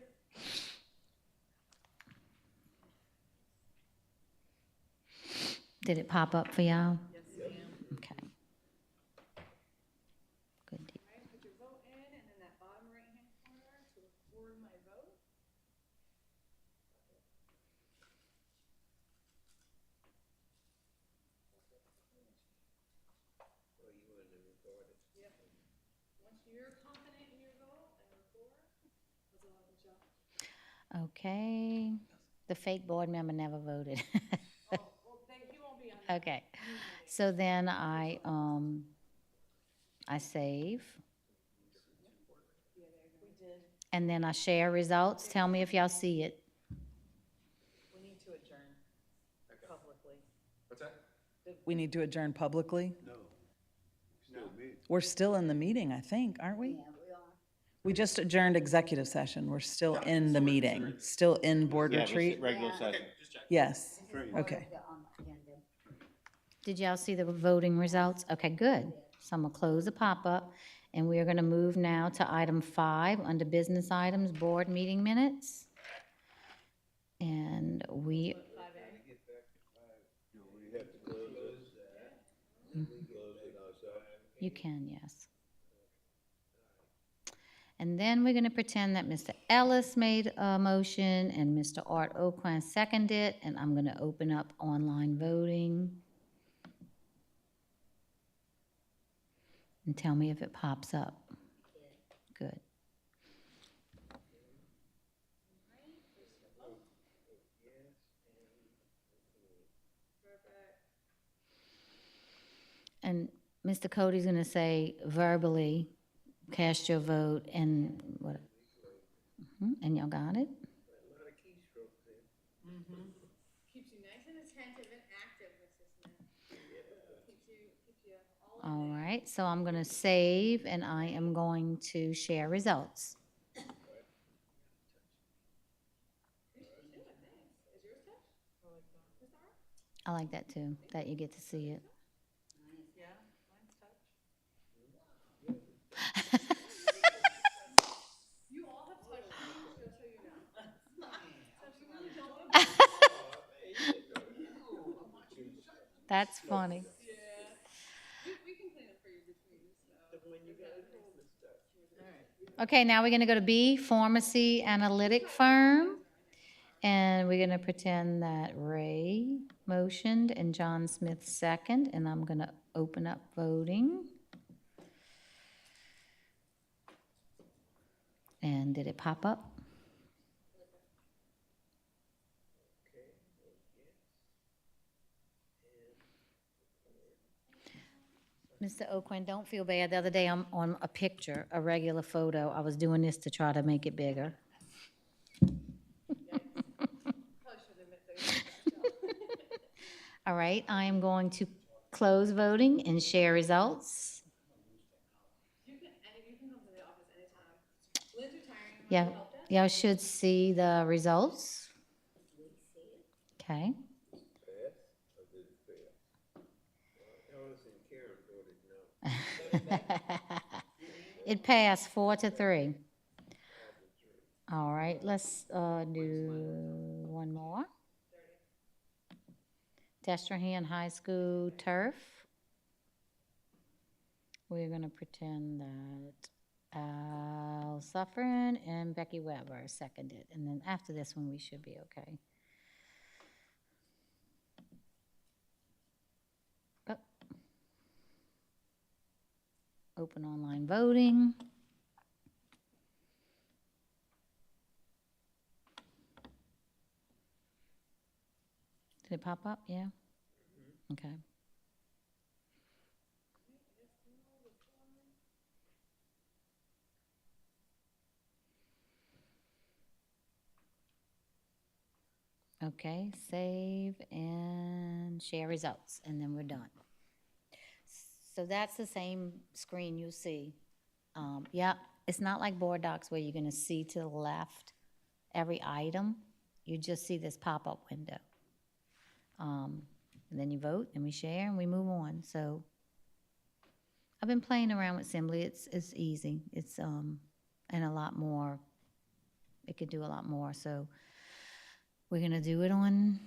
Did it pop up for y'all? Yes, ma'am. Okay. Good deal. All right, put your vote in, and in that bottom right-hand corner to record my vote. Yep. Once you're confident in your vote and record, that's all I can show. Okay. The fake board member never voted. Oh, well, he won't be on that. Okay. So then I save. We did. And then I share results. Tell me if y'all see it. We need to adjourn publicly. What's that? We need to adjourn publicly? No. Still me. We're still in the meeting, I think, aren't we? we are. We just adjourned executive session. We're still in the meeting, still in board Yeah, this is retreat? regular session. Yes, okay. Did y'all see the voting results? Okay, good. So I'm gonna close the pop-up, and we are gonna move now to item 5, under business items, board meeting minutes. And we, you can, yes. And then we're gonna pretend that Mr. Ellis made a motion and Mr. Art Oquan seconded, and I'm gonna open up online voting. And tell me if it pops up. Good. And Mr. Cody's gonna say verbally, cast your vote, and what? And y'all got it? Keeps you nice and attentive and active, Mrs. Smith. Keeps you all in All right, so I'm gonna save, and I am going to share results. I like that too, that you get to see it. Yeah, mine's touch. You all have touch issues, just so you know. So you really don't want to. That's funny. Yeah. We can clean up for you between, so. Okay, now we're gonna go to B, pharmacy analytic firm. And we're gonna pretend that Ray motioned and John Smith second, and I'm gonna open up voting. And did it pop up? Mr. Oquin, don't feel bad. The other day, I'm on a picture, a regular photo. I was doing this to try to make it bigger. All right, I am going to close voting and share results. Yeah, y'all should see the results. Okay. It passed 4-3. All right, let's do one more. Destrehan High School turf. We're gonna pretend that Al Suffren and Becky Weber seconded, and then after this one, we should be okay. Oh. Open online voting. Did it pop up? Yeah? Okay. Okay, save and share results, and then we're done. So that's the same screen you'll see. Yeah, it's not like board docs where you're gonna see to the left every item. You just see this pop-up window. And then you vote, and we share, and we move on. So I've been playing around with Assembly. It's easy. It's and a lot more. It could do a lot more. So we're gonna do it on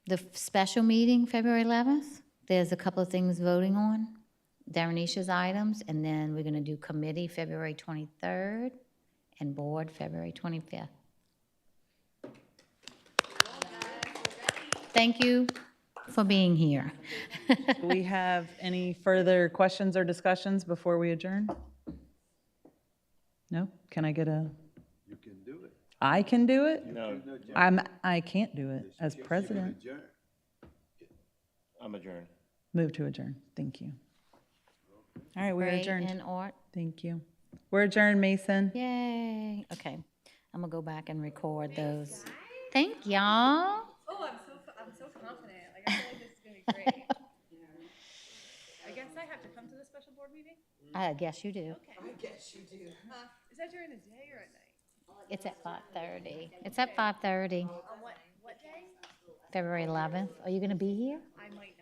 the special meeting, February 11th. There's a couple of things voting on, Darrenisha's items, and then we're gonna do committee February 23rd and board February 25th. Thank you for being here. Do we have any further questions or discussions before we adjourn? No? Can I get a? You can do it. I can do it? No. I can't do it as president. I'm adjourned. Move to adjourn. Thank you. All right, we're Ray adjourned. and Art. Thank you. We're adjourned, Mason. Yay. Okay, I'm gonna go back and record those. Thank y'all. Oh, I'm so confident. Like, I feel like this is gonna be great. I guess I have to come to the special board meeting? I guess you do. Okay. I guess you do. Is that during the day or at night? It's at 5:30. It's at 5:30, On what day? February 11th. Are you gonna be here? I might